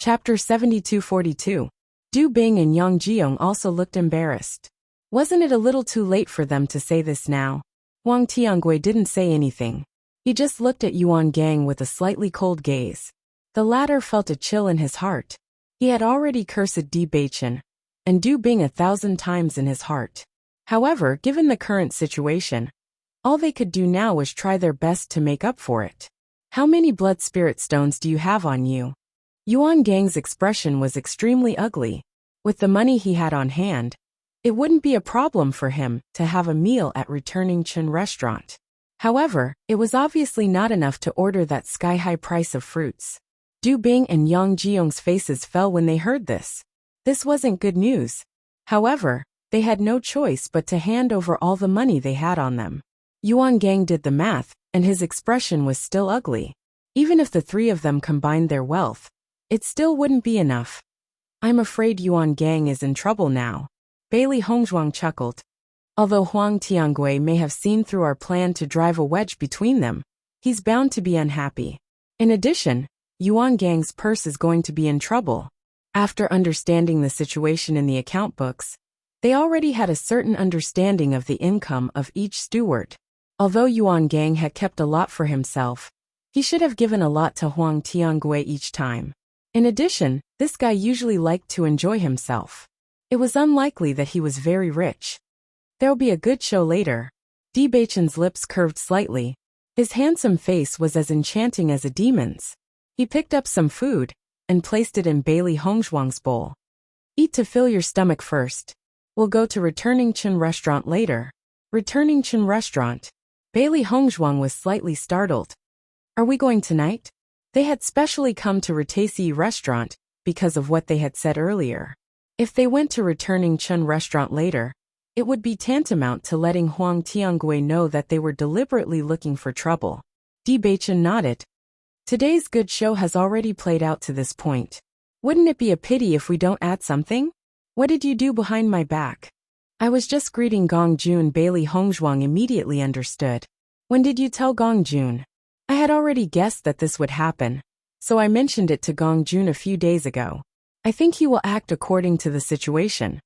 Chapter 7242. Du Bing and Yang Jiong also looked embarrassed. Wasn't it a little too late for them to say this now? Huang Tiangui didn't say anything. He just looked at Yuan Gang with a slightly cold gaze. The latter felt a chill in his heart. He had already cursed Bewitching and Du Bing 1,000 times in his heart. However, given the current situation, all they could do now was try their best to make up for it. How many blood spirit stones do you have on you? Yuan Gang's expression was extremely ugly. With the money he had on hand, it wouldn't be a problem for him to have a meal at returning Chen restaurant. However, it was obviously not enough to order that sky-high price of fruits. Du Bing and Yang Jiong's faces fell when they heard this. This wasn't good news. However, they had no choice but to hand over all the money they had on them. Yuan Gang did the math, and his expression was still ugly. Even if the three of them combined their wealth, it still wouldn't be enough. I'm afraid Yuan Gang is in trouble now. Bailey Hongzhuang chuckled. Although Huang Tiangui may have seen through our plan to drive a wedge between them, he's bound to be unhappy. In addition, Yuan Gang's purse is going to be in trouble. After understanding the situation in the account books, they already had a certain understanding of the income of each steward. Although Yuan Gang had kept a lot for himself, he should have given a lot to Huang Tiangui each time. In addition, this guy usually liked to enjoy himself. It was unlikely that he was very rich. There'll be a good show later. Bewitching's lips curved slightly. His handsome face was as enchanting as a demon's. He picked up some food and placed it in Bailey Hongzhuang's bowl. Eat to fill your stomach first. We'll go to returning Chen restaurant later. Returning Chen restaurant. Bailey Hongzhuang was slightly startled. Are we going tonight? They had specially come to Retaisi restaurant because of what they had said earlier. If they went to returning Chen restaurant later, it would be tantamount to letting Huang Tiangui know that they were deliberately looking for trouble. Bewitching nodded. Today's good show has already played out to this point. Wouldn't it be a pity if we don't add something? What did you do behind my back? I was just greeting Gong Jun. Bailey Hongzhuang immediately understood. When did you tell Gong Jun? I had already guessed that this would happen, so I mentioned it to Gong Jun a few days ago. I think he will act according to the situation.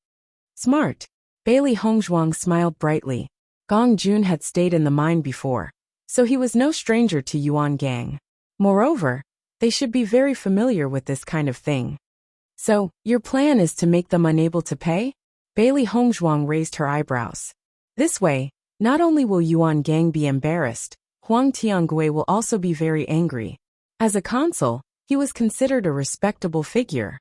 Smart. Bailey Hongzhuang smiled brightly. Gong Jun had stayed in the mine before, so he was no stranger to Yuan Gang. Moreover, they should be very familiar with this kind of thing. So, your plan is to make them unable to pay? Bailey Hongzhuang raised her eyebrows. This way, not only will Yuan Gang be embarrassed, Huang Tiangui will also be very angry. As a consul, he was considered a respectable figure.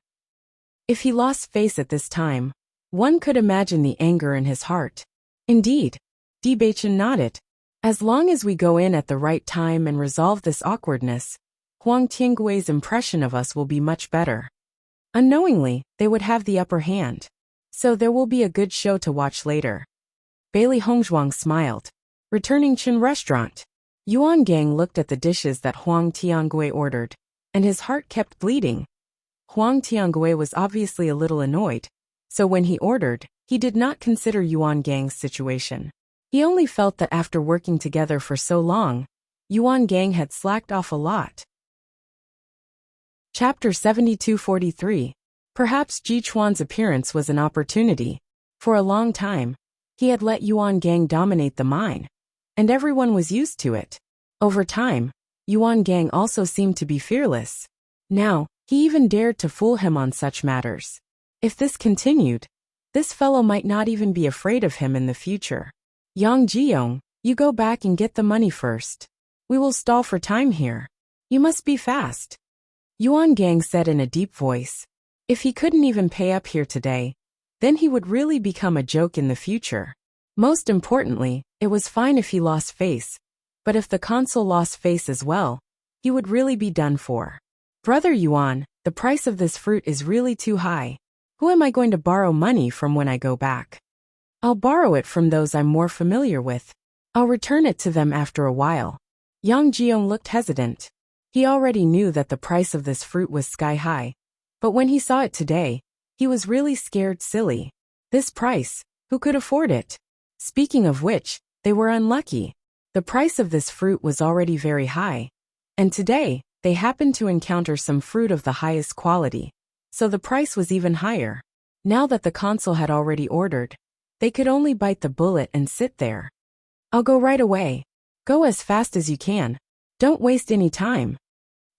If he lost face at this time, one could imagine the anger in his heart. Indeed. Bewitching nodded. As long as we go in at the right time and resolve this awkwardness, Huang Tiangui's impression of us will be much better. Unknowingly, they would have the upper hand. So there will be a good show to watch later. Bailey Hongzhuang smiled. Returning Chen restaurant. Yuan Gang looked at the dishes that Huang Tiangui ordered, and his heart kept bleeding. Huang Tiangui was obviously a little annoyed, so when he ordered, he did not consider Yuan Gang's situation. He only felt that after working together for so long, Yuan Gang had slacked off a lot. Chapter 7243. Perhaps Ji Chuan's appearance was an opportunity. For a long time, he had let Yuan Gang dominate the mine, and everyone was used to it. Over time, Yuan Gang also seemed to be fearless. Now, he even dared to fool him on such matters. If this continued, this fellow might not even be afraid of him in the future. Yang Jiong, you go back and get the money first. We will stall for time here. You must be fast. Yuan Gang said in a deep voice. If he couldn't even pay up here today, then he would really become a joke in the future. Most importantly, it was fine if he lost face, but if the consul lost face as well, he would really be done for. Brother Yuan, the price of this fruit is really too high. Who am I going to borrow money from when I go back? I'll borrow it from those I'm more familiar with. I'll return it to them after a while. Yang Jiong looked hesitant. He already knew that the price of this fruit was sky high, but when he saw it today, he was really scared silly. This price, who could afford it? Speaking of which, they were unlucky. The price of this fruit was already very high, and today, They happened to encounter some fruit of the highest quality, so the price was even higher. Now that the consul had already ordered, they could only bite the bullet and sit there. I'll go right away. Go as fast as you can. Don't waste any time.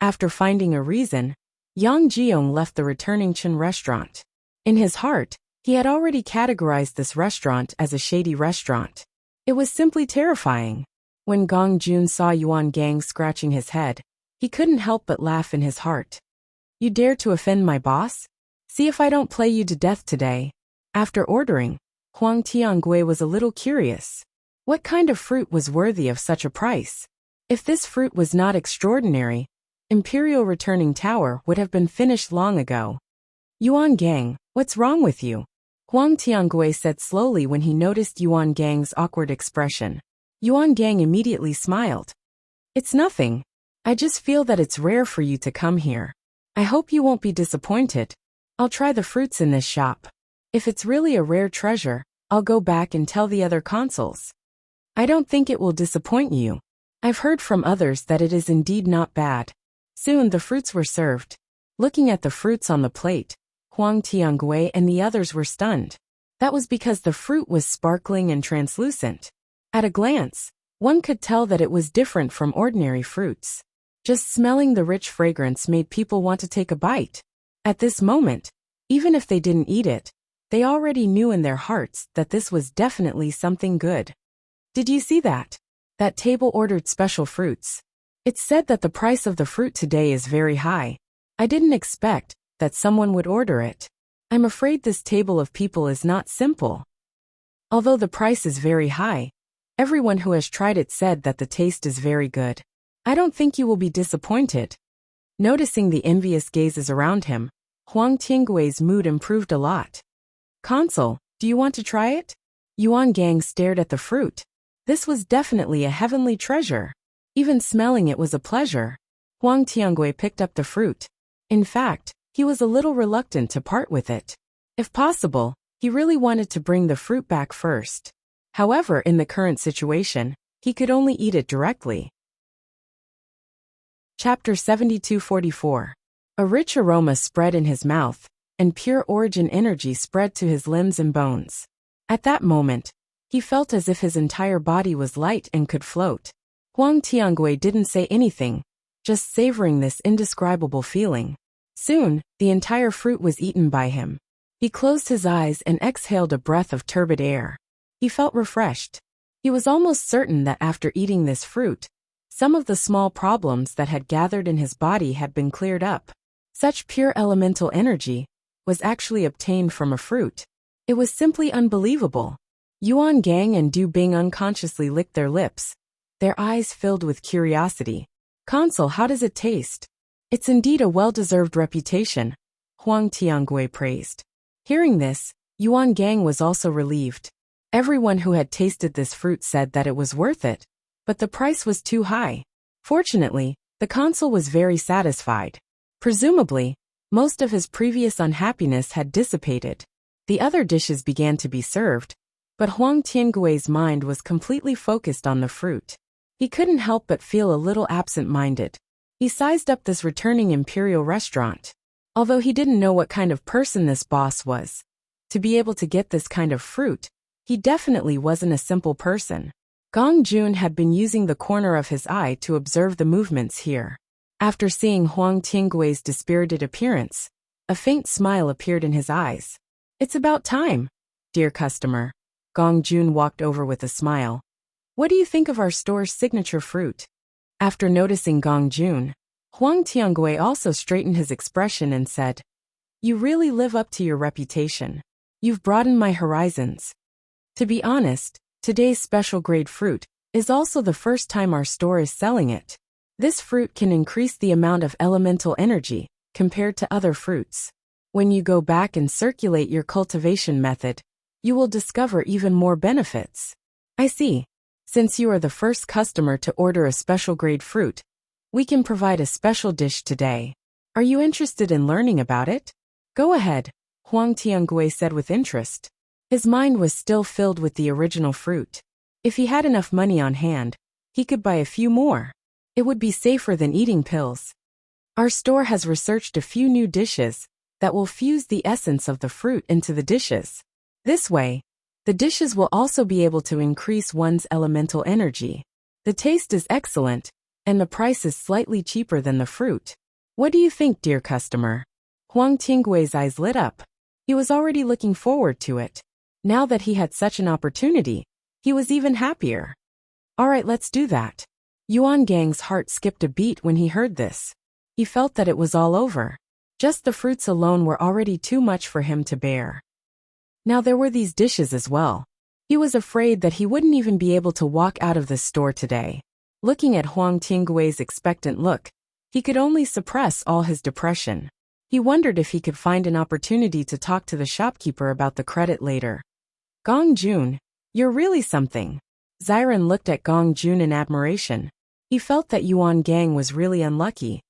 After finding a reason, Yang Jiong left the returning Chen restaurant. In his heart, he had already categorized this restaurant as a shady restaurant. It was simply terrifying. When Gong Jun saw Yuan Gang scratching his head, he couldn't help but laugh in his heart. You dare to offend my boss? See if I don't play you to death today. After ordering, Huang Tiangui was a little curious. What kind of fruit was worthy of such a price? If this fruit was not extraordinary, Imperial Returning Tower would have been finished long ago. Yuan Gang, what's wrong with you? Huang Tiangui said slowly when he noticed Yuan Gang's awkward expression. Yuan Gang immediately smiled. It's nothing. I just feel that it's rare for you to come here. I hope you won't be disappointed. I'll try the fruits in this shop. If it's really a rare treasure, I'll go back and tell the other consuls. I don't think it will disappoint you. I've heard from others that it is indeed not bad. Soon the fruits were served. Looking at the fruits on the plate, Huang Tiangui and the others were stunned. That was because the fruit was sparkling and translucent. At a glance, one could tell that it was different from ordinary fruits. Just smelling the rich fragrance made people want to take a bite. At this moment, even if they didn't eat it, they already knew in their hearts that this was definitely something good. Did you see that? That table ordered special fruits. It's said that the price of the fruit today is very high. I didn't expect that someone would order it. I'm afraid this table of people is not simple. Although the price is very high, everyone who has tried it said that the taste is very good. I don't think you will be disappointed. Noticing the envious gazes around him, Huang Tiangui's mood improved a lot. Consul, do you want to try it? Yuan Gang stared at the fruit. This was definitely a heavenly treasure. Even smelling it was a pleasure. Huang Tiangui picked up the fruit. In fact, he was a little reluctant to part with it. If possible, he really wanted to bring the fruit back first. However, in the current situation, he could only eat it directly. Chapter 7244. A rich aroma spread in his mouth, and pure origin energy spread to his limbs and bones. At that moment, he felt as if his entire body was light and could float. Huang Tiangui didn't say anything, just savoring this indescribable feeling. Soon, the entire fruit was eaten by him. He closed his eyes and exhaled a breath of turbid air. He felt refreshed. He was almost certain that after eating this fruit, some of the small problems that had gathered in his body had been cleared up. Such pure elemental energy was actually obtained from a fruit. It was simply unbelievable. Yuan Gang and Du Bing unconsciously licked their lips, their eyes filled with curiosity. Consul, how does it taste? It's indeed a well-deserved reputation, Huang Tiangui praised. Hearing this, Yuan Gang was also relieved. Everyone who had tasted this fruit said that it was worth it, but the price was too high. Fortunately, the consul was very satisfied. Presumably, most of his previous unhappiness had dissipated. The other dishes began to be served, but Huang Tiangui's mind was completely focused on the fruit. He couldn't help but feel a little absent-minded. He sized up this returning imperial restaurant. Although he didn't know what kind of person this boss was, to be able to get this kind of fruit, he definitely wasn't a simple person. Gong Jun had been using the corner of his eye to observe the movements here. After seeing Huang Tiangui's dispirited appearance, a faint smile appeared in his eyes. It's about time, dear customer. Gong Jun walked over with a smile. What do you think of our store's signature fruit? After noticing Gong Jun, Huang Tiangui also straightened his expression and said, You really live up to your reputation. You've broadened my horizons. To be honest, today's special grade fruit is also the first time our store is selling it. This fruit can increase the amount of elemental energy compared to other fruits. When you go back and circulate your cultivation method, you will discover even more benefits. I see. Since you are the first customer to order a special grade fruit, we can provide a special dish today. Are you interested in learning about it? Go ahead, Huang Tiangui said with interest. His mind was still filled with the original fruit. If he had enough money on hand, he could buy a few more. It would be safer than eating pills. Our store has researched a few new dishes that will fuse the essence of the fruit into the dishes. This way, the dishes will also be able to increase one's elemental energy. The taste is excellent, and the price is slightly cheaper than the fruit. What do you think, dear customer? Huang Tinggui's eyes lit up. He was already looking forward to it. Now that he had such an opportunity, he was even happier. Alright, let's do that. Yuan Gang's heart skipped a beat when he heard this. He felt that it was all over. Just the fruits alone were already too much for him to bear. Now there were these dishes as well. He was afraid that he wouldn't even be able to walk out of this store today. Looking at Huang Tinggui's expectant look, he could only suppress all his depression. He wondered if he could find an opportunity to talk to the shopkeeper about the credit later. Gong Jun, you're really something. Xiren looked at Gong Jun in admiration. He felt that Yuan Gang was really unlucky.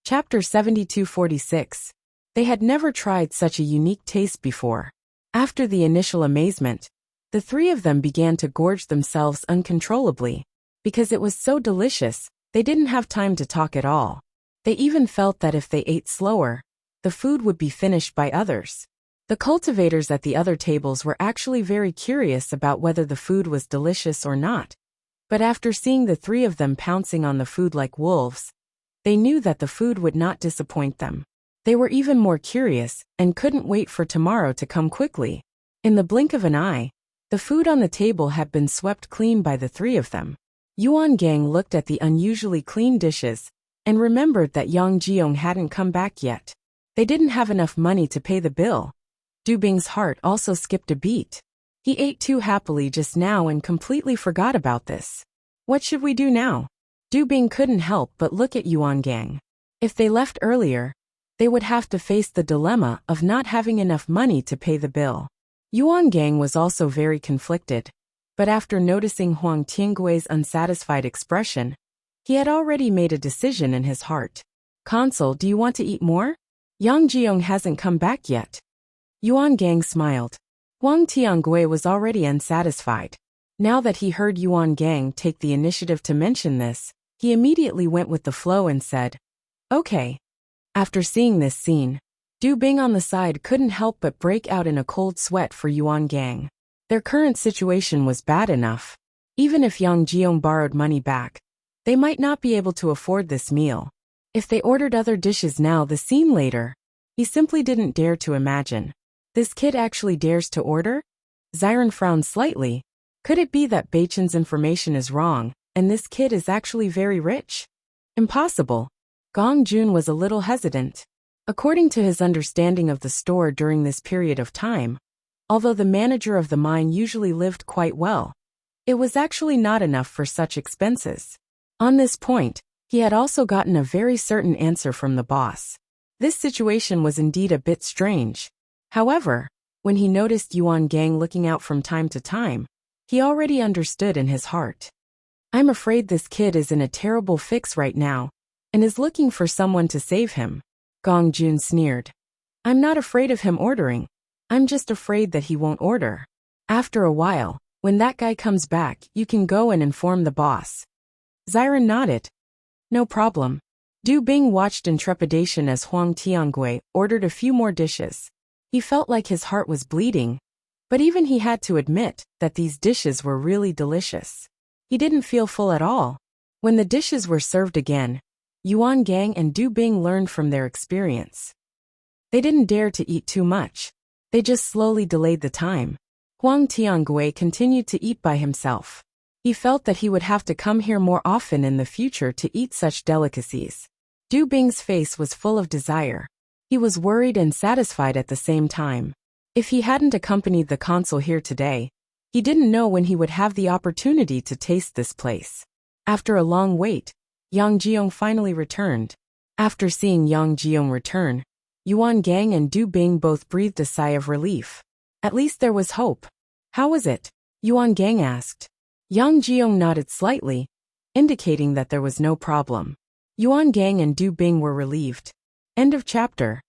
Chapter 7246. They had never tried such a unique taste before. After the initial amazement, the three of them began to gorge themselves uncontrollably. Because it was so delicious, they didn't have time to talk at all. They even felt that if they ate slower, the food would be finished by others. The cultivators at the other tables were actually very curious about whether the food was delicious or not. But after seeing the three of them pouncing on the food like wolves, they knew that the food would not disappoint them. They were even more curious and couldn't wait for tomorrow to come quickly. In the blink of an eye, the food on the table had been swept clean by the three of them. Yuan Gang looked at the unusually clean dishes and remembered that Yang Jiong hadn't come back yet. They didn't have enough money to pay the bill. Du Bing's heart also skipped a beat. He ate too happily just now and completely forgot about this. What should we do now? Du Bing couldn't help but look at Yuan Gang. If they left earlier, they would have to face the dilemma of not having enough money to pay the bill. Yuan Gang was also very conflicted, but after noticing Huang Tinggui's unsatisfied expression, he had already made a decision in his heart. Consort, do you want to eat more? Yang Jiong hasn't come back yet. Yuan Gang smiled. Huang Tiangui was already unsatisfied. Now that he heard Yuan Gang take the initiative to mention this, he immediately went with the flow and said, okay. After seeing this scene, Du Bing on the side couldn't help but break out in a cold sweat for Yuan Gang. Their current situation was bad enough. Even if Yang Jiong borrowed money back, they might not be able to afford this meal. If they ordered other dishes now, the scene later, he simply didn't dare to imagine. This kid actually dares to order? Xiren frowned slightly. Could it be that Beichen's information is wrong, and this kid is actually very rich? Impossible. Gong Jun was a little hesitant. According to his understanding of the store during this period of time, although the manager of the mine usually lived quite well, it was actually not enough for such expenses. On this point, he had also gotten a very certain answer from the boss. This situation was indeed a bit strange. However, when he noticed Yuan Gang looking out from time to time, he already understood in his heart. I'm afraid this kid is in a terrible fix right now, and is looking for someone to save him. Gong Jun sneered. I'm not afraid of him ordering. I'm just afraid that he won't order. After a while, when that guy comes back, you can go and inform the boss. Xiren nodded. No problem. Du Bing watched in trepidation as Huang Tiangui ordered a few more dishes. He felt like his heart was bleeding, but even he had to admit that these dishes were really delicious. He didn't feel full at all. When the dishes were served again, Yuan Gang and Du Bing learned from their experience. They didn't dare to eat too much. They just slowly delayed the time. Huang Tiangui continued to eat by himself. He felt that he would have to come here more often in the future to eat such delicacies. Du Bing's face was full of desire. He was worried and satisfied at the same time. If he hadn't accompanied the consul here today, he didn't know when he would have the opportunity to taste this place. After a long wait, Yang Jiong finally returned. After seeing Yang Jiong return, Yuan Gang and Du Bing both breathed a sigh of relief. At least there was hope. How was it? Yuan Gang asked. Yang Jiong nodded slightly, indicating that there was no problem. Yuan Gang and Du Bing were relieved. End of chapter.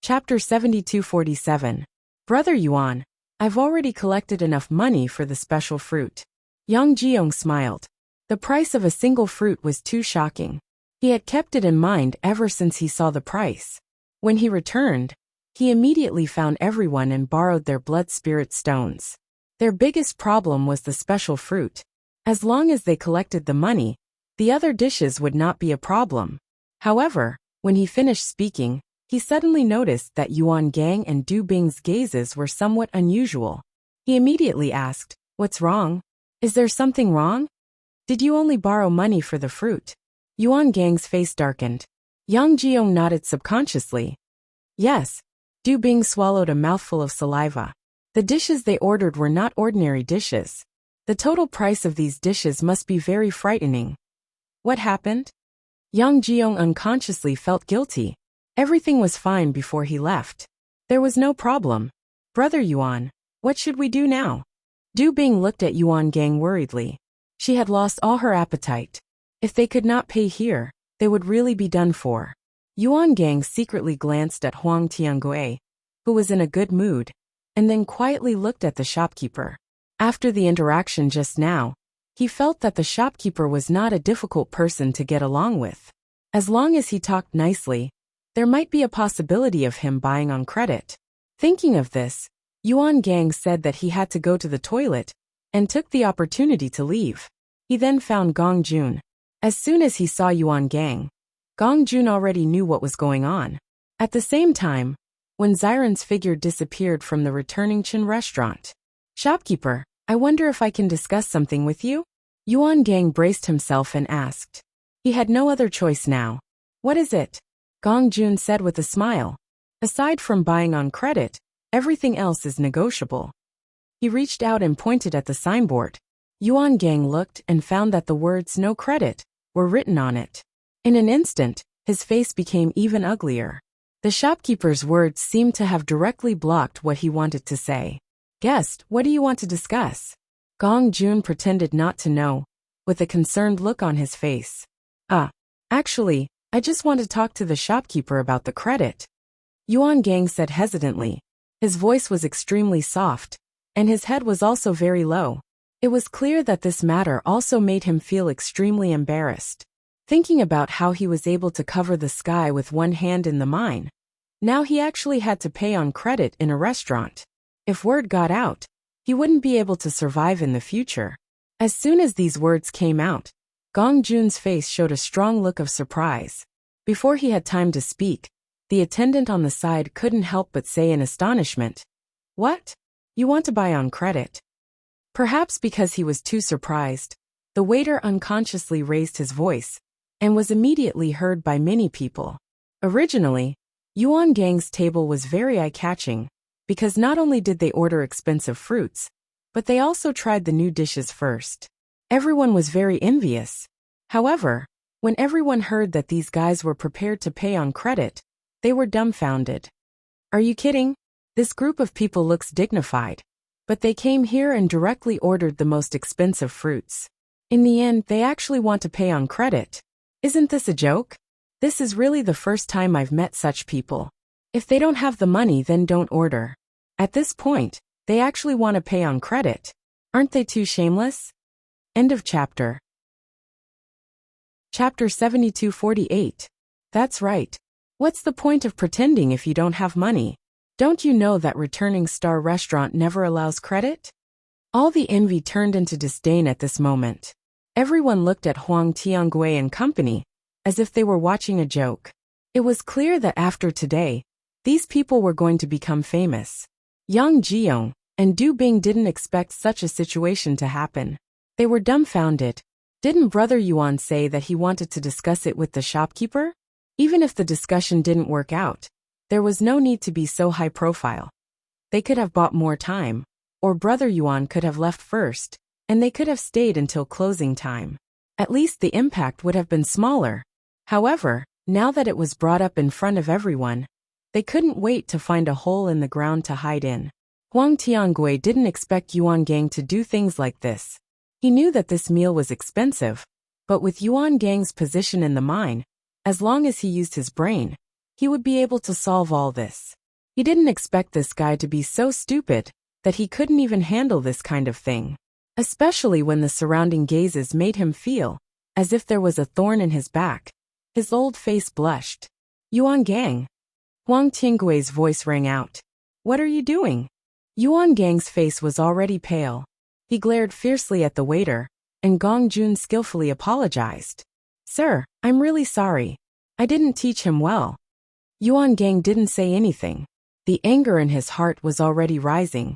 Chapter 7247. Brother Yuan, I've already collected enough money for the special fruit. Yang Jiong smiled. The price of a single fruit was too shocking. He had kept it in mind ever since he saw the price. When he returned, he immediately found everyone and borrowed their blood spirit stones. Their biggest problem was the special fruit. As long as they collected the money, the other dishes would not be a problem. However, when he finished speaking, he suddenly noticed that Yuan Gang and Du Bing's gazes were somewhat unusual. He immediately asked, "What's wrong? Is there something wrong? Did you only borrow money for the fruit?" Yuan Gang's face darkened. Yang Jiong nodded subconsciously. Yes. Du Bing swallowed a mouthful of saliva. The dishes they ordered were not ordinary dishes. The total price of these dishes must be very frightening. What happened? Yang Jiong unconsciously felt guilty. Everything was fine before he left. There was no problem. Brother Yuan, what should we do now? Du Bing looked at Yuan Gang worriedly. She had lost all her appetite. If they could not pay here, they would really be done for. Yuan Gang secretly glanced at Huang Tiangui, who was in a good mood, and then quietly looked at the shopkeeper. After the interaction just now, he felt that the shopkeeper was not a difficult person to get along with. As long as he talked nicely, there might be a possibility of him buying on credit. Thinking of this, Yuan Gang said that he had to go to the toilet, and took the opportunity to leave. He then found Gong Jun. As soon as he saw Yuan Gang, Gong Jun already knew what was going on. At the same time, when Xiren's figure disappeared from the returning Chin restaurant. "Shopkeeper, I wonder if I can discuss something with you?" Yuan Gang braced himself and asked. He had no other choice now. "What is it?" Gong Jun said with a smile. "Aside from buying on credit, everything else is negotiable." He reached out and pointed at the signboard. Yuan Gang looked and found that the words "no credit" were written on it. In an instant, his face became even uglier. The shopkeeper's words seemed to have directly blocked what he wanted to say. "Guest, what do you want to discuss?" Gong Jun pretended not to know, with a concerned look on his face. Actually, I just want to talk to the shopkeeper about the credit," Yuan Gang said hesitantly. His voice was extremely soft, and his head was also very low. It was clear that this matter also made him feel extremely embarrassed. Thinking about how he was able to cover the sky with one hand in the mine, now he actually had to pay on credit in a restaurant. If word got out, he wouldn't be able to survive in the future. As soon as these words came out, Gong Jun's face showed a strong look of surprise. Before he had time to speak, the attendant on the side couldn't help but say in astonishment, "What? You want to buy on credit?" Perhaps because he was too surprised, the waiter unconsciously raised his voice, and was immediately heard by many people. Originally, Yuan Gang's table was very eye-catching, because not only did they order expensive fruits, but they also tried the new dishes first. Everyone was very envious. However, when everyone heard that these guys were prepared to pay on credit, they were dumbfounded. "Are you kidding? This group of people looks dignified. But they came here and directly ordered the most expensive fruits. In the end, they actually want to pay on credit. Isn't this a joke? This is really the first time I've met such people. If they don't have the money, then don't order. At this point, they actually want to pay on credit. Aren't they too shameless?" End of chapter. Chapter 7248. That's right. What's the point of pretending if you don't have money? Don't you know that returning star restaurant never allows credit? All the envy turned into disdain at this moment. Everyone looked at Huang Tiangui and company, as if they were watching a joke. It was clear that after today, these people were going to become famous. Yang Jiong and Du Bing didn't expect such a situation to happen. They were dumbfounded. Didn't Brother Yuan say that he wanted to discuss it with the shopkeeper? Even if the discussion didn't work out, there was no need to be so high profile. They could have bought more time, or Brother Yuan could have left first, and they could have stayed until closing time. At least the impact would have been smaller. However, now that it was brought up in front of everyone, they couldn't wait to find a hole in the ground to hide in. Huang Tiangui didn't expect Yuan Gang to do things like this. He knew that this meal was expensive, but with Yuan Gang's position in the mine, as long as he used his brain, he would be able to solve all this. He didn't expect this guy to be so stupid that he couldn't even handle this kind of thing. especially when the surrounding gazes made him feel as if there was a thorn in his back. His old face blushed. Yuan Gang. Huang Tinggui's voice rang out. What are you doing? Yuan Gang's face was already pale. He glared fiercely at the waiter, and Gong Jun skillfully apologized. Sir, I'm really sorry. I didn't teach him well. Yuan Gang didn't say anything. The anger in his heart was already rising.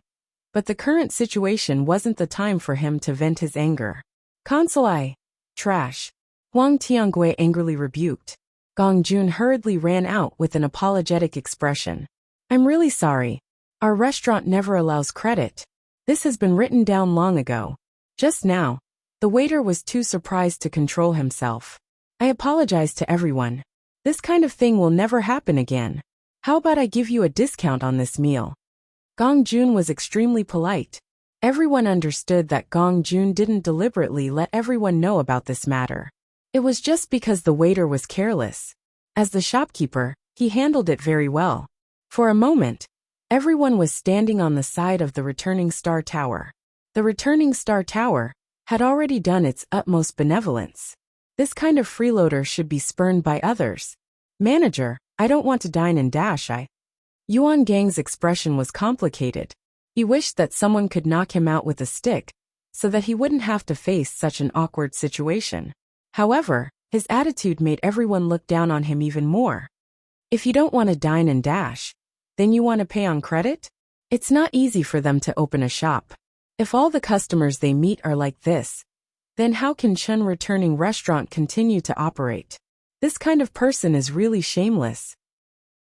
But the current situation wasn't the time for him to vent his anger. Console. Trash. Huang Tiangui angrily rebuked. Gong Jun hurriedly ran out with an apologetic expression. I'm really sorry. Our restaurant never allows credit. This has been written down long ago. Just now, the waiter was too surprised to control himself. I apologize to everyone. This kind of thing will never happen again. How about I give you a discount on this meal? Gong Jun was extremely polite. Everyone understood that Gong Jun didn't deliberately let everyone know about this matter. It was just because the waiter was careless. As the shopkeeper, he handled it very well. For a moment, everyone was standing on the side of the returning star tower. The returning star tower had already done its utmost benevolence. This kind of freeloader should be spurned by others. Manager, I don't want to dine and dash. Yuan Gang's expression was complicated. He wished that someone could knock him out with a stick, so that he wouldn't have to face such an awkward situation. However, his attitude made everyone look down on him even more. If you don't want to dine and dash, then you want to pay on credit? It's not easy for them to open a shop. If all the customers they meet are like this, then how can Chun returning restaurant continue to operate? This kind of person is really shameless.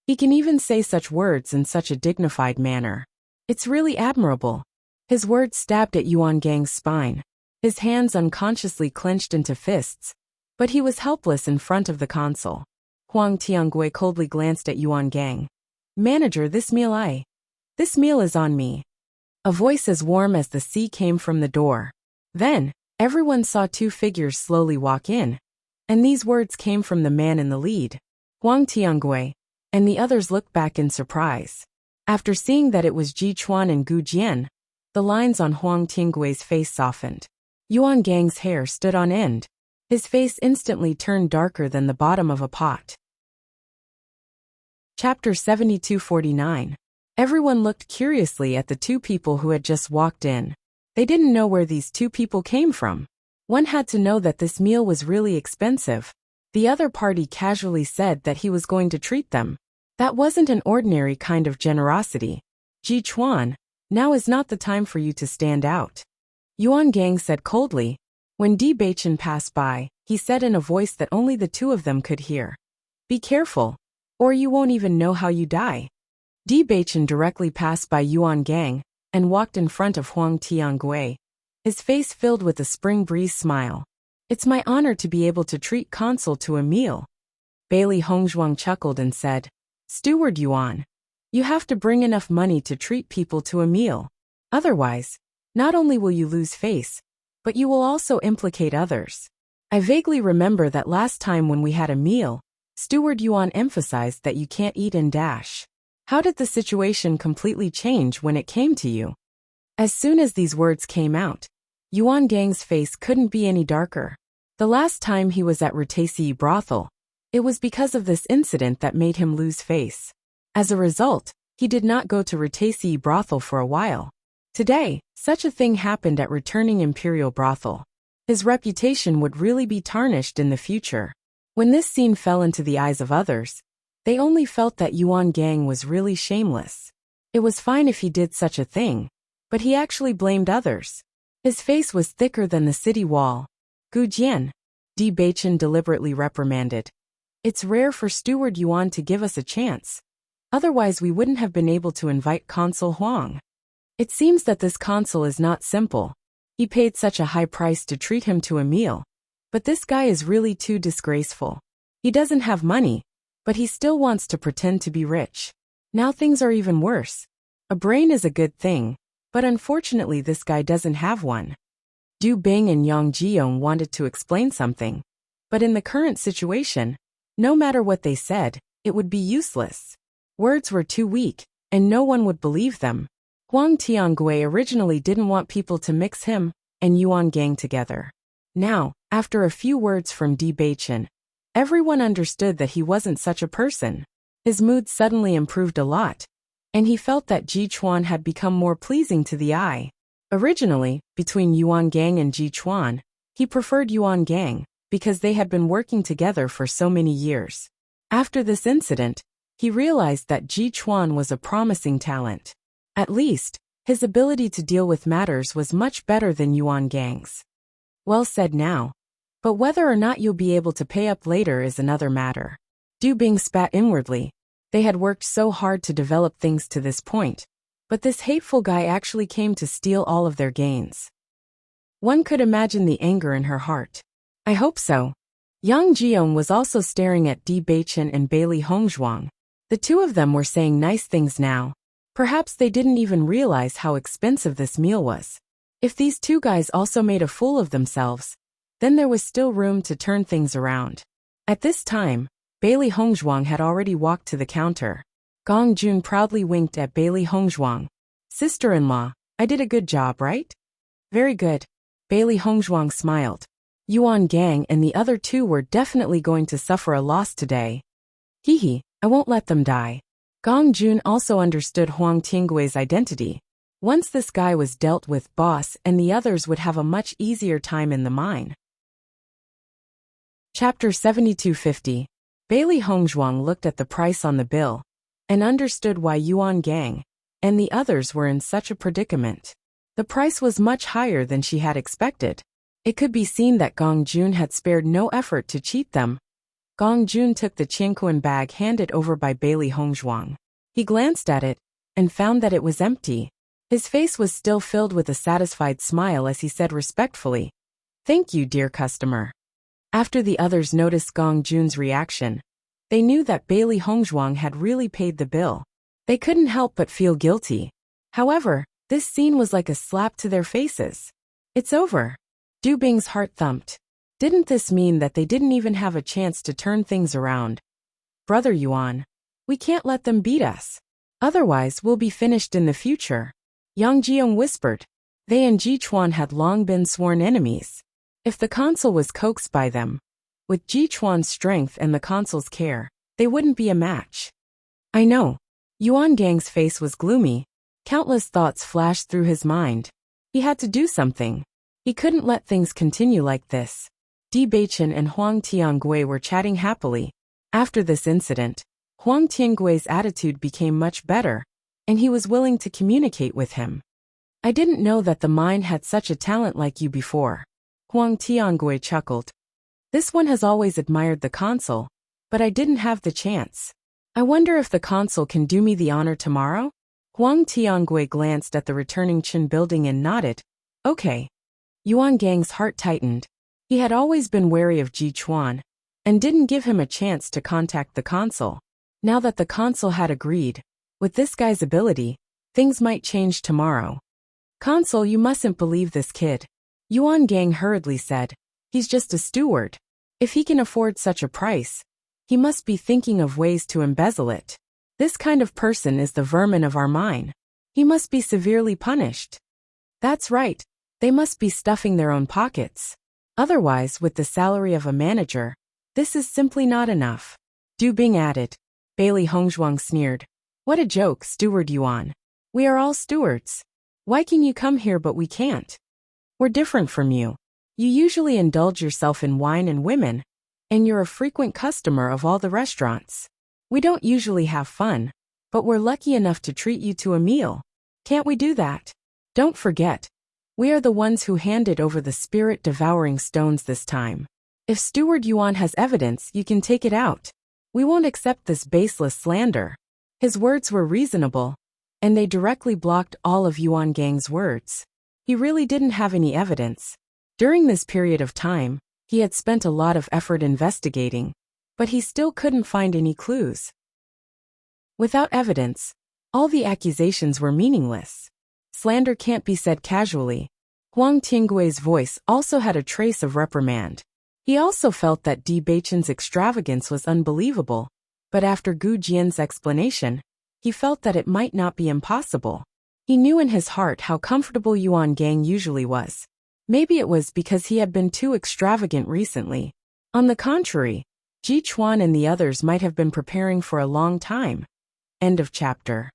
He can even say such words in such a dignified manner. It's really admirable. His words stabbed at Yuan Gang's spine. His hands unconsciously clenched into fists, but he was helpless in front of the console. Huang Tiangui coldly glanced at Yuan Gang. Manager, this meal is on me. A voice as warm as the sea came from the door. Then, everyone saw two figures slowly walk in, and these words came from the man in the lead, Huang Tiangui, and the others looked back in surprise. After seeing that it was Ji Chuan and Gu Jian, the lines on Huang Tiangui's face softened. Yuan Gang's hair stood on end. His face instantly turned darker than the bottom of a pot. Chapter 7249. Everyone looked curiously at the two people who had just walked in. They didn't know where these two people came from. One had to know that this meal was really expensive. The other party casually said that he was going to treat them. That wasn't an ordinary kind of generosity. Ji Chuan, now is not the time for you to stand out. Yuan Gang said coldly. When Bewitching passed by, he said in a voice that only the two of them could hear. Be careful, or you won't even know how you die. Bewitching directly passed by Yuan Gang and walked in front of Huang Tiangui, his face filled with a spring breeze smile. It's my honor to be able to treat Consort to a meal. Bailey Hongzhuang chuckled and said, Steward Yuan, you have to bring enough money to treat people to a meal. Otherwise, not only will you lose face, but you will also implicate others. I vaguely remember that last time when we had a meal, Steward Yuan emphasized that you can't eat and dash. How did the situation completely change when it came to you? As soon as these words came out, Yuan Gang's face couldn't be any darker. The last time he was at Rutaisi brothel, it was because of this incident that made him lose face. As a result, he did not go to Rutaisi brothel for a while. Today, such a thing happened at returning imperial brothel. His reputation would really be tarnished in the future. When this scene fell into the eyes of others, they only felt that Yuan Gang was really shameless. It was fine if he did such a thing, but he actually blamed others. His face was thicker than the city wall. Gu Jian, Bewitching deliberately reprimanded. It's rare for Steward Yuan to give us a chance. Otherwise we wouldn't have been able to invite Consul Huang. It seems that this consul is not simple. He paid such a high price to treat him to a meal. But this guy is really too disgraceful. He doesn't have money, but he still wants to pretend to be rich. Now things are even worse. A brain is a good thing, but unfortunately this guy doesn't have one. Du Bing and Yang Jiong wanted to explain something, but in the current situation, no matter what they said, it would be useless. Words were too weak, and no one would believe them. Huang Tiangui originally didn't want people to mix him and Yuan Gang together. Now, after a few words from Bewitching, everyone understood that he wasn't such a person. His mood suddenly improved a lot, and he felt that Ji Chuan had become more pleasing to the eye. Originally, between Yuan Gang and Ji Chuan, he preferred Yuan Gang because they had been working together for so many years. After this incident, he realized that Ji Chuan was a promising talent. At least, his ability to deal with matters was much better than Yuan Gang's. Well said now. But whether or not you'll be able to pay up later is another matter. Du Bing spat inwardly. They had worked so hard to develop things to this point, but this hateful guy actually came to steal all of their gains. One could imagine the anger in her heart. I hope so. Yang Jiong was also staring at Bewitching and Bailey Hongzhuang. The two of them were saying nice things now. Perhaps they didn't even realize how expensive this meal was. If these two guys also made a fool of themselves, then there was still room to turn things around. At this time, Bailey Hongzhuang had already walked to the counter. Gong Jun proudly winked at Bailey Hongzhuang. Sister-in-law, I did a good job, right? Very good. Bailey Hongzhuang smiled. Yuan Gang and the other two were definitely going to suffer a loss today. Hee, I won't let them die. Gong Jun also understood Huang Tingwei's identity. Once this guy was dealt with, boss and the others would have a much easier time in the mine. Chapter 7250. Bailey Hongzhuang looked at the price on the bill and understood why Yuan Gang and the others were in such a predicament. The price was much higher than she had expected. It could be seen that Gong Jun had spared no effort to cheat them. Gong Jun took the Qianquan bag handed over by Bailey Hongzhuang. He glanced at it and found that it was empty. His face was still filled with a satisfied smile as he said respectfully, "Thank you, dear customer." After the others noticed Gong Jun's reaction, they knew that Bailey Hongzhuang had really paid the bill. They couldn't help but feel guilty. However, this scene was like a slap to their faces. It's over. Du Bing's heart thumped. Didn't this mean that they didn't even have a chance to turn things around? Brother Yuan, we can't let them beat us. Otherwise we'll be finished in the future. Yang Jiong whispered. They and Ji Chuan had long been sworn enemies. If the consul was coaxed by them, with Ji Chuan's strength and the consul's care, they wouldn't be a match. I know. Yuan Gang's face was gloomy. Countless thoughts flashed through his mind. He had to do something. He couldn't let things continue like this. Bewitching and Huang Tiangui were chatting happily. After this incident, Huang Tiangui's attitude became much better, and he was willing to communicate with him. I didn't know that the mine had such a talent like you before. Huang Tiangui chuckled. This one has always admired the consul, but I didn't have the chance. I wonder if the consul can do me the honor tomorrow? Huang Tiangui glanced at the returning Qin building and nodded. Okay. Yuan Gang's heart tightened. He had always been wary of Ji Chuan, and didn't give him a chance to contact the consul. Now that the consul had agreed, with this guy's ability, things might change tomorrow. Consul, you mustn't believe this kid. Yuan Gang hurriedly said. He's just a steward. If he can afford such a price, he must be thinking of ways to embezzle it. This kind of person is the vermin of our mine. He must be severely punished. That's right. They must be stuffing their own pockets. Otherwise, with the salary of a manager, this is simply not enough. Du Bing added. Bailey Hongzhuang sneered. What a joke, Steward Yuan. We are all stewards. Why can you come here but we can't? We're different from you. You usually indulge yourself in wine and women, and you're a frequent customer of all the restaurants. We don't usually have fun, but we're lucky enough to treat you to a meal. Can't we do that? Don't forget. We are the ones who handed over the spirit-devouring stones this time. If Steward Yuan has evidence, you can take it out. We won't accept this baseless slander. His words were reasonable, and they directly blocked all of Yuan Gang's words. He really didn't have any evidence. During this period of time, he had spent a lot of effort investigating, but he still couldn't find any clues. Without evidence, all the accusations were meaningless. Slander can't be said casually. Huang Tingwei's voice also had a trace of reprimand. He also felt that Bewitching's extravagance was unbelievable, but after Gu Jian's explanation, he felt that it might not be impossible. He knew in his heart how comfortable Yuan Gang usually was. Maybe it was because he had been too extravagant recently. On the contrary, Ji Chuan and the others might have been preparing for a long time. End of chapter.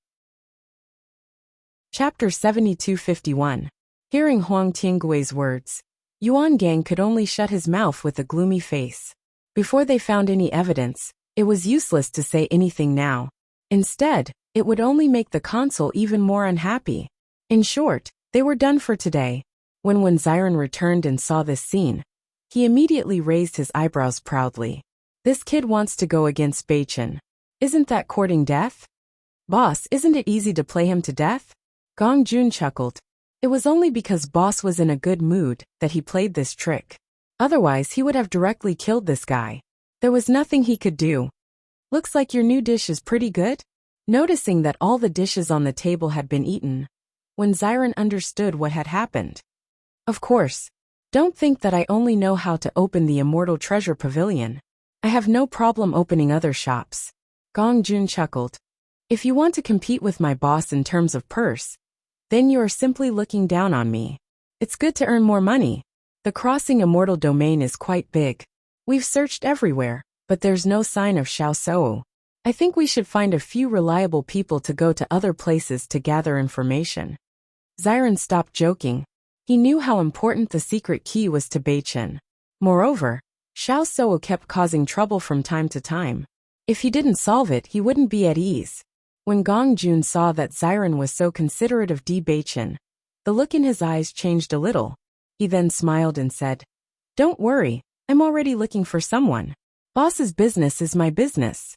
Chapter 7251. Hearing Huang Tiangui's words, Yuan Gang could only shut his mouth with a gloomy face. Before they found any evidence, it was useless to say anything now. Instead, it would only make the consul even more unhappy. In short, they were done for today. When Ziren returned and saw this scene, he immediately raised his eyebrows proudly. This kid wants to go against Bewitching. Isn't that courting death? Boss, isn't it easy to play him to death? Gong Jun chuckled. It was only because Boss was in a good mood that he played this trick. Otherwise, he would have directly killed this guy. There was nothing he could do. Looks like your new dish is pretty good? Noticing that all the dishes on the table had been eaten, when Ziren understood what had happened. Of course. Don't think that I only know how to open the Immortal Treasure Pavilion. I have no problem opening other shops. Gong Jun chuckled. If you want to compete with my boss in terms of purse, then you are simply looking down on me. It's good to earn more money. The crossing immortal domain is quite big. We've searched everywhere, but there's no sign of Xiao Sou. I think we should find a few reliable people to go to other places to gather information. Ziren stopped joking. He knew how important the secret key was to Bewitching. Moreover, Xiao Sou kept causing trouble from time to time. If he didn't solve it, he wouldn't be at ease. When Gong Jun saw that Ziren was so considerate of Bewitching, the look in his eyes changed a little. He then smiled and said, "Don't worry, I'm already looking for someone. Boss's business is my business."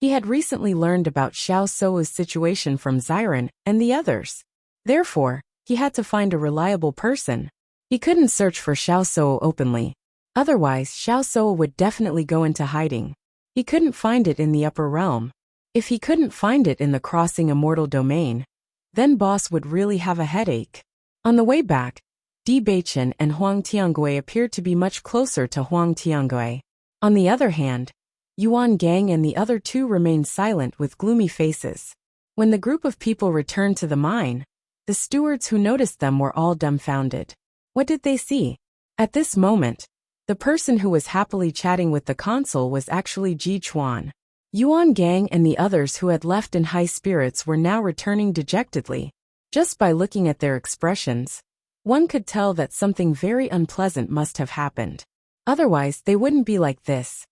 He had recently learned about Xiao Sou's situation from Ziren and the others. Therefore, he had to find a reliable person. He couldn't search for Xiao Sou openly. Otherwise, Xiao Sou would definitely go into hiding. He couldn't find it in the upper realm. If he couldn't find it in the crossing immortal domain, then Boss would really have a headache. On the way back, Bewitching and Huang Tiangui appeared to be much closer to Huang Tiangui. On the other hand, Yuan Gang and the other two remained silent with gloomy faces. When the group of people returned to the mine, the stewards who noticed them were all dumbfounded. What did they see? At this moment, the person who was happily chatting with the consul was actually Ji Chuan. Yuan Gang and the others who had left in high spirits were now returning dejectedly. Just by looking at their expressions, one could tell that something very unpleasant must have happened. Otherwise, they wouldn't be like this.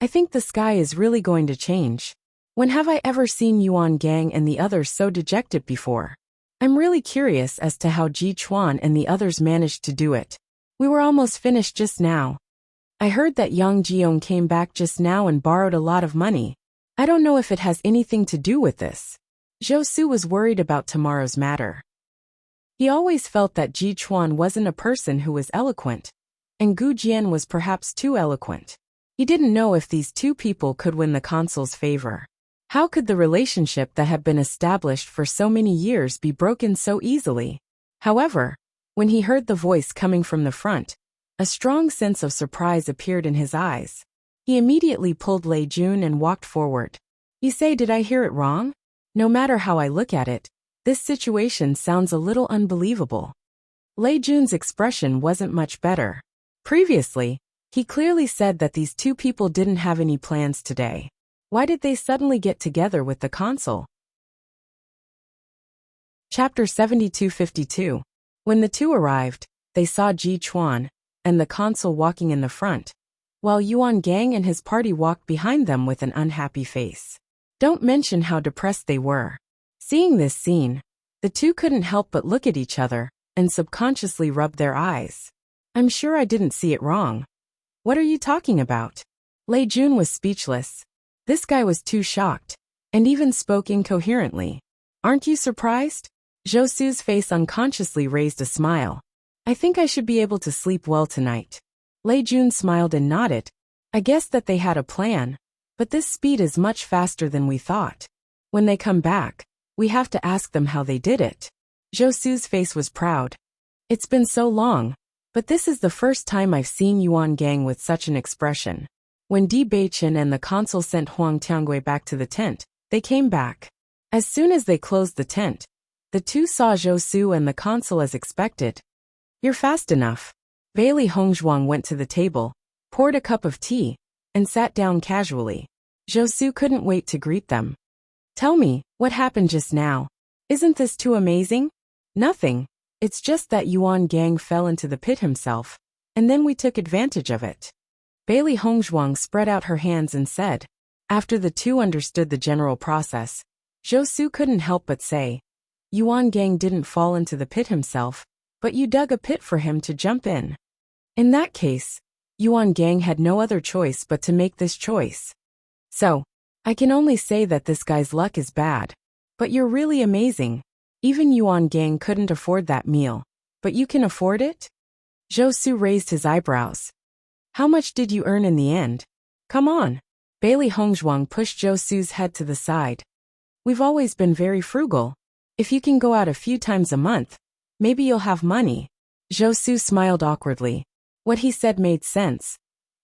I think the sky is really going to change. When have I ever seen Yuan Gang and the others so dejected before? I'm really curious as to how Ji Chuan and the others managed to do it. We were almost finished just now. I heard that Yang Jiong came back just now and borrowed a lot of money. I don't know if it has anything to do with this. Zhou Su was worried about tomorrow's matter. He always felt that Ji Chuan wasn't a person who was eloquent, and Gu Jian was perhaps too eloquent. He didn't know if these two people could win the consul's favor. How could the relationship that had been established for so many years be broken so easily? However, when he heard the voice coming from the front, a strong sense of surprise appeared in his eyes. He immediately pulled Lei Jun and walked forward. You say, did I hear it wrong? No matter how I look at it, this situation sounds a little unbelievable. Lei Jun's expression wasn't much better. Previously, he clearly said that these two people didn't have any plans today. Why did they suddenly get together with the consul? Chapter 7252. When the two arrived, they saw Ji Chuan and the consul walking in the front, while Yuan Gang and his party walked behind them with an unhappy face. Don't mention how depressed they were. Seeing this scene, the two couldn't help but look at each other and subconsciously rub their eyes. I'm sure I didn't see it wrong. What are you talking about? Lei Jun was speechless. This guy was too shocked, and even spoke incoherently. Aren't you surprised? Zhou Su's face unconsciously raised a smile. I think I should be able to sleep well tonight. Lei Jun smiled and nodded. I guess that they had a plan, but this speed is much faster than we thought. When they come back, we have to ask them how they did it. Zhou Su's face was proud. It's been so long, but this is the first time I've seen Yuan Gang with such an expression. When Bewitching and the consul sent Huang Tiangui back to the tent, they came back. As soon as they closed the tent, the two saw Zhou Su and the consul as expected. You're fast enough. Bailey Hongzhuang went to the table, poured a cup of tea, and sat down casually. Zhou couldn't wait to greet them. Tell me, what happened just now? Isn't this too amazing? Nothing. It's just that Yuan Gang fell into the pit himself, and then we took advantage of it. Bailey Hongzhuang spread out her hands and said. After the two understood the general process, Zhou couldn't help but say, Yuan Gang didn't fall into the pit himself, but you dug a pit for him to jump in. In that case, Yuan Gang had no other choice but to make this choice. So, I can only say that this guy's luck is bad. But you're really amazing. Even Yuan Gang couldn't afford that meal. But you can afford it? Zhou raised his eyebrows. How much did you earn in the end? Come on. Bailey Hongzhuang pushed Zhou head to the side. We've always been very frugal. If you can go out a few times a month, maybe you'll have money. Zhou smiled awkwardly. What he said made sense.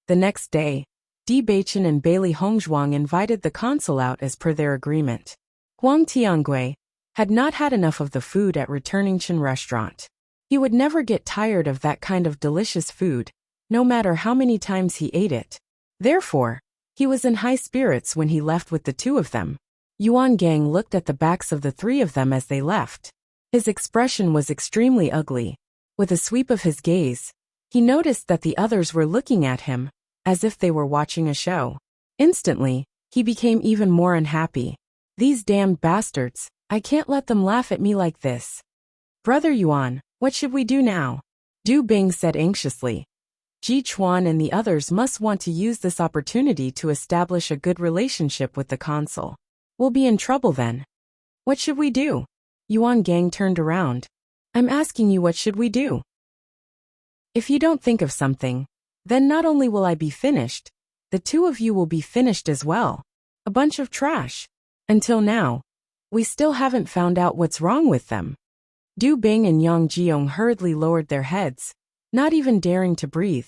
The next day, Bewitching and Bailey Hongzhuang invited the consul out as per their agreement. Huang Tiangui had not had enough of the food at returning Chen restaurant. He would never get tired of that kind of delicious food, no matter how many times he ate it. Therefore, he was in high spirits when he left with the two of them. Yuan Gang looked at the backs of the three of them as they left. His expression was extremely ugly. With a sweep of his gaze, he noticed that the others were looking at him, as if they were watching a show. Instantly, he became even more unhappy. These damned bastards, I can't let them laugh at me like this. Brother Yuan, what should we do now? Du Bing said anxiously. Ji Chuan and the others must want to use this opportunity to establish a good relationship with the consul. We'll be in trouble then. What should we do? Yuan Gang turned around. I'm asking you, what should we do? If you don't think of something, then not only will I be finished, the two of you will be finished as well. A bunch of trash. Until now, we still haven't found out what's wrong with them. Du Bing and Yang Jiong hurriedly lowered their heads, not even daring to breathe.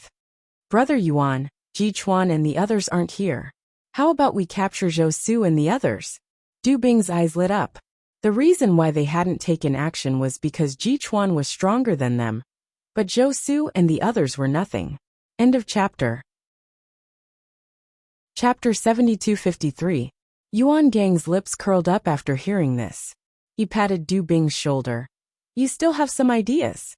Brother Yuan, Ji Chuan and the others aren't here. How about we capture Zhou and the others? Du Bing's eyes lit up. The reason why they hadn't taken action was because Ji Chuan was stronger than them, but Zhou and the others were nothing. End of chapter. Chapter 7253. Yuan Gang's lips curled up after hearing this. He patted Du Bing's shoulder. You still have some ideas?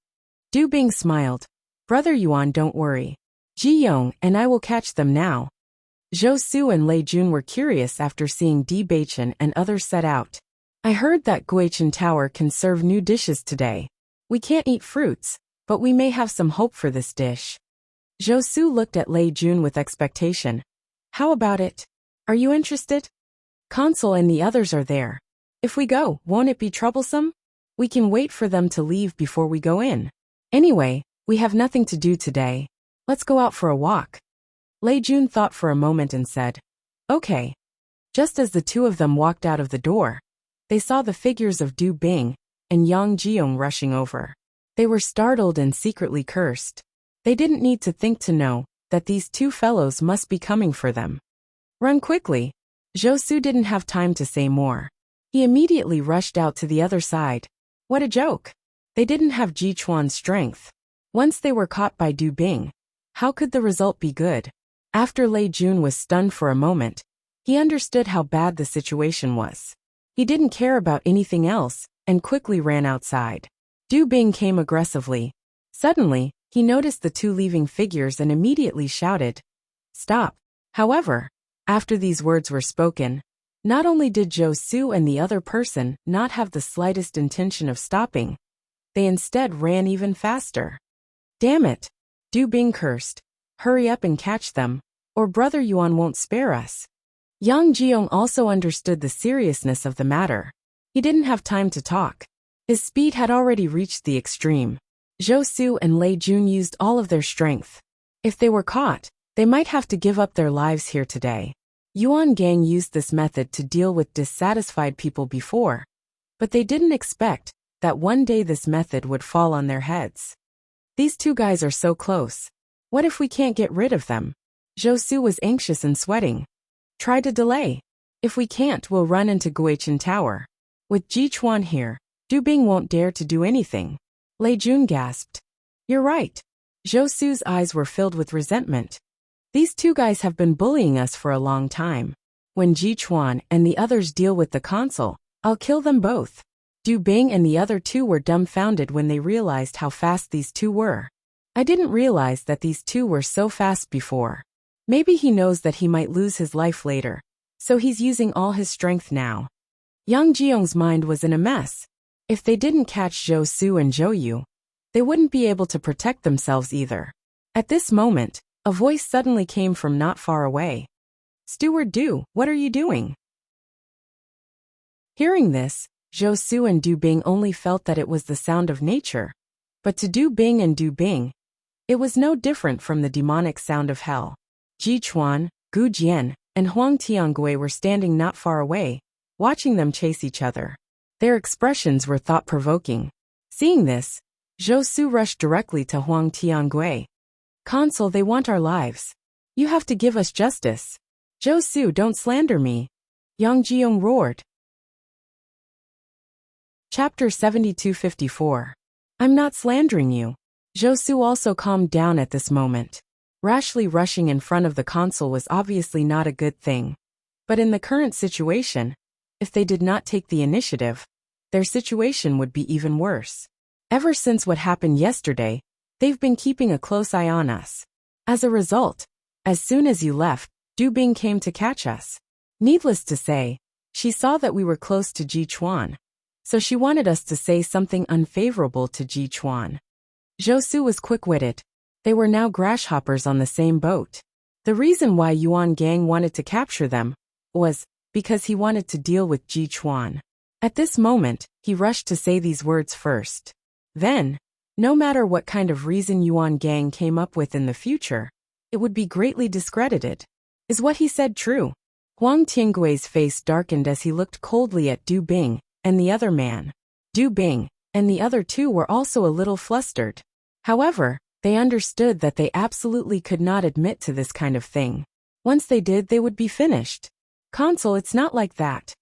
Du Bing smiled. Brother Yuan, don't worry. Ji Yong and I will catch them now. Zhou and Lei Jun were curious after seeing Di Beichen and others set out. I heard that Guichen Tower can serve new dishes today. We can't eat fruits, but we may have some hope for this dish. Zhou looked at Lei Jun with expectation. How about it? Are you interested? Consul and the others are there. If we go, won't it be troublesome? We can wait for them to leave before we go in. Anyway, we have nothing to do today. Let's go out for a walk. Lei Jun thought for a moment and said, Okay. Just as the two of them walked out of the door, they saw the figures of Du Bing and Yang Jiong rushing over. They were startled and secretly cursed. They didn't need to think to know that these two fellows must be coming for them. Run quickly. Zhou didn't have time to say more. He immediately rushed out to the other side. What a joke. They didn't have Ji Chuan's strength. Once they were caught by Du Bing, how could the result be good? After Lei Jun was stunned for a moment, he understood how bad the situation was. He didn't care about anything else and quickly ran outside. Du Bing came aggressively. Suddenly, he noticed the two leaving figures and immediately shouted, Stop. However, after these words were spoken, not only did Zhou and the other person not have the slightest intention of stopping, they instead ran even faster. Damn it! Du Bing cursed. Hurry up and catch them, or Brother Yuan won't spare us. Yang Jiong also understood the seriousness of the matter. He didn't have time to talk. His speed had already reached the extreme. Zhou and Lei Jun used all of their strength. If they were caught, they might have to give up their lives here today. Yuan Gang used this method to deal with dissatisfied people before, but they didn't expect that one day this method would fall on their heads. These two guys are so close. What if we can't get rid of them? Zhou was anxious and sweating. Try to delay. If we can't, we'll run into Guichen Tower. With Ji Chuan here, Du Bing won't dare to do anything. Lei Jun gasped. You're right. Zhou Su's eyes were filled with resentment. These two guys have been bullying us for a long time. When Ji Chuan and the others deal with the consul, I'll kill them both. Du Bing and the other two were dumbfounded when they realized how fast these two were. I didn't realize that these two were so fast before. Maybe he knows that he might lose his life later, so he's using all his strength now. Yang Jiong's mind was in a mess. If they didn't catch Zhou Su and Zhou Yu, they wouldn't be able to protect themselves either. At this moment, a voice suddenly came from not far away. Steward Du, what are you doing? Hearing this, Zhou Su and Du Bing only felt that it was the sound of nature. But to Du Bing and Du Bing, it was no different from the demonic sound of hell. Ji Chuan, Gu Jian, and Huang Tiangui were standing not far away, watching them chase each other. Their expressions were thought-provoking. Seeing this, Zhou Su rushed directly to Huang Tiangui. Consul, they want our lives. You have to give us justice. Zhou Su, don't slander me. Yang Jiong roared. Chapter 7254. I'm not slandering you. Zhou Su also calmed down at this moment. Rashly rushing in front of the consul was obviously not a good thing. But in the current situation, if they did not take the initiative, their situation would be even worse. Ever since what happened yesterday, they've been keeping a close eye on us. As a result, as soon as you left, Du Bing came to catch us. Needless to say, she saw that we were close to Ji Chuan, so she wanted us to say something unfavorable to Ji Chuan. Zhou Su was quick-witted. They were now grasshoppers on the same boat. The reason why Yuan Gang wanted to capture them was because he wanted to deal with Ji Chuan. At this moment, he rushed to say these words first. Then, no matter what kind of reason Yuan Gang came up with in the future, it would be greatly discredited. Is what he said true? Huang Tiangui's face darkened as he looked coldly at Du Bing and the other man. Du Bing and the other two were also a little flustered. However, they understood that they absolutely could not admit to this kind of thing. Once they did, they would be finished. Consul, it's not like that.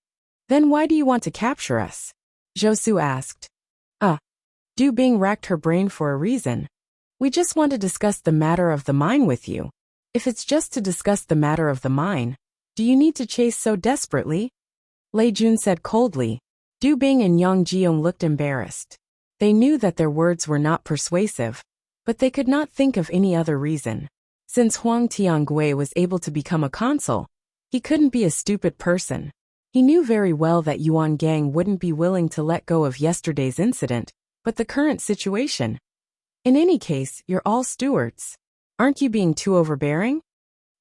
Then why do you want to capture us? Zhou Su asked. Du Bing racked her brain for a reason. We just want to discuss the matter of the mine with you. If it's just to discuss the matter of the mine, do you need to chase so desperately? Lei Jun said coldly. Du Bing and Yang Jiong looked embarrassed. They knew that their words were not persuasive, but they could not think of any other reason. Since Huang Tiangui was able to become a consul, he couldn't be a stupid person. He knew very well that Yuan Gang wouldn't be willing to let go of yesterday's incident, but the current situation. In any case, you're all stewards. Aren't you being too overbearing?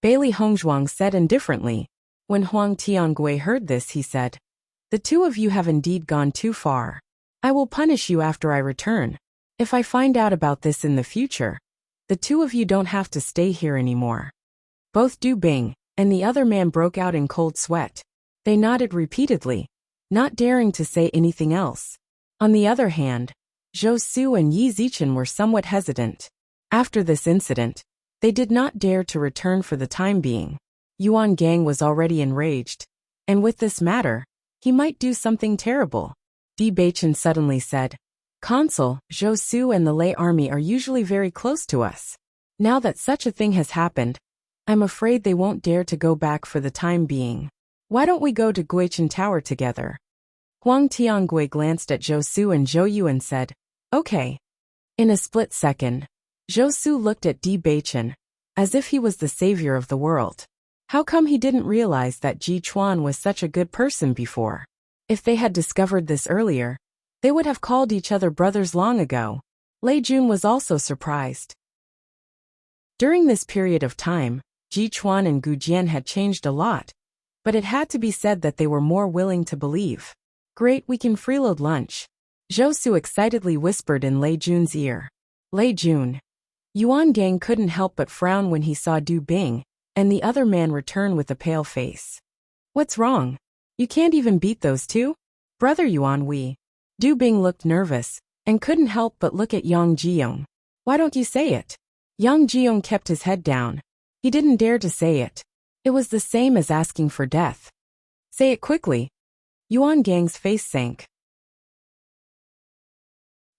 Bailey Hongzhuang said indifferently. When Huang Tiangui heard this, he said, the two of you have indeed gone too far. I will punish you after I return. If I find out about this in the future, the two of you don't have to stay here anymore. Both Du Bing and the other man broke out in cold sweat. They nodded repeatedly, not daring to say anything else. On the other hand, Zhou Su and Yi Zichen were somewhat hesitant. After this incident, they did not dare to return for the time being. Yuan Gang was already enraged, and with this matter, he might do something terrible. Bewitching suddenly said, Consul, Zhou Su and the Lei army are usually very close to us. Now that such a thing has happened, I'm afraid they won't dare to go back for the time being. Why don't we go to Guichen Tower together? Huang Tiangui glanced at Zhou Su and Zhou Yu and said, okay. In a split second, Zhou Su looked at Bewitching, as if he was the savior of the world. How come he didn't realize that Ji Chuan was such a good person before? If they had discovered this earlier, they would have called each other brothers long ago. Lei Jun was also surprised. During this period of time, Ji Chuan and Gu Jian had changed a lot, but it had to be said that they were more willing to believe. Great, we can freeload lunch. Zhou Su excitedly whispered in Lei Jun's ear. Lei Jun. Yuan Gang couldn't help but frown when he saw Du Bing and the other man return with a pale face. What's wrong? You can't even beat those two? Brother Yuan Wei. Du Bing looked nervous and couldn't help but look at Yang Jiong. Why don't you say it? Yang Jiong kept his head down. He didn't dare to say it. It was the same as asking for death. Say it quickly. Yuan Gang's face sank.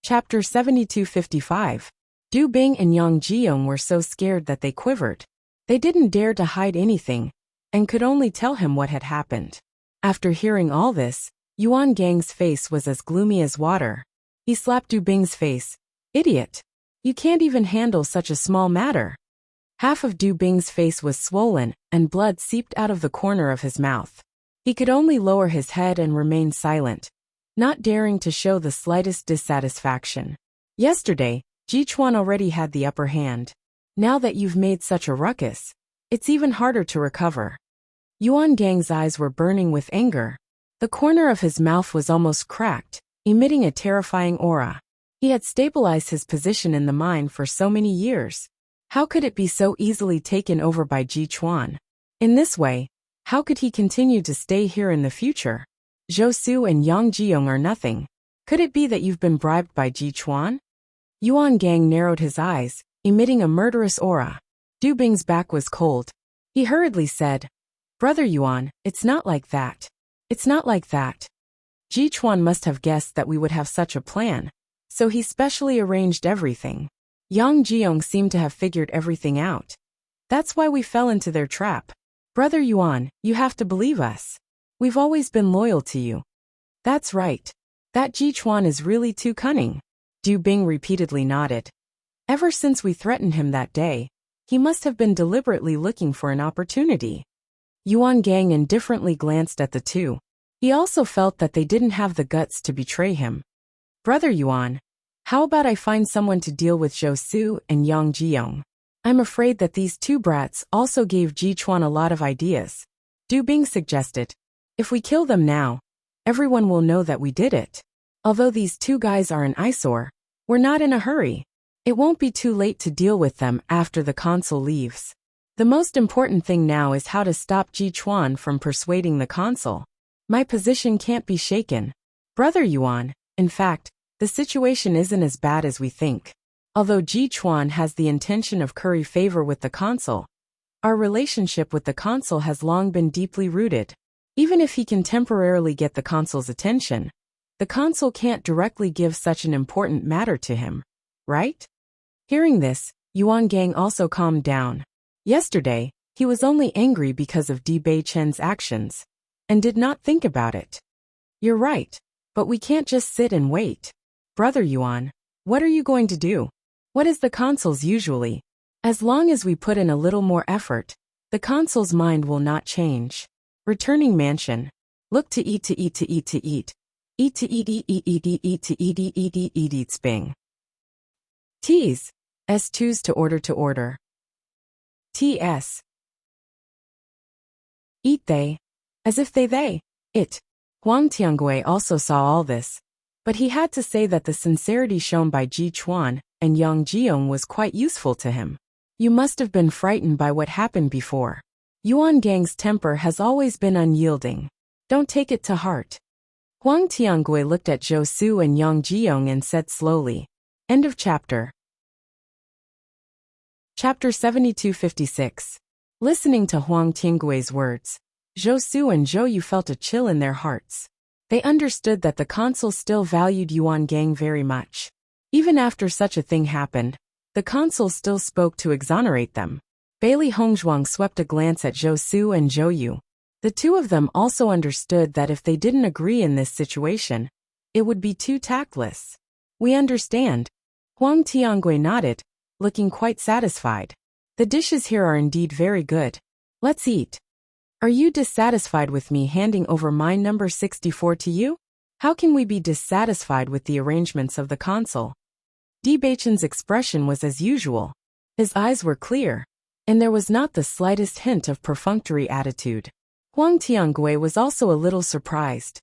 Chapter 7255. Du Bing and Yang Jiyoung were so scared that they quivered. They didn't dare to hide anything, and could only tell him what had happened. After hearing all this, Yuan Gang's face was as gloomy as water. He slapped Du Bing's face. Idiot! You can't even handle such a small matter. Half of Du Bing's face was swollen, and blood seeped out of the corner of his mouth. He could only lower his head and remain silent, not daring to show the slightest dissatisfaction. Yesterday, Ji Chuan already had the upper hand. Now that you've made such a ruckus, it's even harder to recover. Yuan Gang's eyes were burning with anger. The corner of his mouth was almost cracked, emitting a terrifying aura. He had stabilized his position in the mine for so many years. How could it be so easily taken over by Ji Chuan? In this way, how could he continue to stay here in the future? Zhou Su and Yang Jiyoung are nothing. Could it be that you've been bribed by Ji Chuan? Yuan Gang narrowed his eyes, emitting a murderous aura. Du Bing's back was cold. He hurriedly said, Brother Yuan, it's not like that. It's not like that. Ji Chuan must have guessed that we would have such a plan, so he specially arranged everything. Yang Jiyoung seemed to have figured everything out. That's why we fell into their trap. Brother Yuan, you have to believe us. We've always been loyal to you. That's right. That Ji Chuan is really too cunning. Du Bing repeatedly nodded. Ever since we threatened him that day, he must have been deliberately looking for an opportunity. Yuan Gang indifferently glanced at the two. He also felt that they didn't have the guts to betray him. Brother Yuan, how about I find someone to deal with Zhou Su and Yang Jiyoung? I'm afraid that these two brats also gave Ji Chuan a lot of ideas. Du Bing suggested. If we kill them now, everyone will know that we did it. Although these two guys are an eyesore, we're not in a hurry. It won't be too late to deal with them after the consul leaves. The most important thing now is how to stop Ji Chuan from persuading the consul. My position can't be shaken. Brother Yuan, in fact, the situation isn't as bad as we think. Although Ji Chuan has the intention of curry favor with the consul, our relationship with the consul has long been deeply rooted. Even if he can temporarily get the consul's attention, the consul can't directly give such an important matter to him, right? Hearing this, Yuan Gang also calmed down. Yesterday, he was only angry because of Di Beichen's actions, and did not think about it. You're right, but we can't just sit and wait. Brother Yuan, what are you going to do? What is the consul's usually? As long as we put in a little more effort, the consul's mind will not change. Returning mansion. Look to eat to eat to eat to eat. Eat to eat eat eat eat eat eat to eat eat eat eat eat eat sping. T's. S2's to order. T.S. Eat they. As if they. It. Huang Tiangui also saw all this, but he had to say that the sincerity shown by Ji Chuan and Yang Jiyoung was quite useful to him. You must have been frightened by what happened before. Yuan Gang's temper has always been unyielding. Don't take it to heart. Huang Tiangui looked at Zhou Su and Yang Jiyoung and said slowly. End of chapter. Chapter 7256. Listening to Huang Tiangui's words, Zhou Su and Zhou Yu felt a chill in their hearts. They understood that the consul still valued Yuan Gang very much. Even after such a thing happened, the consul still spoke to exonerate them. Bailey Hongzhuang swept a glance at Zhou Su and Zhou Yu. The two of them also understood that if they didn't agree in this situation, it would be too tactless. We understand. Huang Tiangui nodded, looking quite satisfied. The dishes here are indeed very good. Let's eat. Are you dissatisfied with me handing over my number 64 to you? How can we be dissatisfied with the arrangements of the consul? Di Beichen's expression was as usual. His eyes were clear, and there was not the slightest hint of perfunctory attitude. Huang Tiangui was also a little surprised.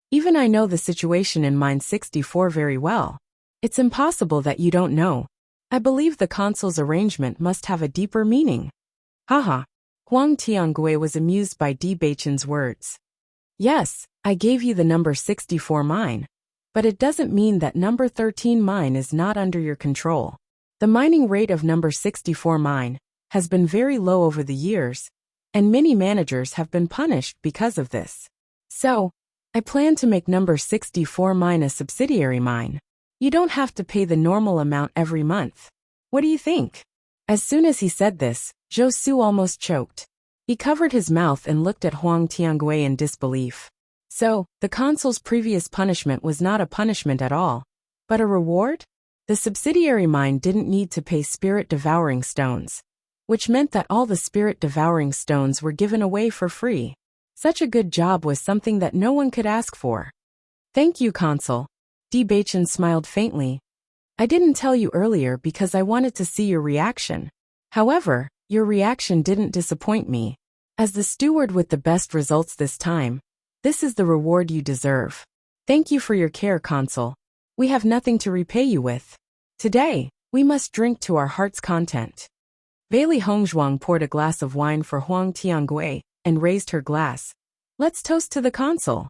Even I know the situation in mine 64 very well. It's impossible that you don't know. I believe the consul's arrangement must have a deeper meaning. Haha. Huang Tiangui was amused by Di Beichen's words. Yes, I gave you the number 64 mine, but it doesn't mean that number 13 mine is not under your control. The mining rate of number 64 mine has been very low over the years, and many managers have been punished because of this. So, I plan to make number 64 mine a subsidiary mine. You don't have to pay the normal amount every month. What do you think? As soon as he said this, Zhou Su almost choked. He covered his mouth and looked at Huang Tiangui in disbelief. So, the consul's previous punishment was not a punishment at all, but a reward? The subsidiary mine didn't need to pay spirit-devouring stones, which meant that all the spirit-devouring stones were given away for free. Such a good job was something that no one could ask for. Thank you, Consul. Di Baichen smiled faintly. I didn't tell you earlier because I wanted to see your reaction. However, your reaction didn't disappoint me. As the steward with the best results this time, this is the reward you deserve. Thank you for your care, Consul. We have nothing to repay you with. Today, we must drink to our heart's content. Bailey Hongzhuang poured a glass of wine for Huang Tiangui and raised her glass. Let's toast to the Consul.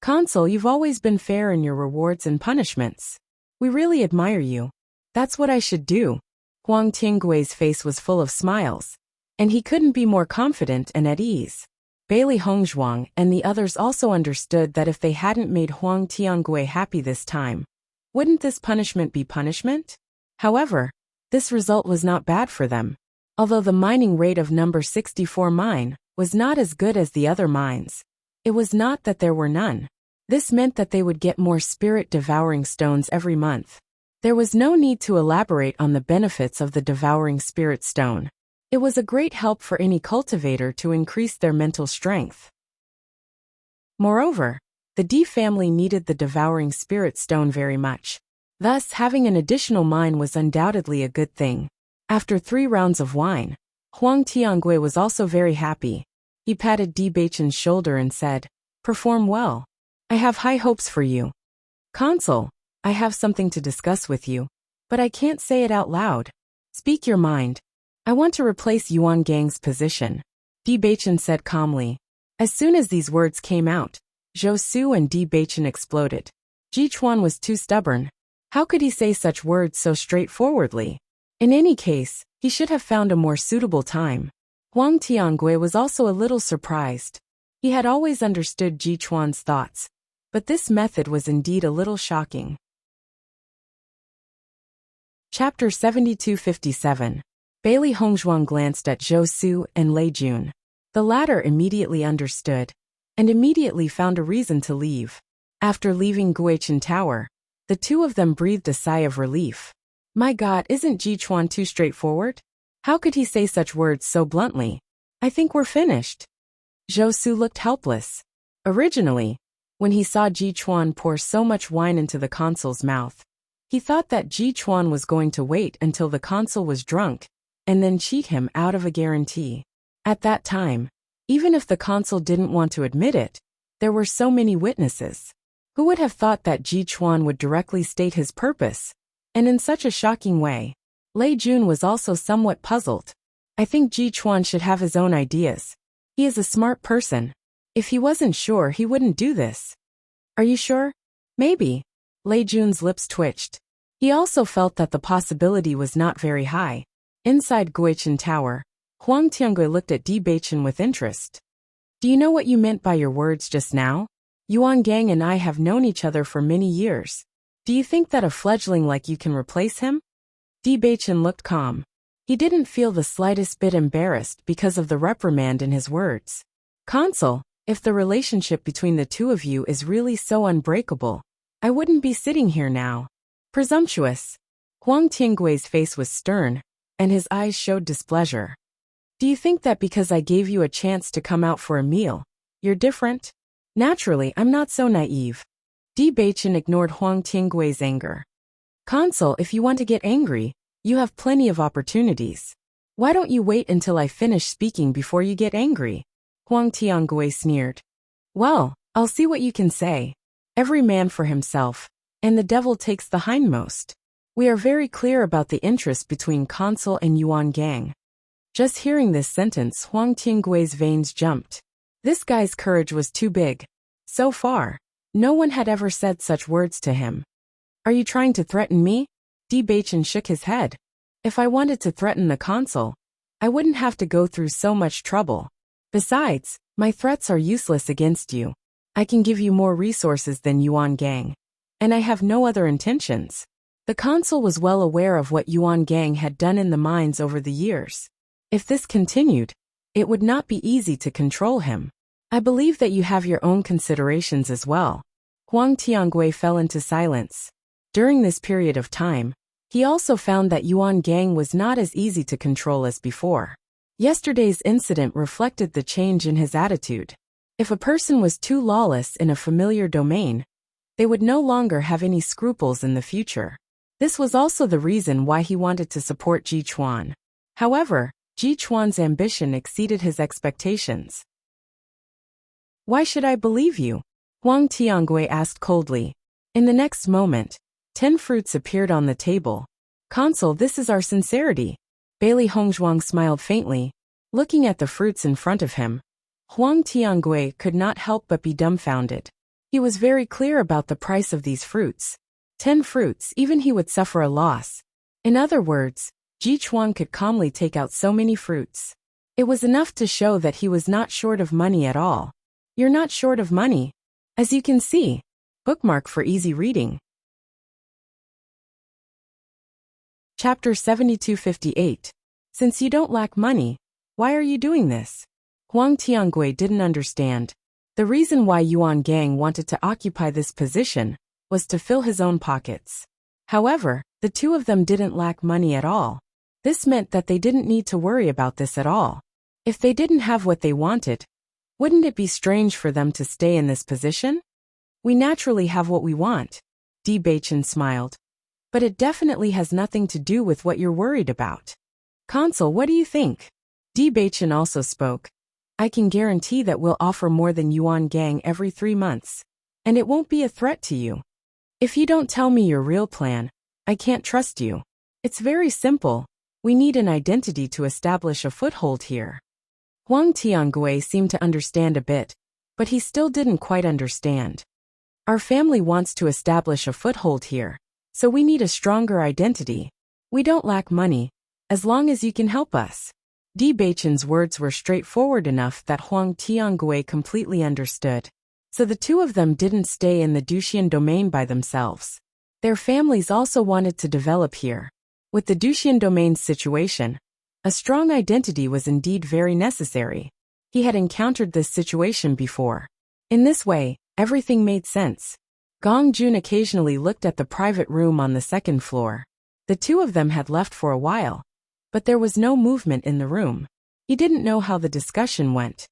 Consul, you've always been fair in your rewards and punishments. We really admire you. That's what I should do. Huang Tiangui's face was full of smiles, and he couldn't be more confident and at ease. Bailey Hongzhuang and the others also understood that if they hadn't made Huang Tiangui happy this time, wouldn't this punishment be punishment? However, this result was not bad for them. Although the mining rate of number 64 mine was not as good as the other mines, it was not that there were none. This meant that they would get more spirit-devouring stones every month. There was no need to elaborate on the benefits of the devouring spirit stone. It was a great help for any cultivator to increase their mental strength. Moreover, the D family needed the devouring spirit stone very much. Thus, having an additional mine was undoubtedly a good thing. After 3 rounds of wine, Huang Tiangui was also very happy. He patted Di Baichen's shoulder and said, "Perform well. I have high hopes for you. Consul, I have something to discuss with you, but I can't say it out loud. Speak your mind. I want to replace Yuan Gang's position," Di Baichen said calmly. As soon as these words came out, Zhou Su and Di Baichen exploded. Ji Chuan was too stubborn. How could he say such words so straightforwardly? In any case, he should have found a more suitable time. Huang Tiangui was also a little surprised. He had always understood Ji Chuan's thoughts, but this method was indeed a little shocking. Chapter 7257. Bailey Hongzhuang glanced at Zhou Su and Lei Jun. The latter immediately understood, and immediately found a reason to leave. After leaving Guichen Tower, the two of them breathed a sigh of relief. My God, isn't Ji Chuan too straightforward? How could he say such words so bluntly? I think we're finished. Zhou Su looked helpless. Originally, when he saw Ji Chuan pour so much wine into the consul's mouth, he thought that Ji Chuan was going to wait until the consul was drunk, and then cheat him out of a guarantee. At that time, even if the consul didn't want to admit it, there were so many witnesses. Who would have thought that Ji Chuan would directly state his purpose, and in such a shocking way? Lei Jun was also somewhat puzzled. I think Ji Chuan should have his own ideas. He is a smart person. If he wasn't sure, he wouldn't do this. Are you sure? Maybe. Lei Jun's lips twitched. He also felt that the possibility was not very high. Inside Guichen Tower, Huang Tiangui looked at Di Baichen with interest. Do you know what you meant by your words just now? Yuan Gang and I have known each other for many years. Do you think that a fledgling like you can replace him? Di Baichen looked calm. He didn't feel the slightest bit embarrassed because of the reprimand in his words. Consul, if the relationship between the two of you is really so unbreakable, I wouldn't be sitting here now. Presumptuous. Huang Tiangui's face was stern, and his eyes showed displeasure. Do you think that because I gave you a chance to come out for a meal, you're different? Naturally, I'm not so naive. Di Baichen ignored Huang Tiangui's anger. Consul, if you want to get angry, you have plenty of opportunities. Why don't you wait until I finish speaking before you get angry? Huang Tiangui sneered. Well, I'll see what you can say. Every man for himself, and the devil takes the hindmost. We are very clear about the interest between Consul and Yuan Gang. Just hearing this sentence, Huang Tiangui's veins jumped. This guy's courage was too big. So far, no one had ever said such words to him. Are you trying to threaten me? Di Baichen shook his head. If I wanted to threaten the consul, I wouldn't have to go through so much trouble. Besides, my threats are useless against you. I can give you more resources than Yuan Gang, and I have no other intentions. The consul was well aware of what Yuan Gang had done in the mines over the years. If this continued, it would not be easy to control him. I believe that you have your own considerations as well. Huang Tiangui fell into silence. During this period of time, he also found that Yuan Gang was not as easy to control as before. Yesterday's incident reflected the change in his attitude. If a person was too lawless in a familiar domain, they would no longer have any scruples in the future. This was also the reason why he wanted to support Ji Chuan. However, Ji Chuan's ambition exceeded his expectations. Why should I believe you? Huang Tiangui asked coldly. In the next moment, 10 fruits appeared on the table. Consul, this is our sincerity. Bailey Hongzhuang smiled faintly, looking at the fruits in front of him. Huang Tiangui could not help but be dumbfounded. He was very clear about the price of these fruits. 10 fruits, even he would suffer a loss. In other words, Ji Chuan could calmly take out so many fruits. It was enough to show that he was not short of money at all. You're not short of money. As you can see. Bookmark for easy reading. Chapter 7258. Since you don't lack money, why are you doing this? Huang Tiangui didn't understand. The reason why Yuan Gang wanted to occupy this position was to fill his own pockets. However, the two of them didn't lack money at all. This meant that they didn't need to worry about this at all. If they didn't have what they wanted, wouldn't it be strange for them to stay in this position? We naturally have what we want. Bewitching smiled. But it definitely has nothing to do with what you're worried about. Consul, what do you think? Bewitching also spoke. I can guarantee that we'll offer more than Yuan Gang every 3 months. And it won't be a threat to you. If you don't tell me your real plan, I can't trust you. It's very simple. We need an identity to establish a foothold here. Huang Tiangui seemed to understand a bit, but he still didn't quite understand. Our family wants to establish a foothold here, so we need a stronger identity. We don't lack money, as long as you can help us. Bewitching's words were straightforward enough that Huang Tiangui completely understood. So the two of them didn't stay in the Duxian domain by themselves. Their families also wanted to develop here. With the Duxian domain's situation, a strong identity was indeed very necessary. He had encountered this situation before. In this way, everything made sense. Gong Jun occasionally looked at the private room on the second floor. The two of them had left for a while, but there was no movement in the room. He didn't know how the discussion went.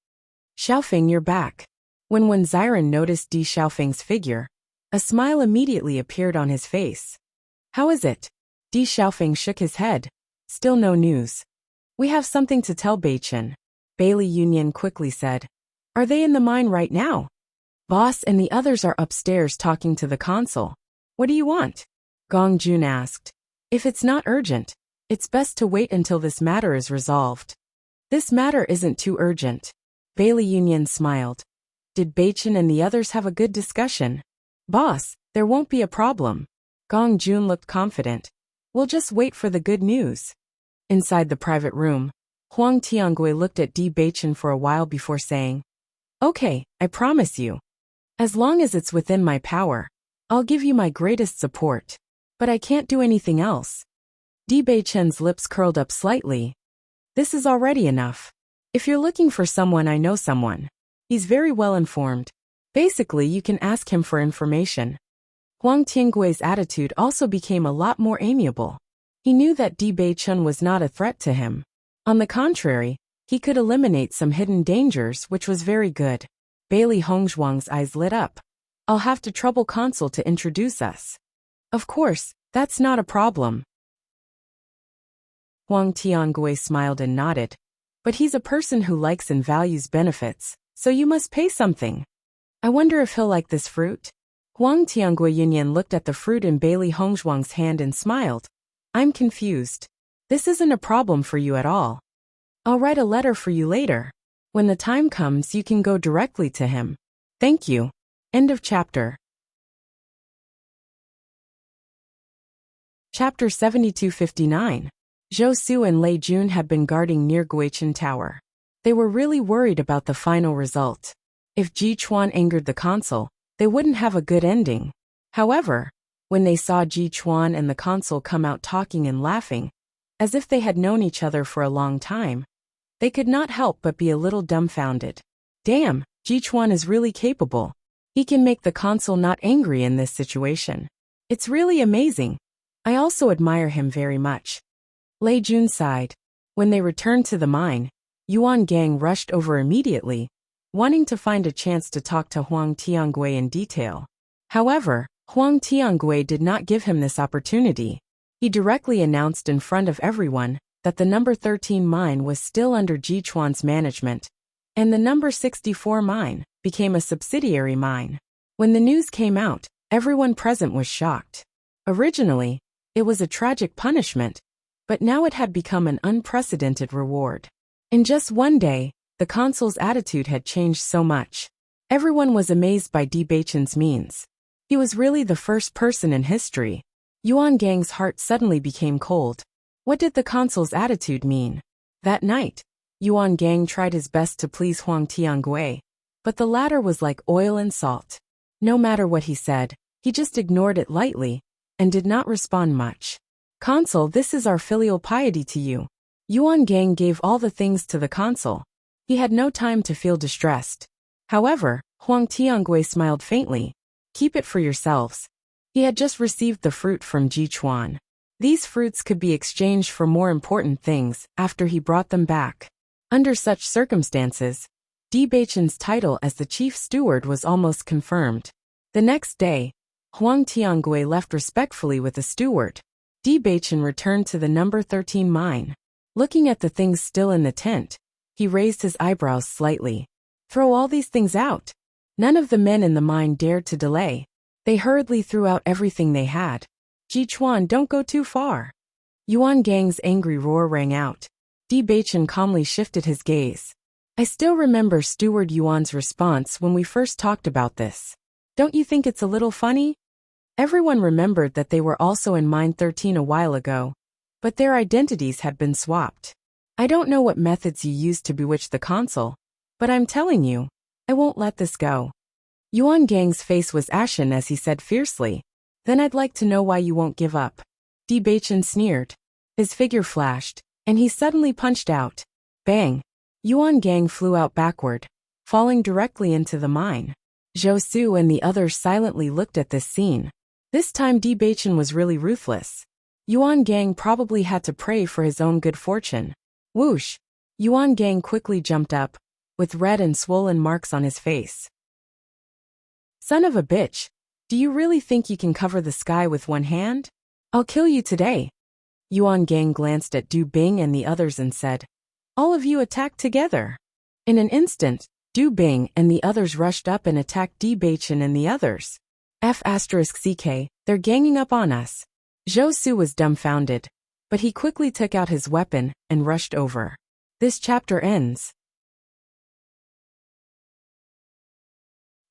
Xiaofeng, you're back. When Wen Ziren noticed Di Xiaofeng's figure, a smile immediately appeared on his face. How is it? Di Xiaofeng shook his head. Still no news. We have something to tell Beichen. Bailey Union quickly said. Are they in the mine right now? Boss and the others are upstairs talking to the consul. What do you want? Gong Jun asked. If it's not urgent, it's best to wait until this matter is resolved. This matter isn't too urgent. Bailey Union smiled. Did Beichen and the others have a good discussion? Boss, there won't be a problem. Gong Jun looked confident. We'll just wait for the good news. Inside the private room, Huang Tiangui looked at Beichen for a while before saying, Okay, I promise you. As long as it's within my power, I'll give you my greatest support. But I can't do anything else. Beichen's lips curled up slightly. This is already enough. If you're looking for someone, I know someone. He's very well informed. Basically, you can ask him for information. Huang Tiangui's attitude also became a lot more amiable. He knew that Beichen was not a threat to him. On the contrary, he could eliminate some hidden dangers, which was very good. Bailey Hongzhuang's eyes lit up. I'll have to trouble Consul to introduce us. Of course, that's not a problem. Huang Tiangui smiled and nodded. But he's a person who likes and values benefits, so you must pay something. I wonder if he'll like this fruit? Huang Tiangui Yunyan looked at the fruit in Bailey Hongzhuang's hand and smiled. I'm confused. This isn't a problem for you at all. I'll write a letter for you later. When the time comes, you can go directly to him. Thank you. End of chapter. Chapter 7259. Zhou Su and Lei Jun had been guarding near Guichen Tower. They were really worried about the final result. If Ji Chuan angered the consul, they wouldn't have a good ending. However, When they saw Ji Chuan and the consul come out talking and laughing, as if they had known each other for a long time, they could not help but be a little dumbfounded. Damn, Ji Chuan is really capable. He can make the consul not angry in this situation. It's really amazing. I also admire him very much. Lei Jun sighed. When they returned to the mine, Yuan Gang rushed over immediately, wanting to find a chance to talk to Huang Tiangui in detail. However, Huang Tiangui did not give him this opportunity. He directly announced in front of everyone that the number 13 mine was still under Ji Chuan's management, and the number 64 mine became a subsidiary mine. When the news came out, everyone present was shocked. Originally, it was a tragic punishment, but now it had become an unprecedented reward. In just one day, the consul's attitude had changed so much. Everyone was amazed by Bewitching's means. He was really the first person in history. Yuan Gang's heart suddenly became cold. What did the consul's attitude mean? That night, Yuan Gang tried his best to please Huang Tiangui, but the latter was like oil and salt. No matter what he said, he just ignored it lightly and did not respond much. Consul, this is our filial piety to you. Yuan Gang gave all the things to the consul. He had no time to feel distressed. However, Huang Tiangui smiled faintly. Keep it for yourselves. He had just received the fruit from Ji Chuan. These fruits could be exchanged for more important things after he brought them back. Under such circumstances, Bewitching's title as the chief steward was almost confirmed. The next day, Huang Tiangui left respectfully with the steward. Bewitching returned to the number 13 mine. Looking at the things still in the tent, he raised his eyebrows slightly. Throw all these things out. None of the men in the mine dared to delay. They hurriedly threw out everything they had. Ji Chuan, don't go too far. Yuan Gang's angry roar rang out. Bewitching calmly shifted his gaze. I still remember Steward Yuan's response when we first talked about this. Don't you think it's a little funny? Everyone remembered that they were also in Mine 13 a while ago, but their identities had been swapped. I don't know what methods you used to bewitch the consul, but I'm telling you, I won't let this go. Yuan Gang's face was ashen as he said fiercely, then I'd like to know why you won't give up. Bewitching sneered. His figure flashed, and he suddenly punched out. Bang! Yuan Gang flew out backward, falling directly into the mine. Zhou Su and the others silently looked at this scene. This time Bewitching was really ruthless. Yuan Gang probably had to pray for his own good fortune. Whoosh! Yuan Gang quickly jumped up, with red and swollen marks on his face. Son of a bitch! Do you really think you can cover the sky with one hand? I'll kill you today. Yuan Gang glanced at Du Bing and the others and said, all of you attack together. In an instant, Du Bing and the others rushed up and attacked Bewitching and the others. F***CK, they're ganging up on us. Zhou Su was dumbfounded, but he quickly took out his weapon and rushed over. This chapter ends.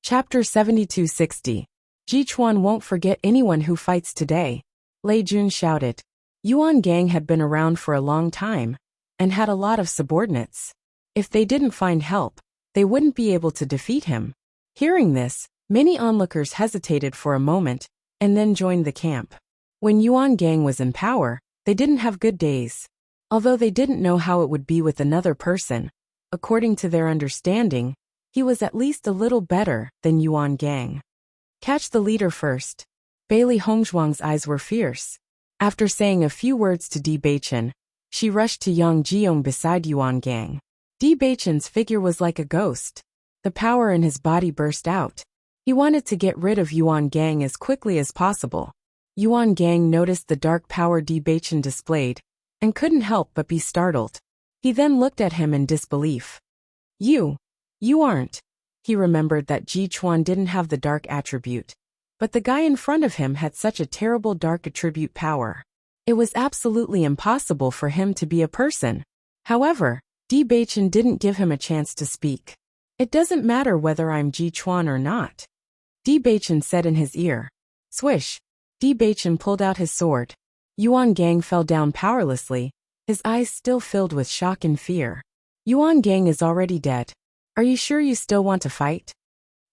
Chapter 7260. Ji Chuan won't forget anyone who fights today. Lei Jun shouted. Yuan Gang had been around for a long time, and had a lot of subordinates. If they didn't find help, they wouldn't be able to defeat him. Hearing this, many onlookers hesitated for a moment, and then joined the camp. When Yuan Gang was in power, they didn't have good days. Although they didn't know how it would be with another person, according to their understanding, he was at least a little better than Yuan Gang. Catch the leader first. Bailey Hongzhuang's eyes were fierce. After saying a few words to Bewitching, she rushed to Yang Jiong beside Yuan Gang. Bewitching's figure was like a ghost. The power in his body burst out. He wanted to get rid of Yuan Gang as quickly as possible. Yuan Gang noticed the dark power Bewitching displayed, and couldn't help but be startled. He then looked at him in disbelief. You aren't. He remembered that Ji Chuan didn't have the dark attribute, but the guy in front of him had such a terrible dark attribute power. It was absolutely impossible for him to be a person. However, Bewitching didn't give him a chance to speak. It doesn't matter whether I'm Ji Chuan or not. Bewitching said in his ear. Swish! Bewitching pulled out his sword. Yuan Gang fell down powerlessly, his eyes still filled with shock and fear. Yuan Gang is already dead. Are you sure you still want to fight?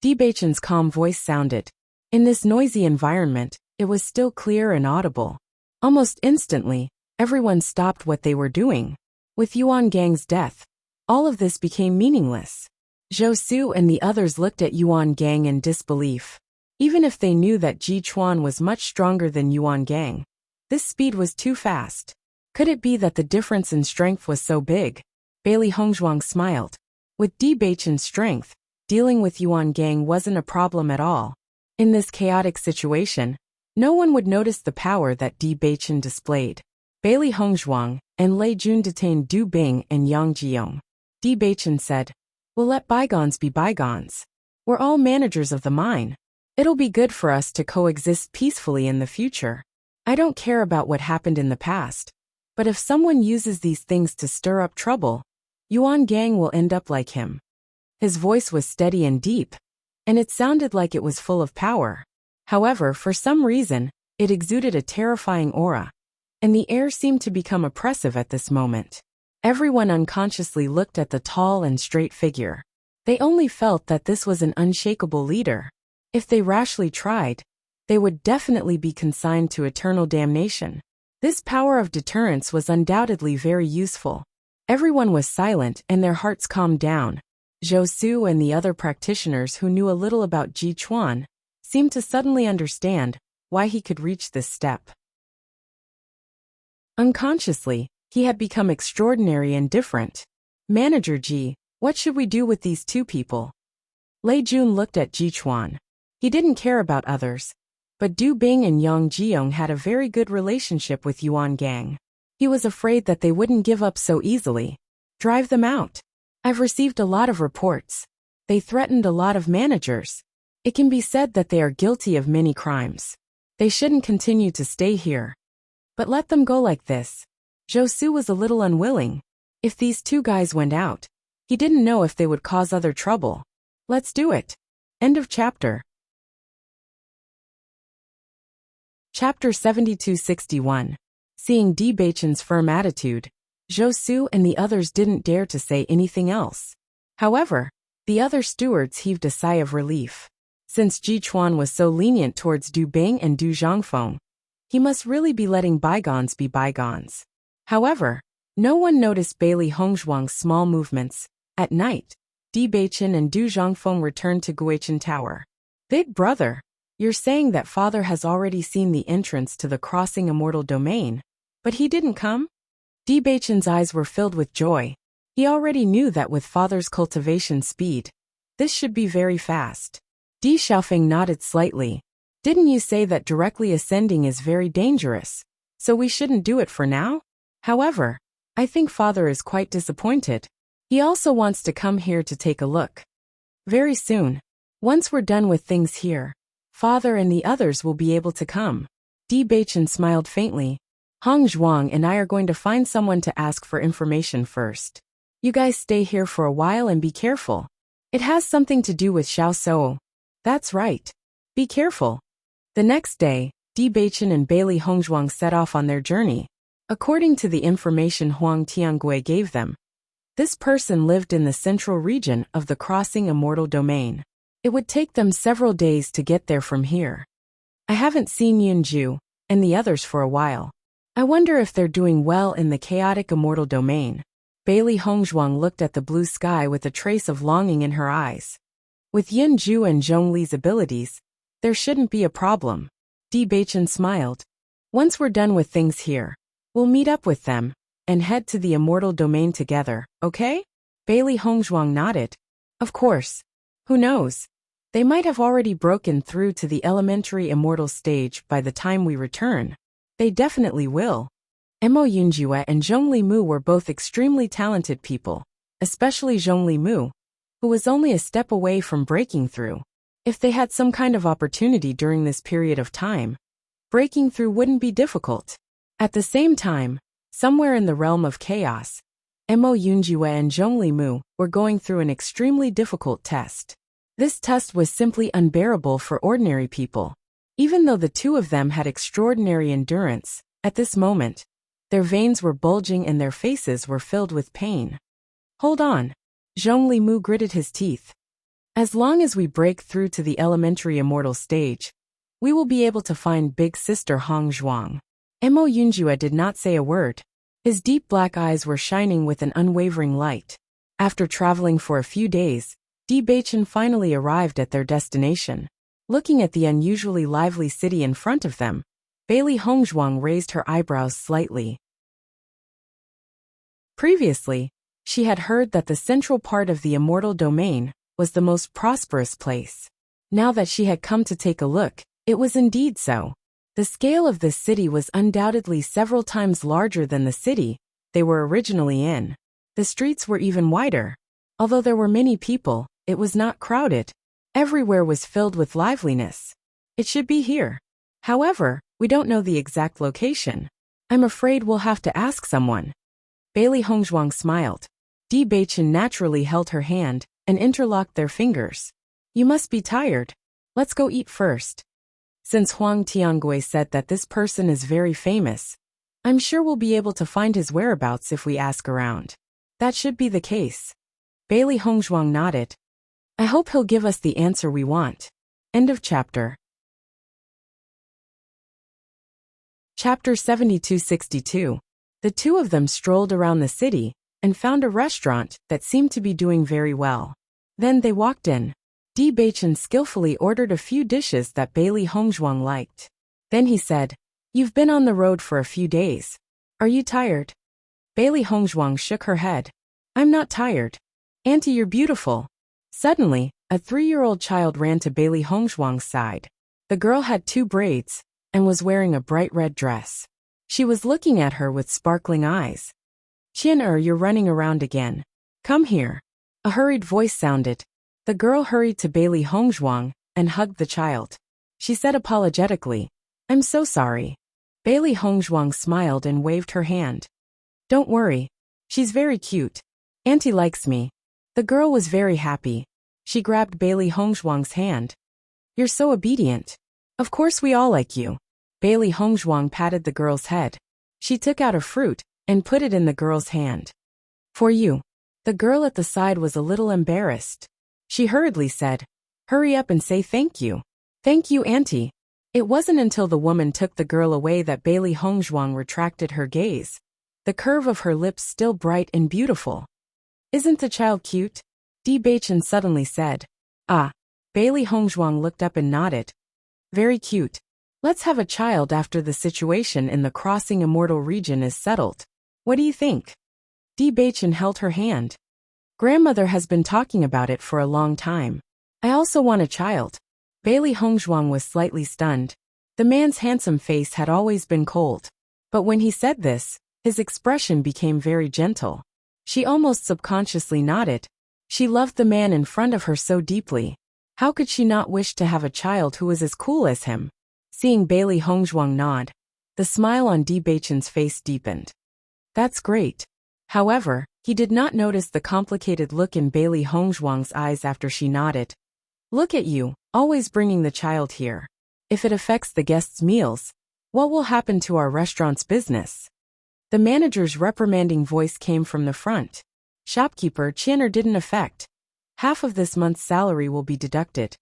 Bewitching's calm voice sounded. In this noisy environment, It was still clear and audible. Almost instantly, everyone stopped what they were doing. With Yuan Gang's death, all of this became meaningless. Zhou Su and the others looked at Yuan Gang in disbelief. Even if they knew that Ji Chuan was much stronger than Yuan Gang, this speed was too fast. Could it be that the difference in strength was so big? Bailey Hongzhuang smiled. With Di Beichen's strength, dealing with Yuan Gang wasn't a problem at all. In this chaotic situation, no one would notice the power that Di Beichen displayed. Bailey Hongzhuang and Lei Jun detained Du Bing and Yang Jiong. Di Beichen said, "We'll let bygones be bygones. We're all managers of the mine. It'll be good for us to coexist peacefully in the future. I don't care about what happened in the past, but if someone uses these things to stir up trouble, Yuan Gang will end up like him." His voice was steady and deep, and it sounded like it was full of power. However, for some reason, it exuded a terrifying aura, and the air seemed to become oppressive at this moment. Everyone unconsciously looked at the tall and straight figure. They only felt that this was an unshakable leader. If they rashly tried, they would definitely be consigned to eternal damnation. This power of deterrence was undoubtedly very useful. Everyone was silent and their hearts calmed down. Zhou Su and the other practitioners who knew a little about Ji Chuan seemed to suddenly understand why he could reach this step. Unconsciously, he had become extraordinary and different. "Manager Ji, what should we do with these two people?" Lei Jun looked at Ji Chuan. He didn't care about others, but Du Bing and Yang Jiong had a very good relationship with Yuan Gang. He was afraid that they wouldn't give up so easily. "Drive them out. I've received a lot of reports. They threatened a lot of managers. It can be said that they are guilty of many crimes. They shouldn't continue to stay here. But let them go like this." Zhou Su was a little unwilling. If these two guys went out, he didn't know if they would cause other trouble. "Let's do it." End of chapter. Chapter 7261. Seeing Di Beichen's firm attitude, Zhou Su and the others didn't dare to say anything else. However, the other stewards heaved a sigh of relief. Since Ji Chuan was so lenient towards Du Bing and Du Zhangfeng, he must really be letting bygones be bygones. However, no one noticed Bailey Hongzhuang's small movements. At night, Di Beichen and Du Zhangfeng returned to Guichen Tower. "Big brother, you're saying that father has already seen the entrance to the crossing immortal domain, but he didn't come?" Di Beichen's eyes were filled with joy. He already knew that with father's cultivation speed, this should be very fast. Di Xiaofeng nodded slightly. "Didn't you say that directly ascending is very dangerous, so we shouldn't do it for now? However, I think father is quite disappointed. He also wants to come here to take a look. Very soon, once we're done with things here, father and the others will be able to come." Di Beichen smiled faintly. "Hong Zhuang and I are going to find someone to ask for information first. You guys stay here for a while and be careful. It has something to do with Xiao Shou." "That's right. Be careful." The next day, Di Beichen and Bailey Hongzhuang set off on their journey. According to the information Huang Tiangui gave them, this person lived in the central region of the crossing immortal domain. It would take them several days to get there from here. "I haven't seen Yunju and the others for a while. I wonder if they're doing well in the chaotic immortal domain." Bailey Hongzhuang looked at the blue sky with a trace of longing in her eyes. With Yunju and Zhongli's abilities, there shouldn't be a problem. Di Beichen smiled. "Once we're done with things here, we'll meet up with them and head to the immortal domain together, okay?" Bailey Hongzhuang nodded. "Of course. Who knows? They might have already broken through to the elementary immortal stage by the time we return. They definitely will." Mo Yunjue and Zhongli Mu were both extremely talented people, especially Zhongli Mu, who was only a step away from breaking through. If they had some kind of opportunity during this period of time, breaking through wouldn't be difficult. At the same time, somewhere in the realm of chaos, Mo Yunjue and Zhongli Mu were going through an extremely difficult test. This test was simply unbearable for ordinary people. Even though the two of them had extraordinary endurance, at this moment, their veins were bulging and their faces were filled with pain. "Hold on." Zhongli Mu gritted his teeth. "As long as we break through to the elementary immortal stage, we will be able to find big sister Hong Zhuang. Mo Yunjue did not say a word. His deep black eyes were shining with an unwavering light. After traveling for a few days, Bewitching finally arrived at their destination. Looking at the unusually lively city in front of them, Bailey Hongzhuang raised her eyebrows slightly. Previously, she had heard that the central part of the immortal domain was the most prosperous place. Now that she had come to take a look, it was indeed so. The scale of this city was undoubtedly several times larger than the city they were originally in. The streets were even wider. Although there were many people, it was not crowded. Everywhere was filled with liveliness. It should be here. However, we don't know the exact location. I'm afraid we'll have to ask someone. Bailey Hongzhuang smiled. Bewitching naturally held her hand and interlocked their fingers. You must be tired. Let's go eat first. Since Huang Tiangui said that this person is very famous, I'm sure we'll be able to find his whereabouts if we ask around. That should be the case. Bailey Hongzhuang nodded. I hope he'll give us the answer we want. End of chapter. Chapter 7262. The two of them strolled around the city and found a restaurant that seemed to be doing very well. Then they walked in. Bewitching skillfully ordered a few dishes that Bailey Hongzhuang liked. Then he said, You've been on the road for a few days. Are you tired? Bailey Hongzhuang shook her head. I'm not tired. Auntie, you're beautiful. Suddenly, a 3-year-old child ran to Bailey Hongzhuang's side. The girl had 2 braids and was wearing a bright red dress. She was looking at her with sparkling eyes. Qian, you're running around again. Come here. A hurried voice sounded. The girl hurried to Bailey Hongzhuang and hugged the child. She said apologetically, I'm so sorry. Bailey Hongzhuang smiled and waved her hand. Don't worry. She's very cute. Auntie likes me. The girl was very happy. She grabbed Bailey Hongzhuang's hand. You're so obedient. Of course we all like you. Bailey Hongzhuang patted the girl's head. She took out a fruit and put it in the girl's hand. For you. The girl at the side was a little embarrassed. She hurriedly said, Hurry up and say thank you. Thank you, Auntie. It wasn't until the woman took the girl away that Bailey Hongzhuang retracted her gaze, the curve of her lips still bright and beautiful. Isn't the child cute? Bewitching suddenly said. Ah. Bailey Hongzhuang looked up and nodded. Very cute. Let's have a child after the situation in the Crossing Immortal region is settled. What do you think? Bewitching held her hand. Grandmother has been talking about it for a long time. I also want a child. Bailey Hongzhuang was slightly stunned. The man's handsome face had always been cold. But when he said this, his expression became very gentle. She almost subconsciously nodded. She loved the man in front of her so deeply. How could she not wish to have a child who was as cool as him? Seeing Bailey Hongzhuang nod, the smile on Bewitching's face deepened. That's great. However, he did not notice the complicated look in Bailey Hongzhuang's eyes after she nodded. Look at you, always bringing the child here. If it affects the guests' meals, what will happen to our restaurant's business? The manager's reprimanding voice came from the front. Shopkeeper, Qian didn't affect. Half of this month's salary will be deducted.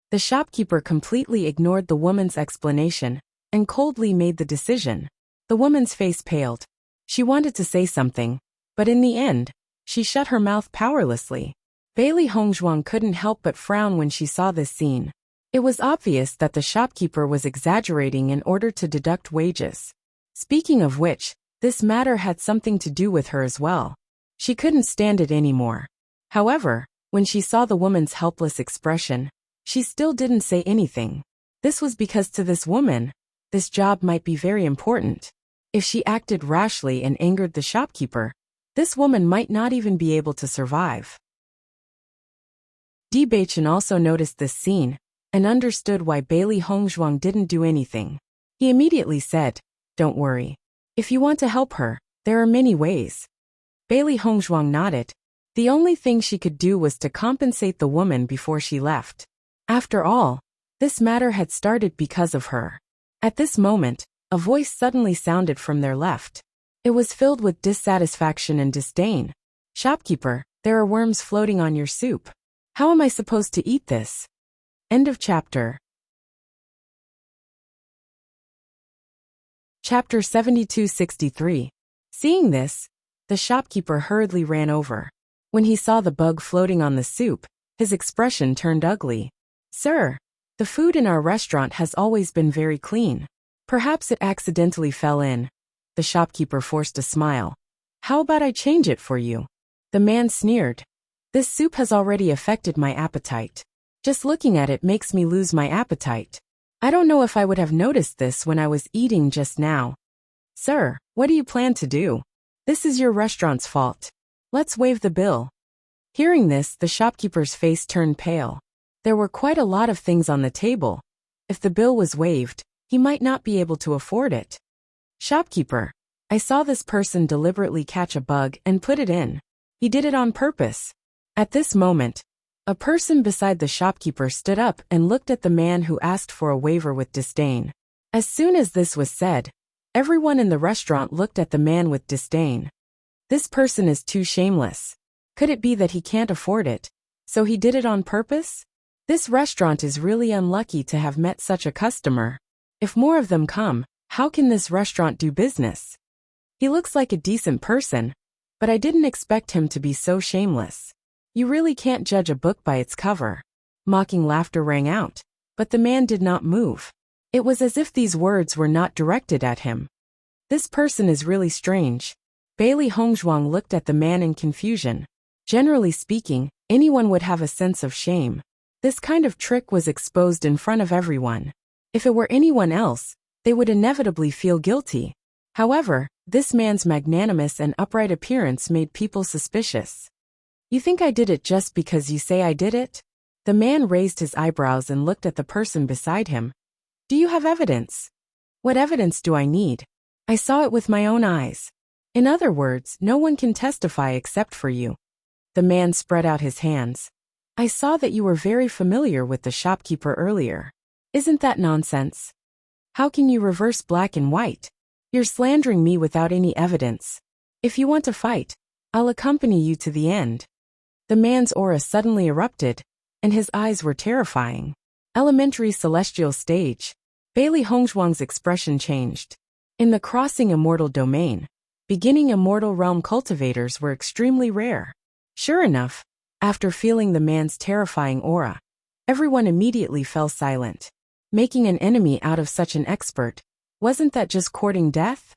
The shopkeeper completely ignored the woman's explanation and coldly made the decision. The woman's face paled. She wanted to say something, but in the end, she shut her mouth powerlessly. Bailey Hongzhuang couldn't help but frown when she saw this scene. It was obvious that the shopkeeper was exaggerating in order to deduct wages. Speaking of which, this matter had something to do with her as well. She couldn't stand it anymore. However, when she saw the woman's helpless expression, she still didn't say anything. This was because to this woman, this job might be very important. If she acted rashly and angered the shopkeeper, this woman might not even be able to survive. Bewitching also noticed this scene and understood why Bailey Hongzhuang didn't do anything. He immediately said, Don't worry. If you want to help her, there are many ways. Bailey Hongzhuang nodded. The only thing she could do was to compensate the woman before she left. After all, this matter had started because of her. At this moment, a voice suddenly sounded from their left. It was filled with dissatisfaction and disdain. Shopkeeper, there are worms floating on your soup. How am I supposed to eat this? End of chapter. Chapter 7263. Seeing this, the shopkeeper hurriedly ran over. When he saw the bug floating on the soup, his expression turned ugly. Sir, the food in our restaurant has always been very clean. Perhaps it accidentally fell in. The shopkeeper forced a smile. How about I change it for you? The man sneered. This soup has already affected my appetite. Just looking at it makes me lose my appetite. I don't know if I would have noticed this when I was eating just now. Sir, what do you plan to do? This is your restaurant's fault. Let's waive the bill. Hearing this, the shopkeeper's face turned pale. There were quite a lot of things on the table. If the bill was waived, he might not be able to afford it. Shopkeeper, I saw this person deliberately catch a bug and put it in. He did it on purpose. At this moment, a person beside the shopkeeper stood up and looked at the man who asked for a waiver with disdain. As soon as this was said, everyone in the restaurant looked at the man with disdain. This person is too shameless. Could it be that he can't afford it, so he did it on purpose? This restaurant is really unlucky to have met such a customer. If more of them come, how can this restaurant do business? He looks like a decent person, but I didn't expect him to be so shameless. You really can't judge a book by its cover. Mocking laughter rang out, but the man did not move. It was as if these words were not directed at him. This person is really strange. Bailey Hongzhuang looked at the man in confusion. Generally speaking, anyone would have a sense of shame. This kind of trick was exposed in front of everyone. If it were anyone else, they would inevitably feel guilty. However, this man's magnanimous and upright appearance made people suspicious. You think I did it just because you say I did it? The man raised his eyebrows and looked at the person beside him. Do you have evidence? What evidence do I need? I saw it with my own eyes. In other words, no one can testify except for you. The man spread out his hands. I saw that you were very familiar with the shopkeeper earlier. Isn't that nonsense? How can you reverse black and white? You're slandering me without any evidence. If you want to fight, I'll accompany you to the end. The man's aura suddenly erupted, and his eyes were terrifying. Elementary celestial stage. Bailey Hongzhuang's expression changed. In the crossing immortal domain, beginning immortal realm cultivators were extremely rare. Sure enough, after feeling the man's terrifying aura, everyone immediately fell silent. Making an enemy out of such an expert, wasn't that just courting death?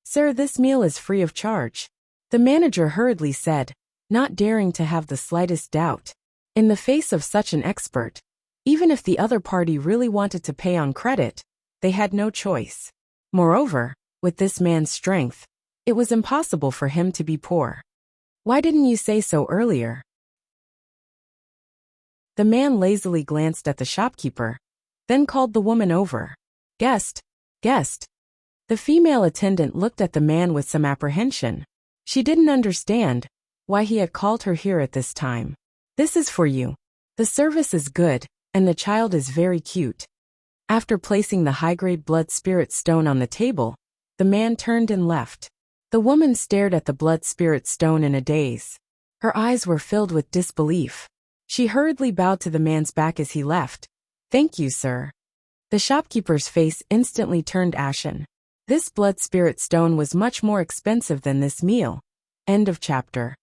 Sir, this meal is free of charge. The manager hurriedly said, not daring to have the slightest doubt. In the face of such an expert, even if the other party really wanted to pay on credit, they had no choice. Moreover, with this man's strength, it was impossible for him to be poor. Why didn't you say so earlier? The man lazily glanced at the shopkeeper, then called the woman over. Guest. The female attendant looked at the man with some apprehension. She didn't understand why he had called her here at this time. This is for you. The service is good, and the child is very cute. After placing the high-grade blood spirit stone on the table, the man turned and left. The woman stared at the blood spirit stone in a daze. Her eyes were filled with disbelief. She hurriedly bowed to the man's back as he left. Thank you, sir. The shopkeeper's face instantly turned ashen. This blood spirit stone was much more expensive than this meal. End of chapter.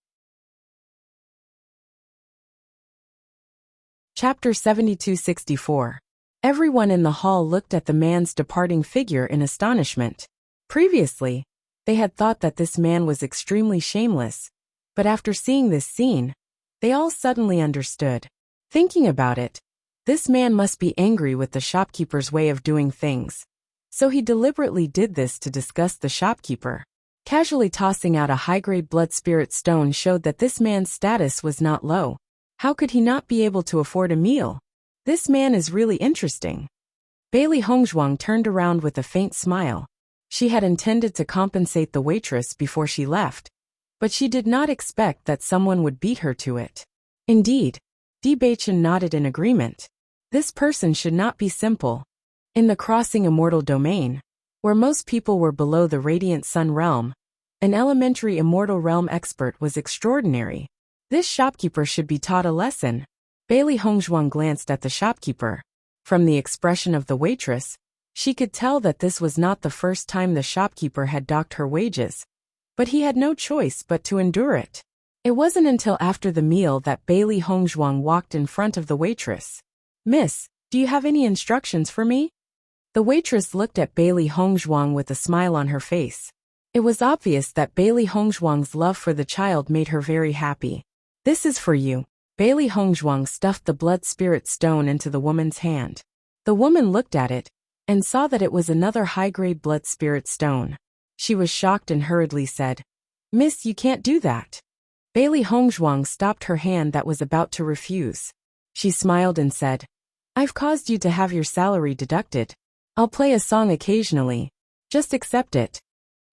Chapter 7264. Everyone in the hall looked at the man's departing figure in astonishment. Previously, they had thought that this man was extremely shameless, but after seeing this scene, they all suddenly understood. Thinking about it, this man must be angry with the shopkeeper's way of doing things. So he deliberately did this to disgust the shopkeeper. Casually tossing out a high-grade blood spirit stone showed that this man's status was not low. How could he not be able to afford a meal? This man is really interesting. Bailey Hongzhuang turned around with a faint smile. She had intended to compensate the waitress before she left, but she did not expect that someone would beat her to it. Indeed, Bewitching nodded in agreement. This person should not be simple. In the crossing immortal domain, where most people were below the radiant sun realm, an elementary immortal realm expert was extraordinary. This shopkeeper should be taught a lesson. Bailey Hongzhuang glanced at the shopkeeper. From the expression of the waitress, She could tell that this was not the first time the shopkeeper had docked her wages, but he had no choice but to endure it. It wasn't until after the meal that Bailey Hongzhuang walked in front of the waitress. "Miss, do you have any instructions for me?" The waitress looked at Bailey Hongzhuang with a smile on her face. It was obvious that Bailey Hongzhuang's love for the child made her very happy. "This is for you." Bailey Hongzhuang stuffed the blood spirit stone into the woman's hand. The woman looked at it and saw that it was another high-grade blood spirit stone. She was shocked and hurriedly said, "Miss, you can't do that." Bailey Hongzhuang stopped her hand that was about to refuse. She smiled and said, "I've caused you to have your salary deducted. I'll play a song occasionally. Just accept it.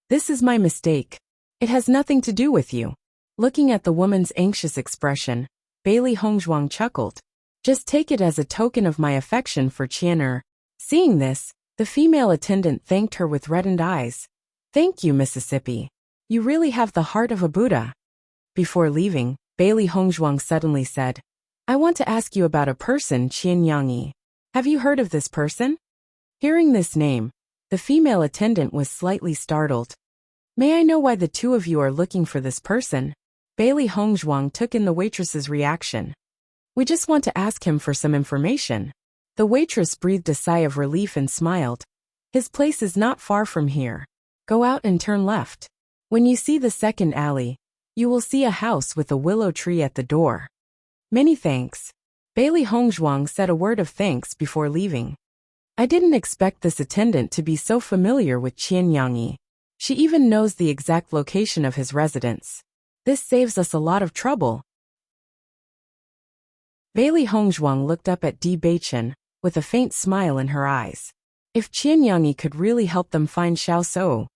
This is my mistake. It has nothing to do with you." Looking at the woman's anxious expression, Bailey Hongzhuang chuckled. "Just take it as a token of my affection for Qian." Seeing this, the female attendant thanked her with reddened eyes. "Thank you, Mississippi. You really have the heart of a Buddha." Before leaving, Bailey Hongzhuang suddenly said, "I want to ask you about a person, Qian Yangyi. Have you heard of this person?" Hearing this name, the female attendant was slightly startled. "May I know why the two of you are looking for this person?" Bailey Hongzhuang took in the waitress's reaction. "We just want to ask him for some information." The waitress breathed a sigh of relief and smiled. "His place is not far from here. Go out and turn left. When you see the second alley, you will see a house with a willow tree at the door." "Many thanks." Bailey Hongzhuang said a word of thanks before leaving. "I didn't expect this attendant to be so familiar with Qian Yangyi. She even knows the exact location of his residence. This saves us a lot of trouble." Bailey Hongzhuang looked up at Bewitching with a faint smile in her eyes. If Qian Yangyi could really help them find Xiao So,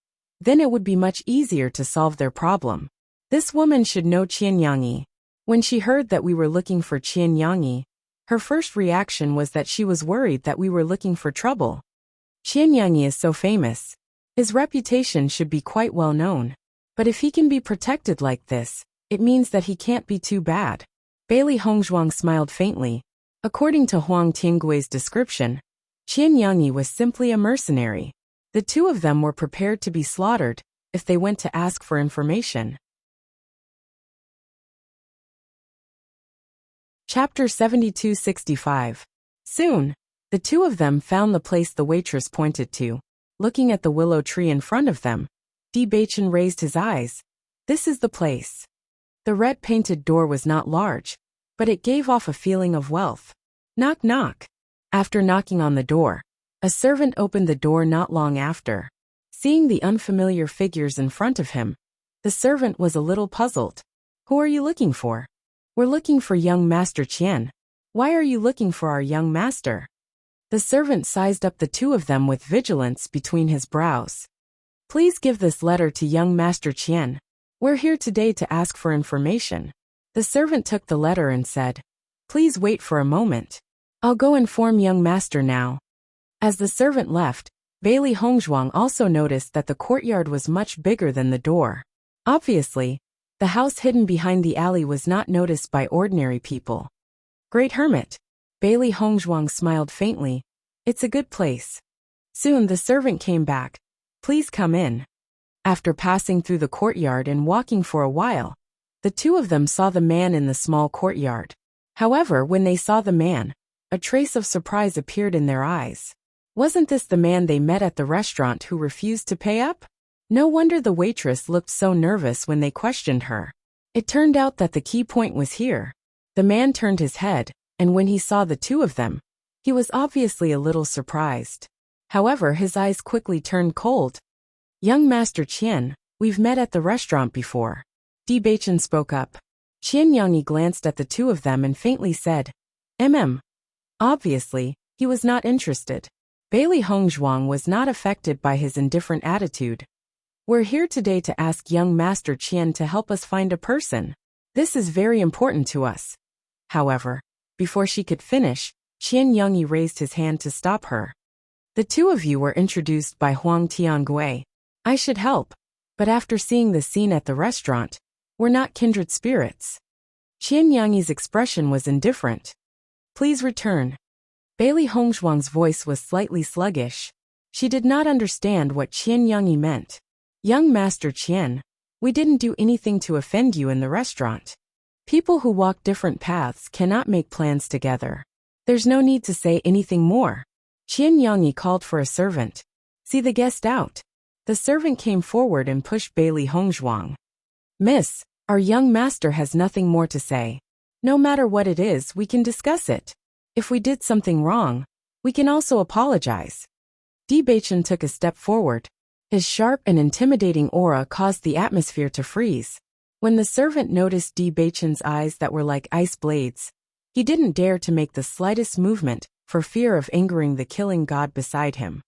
then it would be much easier to solve their problem. This woman should know Qian Yangyi. When she heard that we were looking for Qian Yangyi, her first reaction was that she was worried that we were looking for trouble. Qian Yangyi is so famous. His reputation should be quite well known. But if he can be protected like this, it means that he can't be too bad. Bailey Hongzhuang smiled faintly. According to Huang Tinggui's description, Qian Yangyi was simply a mercenary. The two of them were prepared to be slaughtered if they went to ask for information. Chapter 7265. Soon, the two of them found the place the waitress pointed to. Looking at the willow tree in front of them, Bewitching raised his eyes. "This is the place." The red-painted door was not large, but it gave off a feeling of wealth. "Knock knock." After knocking on the door, a servant opened the door not long after. Seeing the unfamiliar figures in front of him, the servant was a little puzzled. "Who are you looking for?" "We're looking for young Master Qian." "Why are you looking for our young master?" The servant sized up the two of them with vigilance between his brows. "Please give this letter to young Master Qian. We're here today to ask for information." The servant took the letter and said, "Please wait for a moment. I'll go inform young master now." As the servant left, Bailey Hongzhuang also noticed that the courtyard was much bigger than the door. Obviously, the house hidden behind the alley was not noticed by ordinary people. "Great Hermit." Bailey Hongzhuang smiled faintly. "It's a good place." Soon the servant came back. "Please come in." After passing through the courtyard and walking for a while, the two of them saw the man in the small courtyard. However, when they saw the man, a trace of surprise appeared in their eyes. Wasn't this the man they met at the restaurant who refused to pay up? No wonder the waitress looked so nervous when they questioned her. It turned out that the key point was here. The man turned his head, and when he saw the two of them, he was obviously a little surprised. However, his eyes quickly turned cold. "Young Master Qian, we've met at the restaurant before." Bewitching spoke up. Qian Yangyi glanced at the two of them and faintly said, Obviously, he was not interested. Bailey Hongzhuang was not affected by his indifferent attitude. "We're here today to ask young Master Qian to help us find a person. This is very important to us." However, before she could finish, Qian Yangyi raised his hand to stop her. "The two of you were introduced by Huang Tiangui. I should help, but after seeing the scene at the restaurant, we're not kindred spirits." Qian Yangyi's expression was indifferent. "Please return." Bailey Hongzhuang's voice was slightly sluggish. She did not understand what Qian Yangyi meant. Young Master Qian, we didn't do anything to offend you in the restaurant. People who walk different paths cannot make plans together. There's no need to say anything more. Qian Yangyi called for a servant. See the guest out. The servant came forward and pushed Bailey Hongzhuang. Miss, our young master has nothing more to say. No matter what it is, we can discuss it. If we did something wrong, we can also apologize. Bewitching took a step forward. His sharp and intimidating aura caused the atmosphere to freeze. When the servant noticed Bewitching's eyes that were like ice blades, he didn't dare to make the slightest movement for fear of angering the killing god beside him.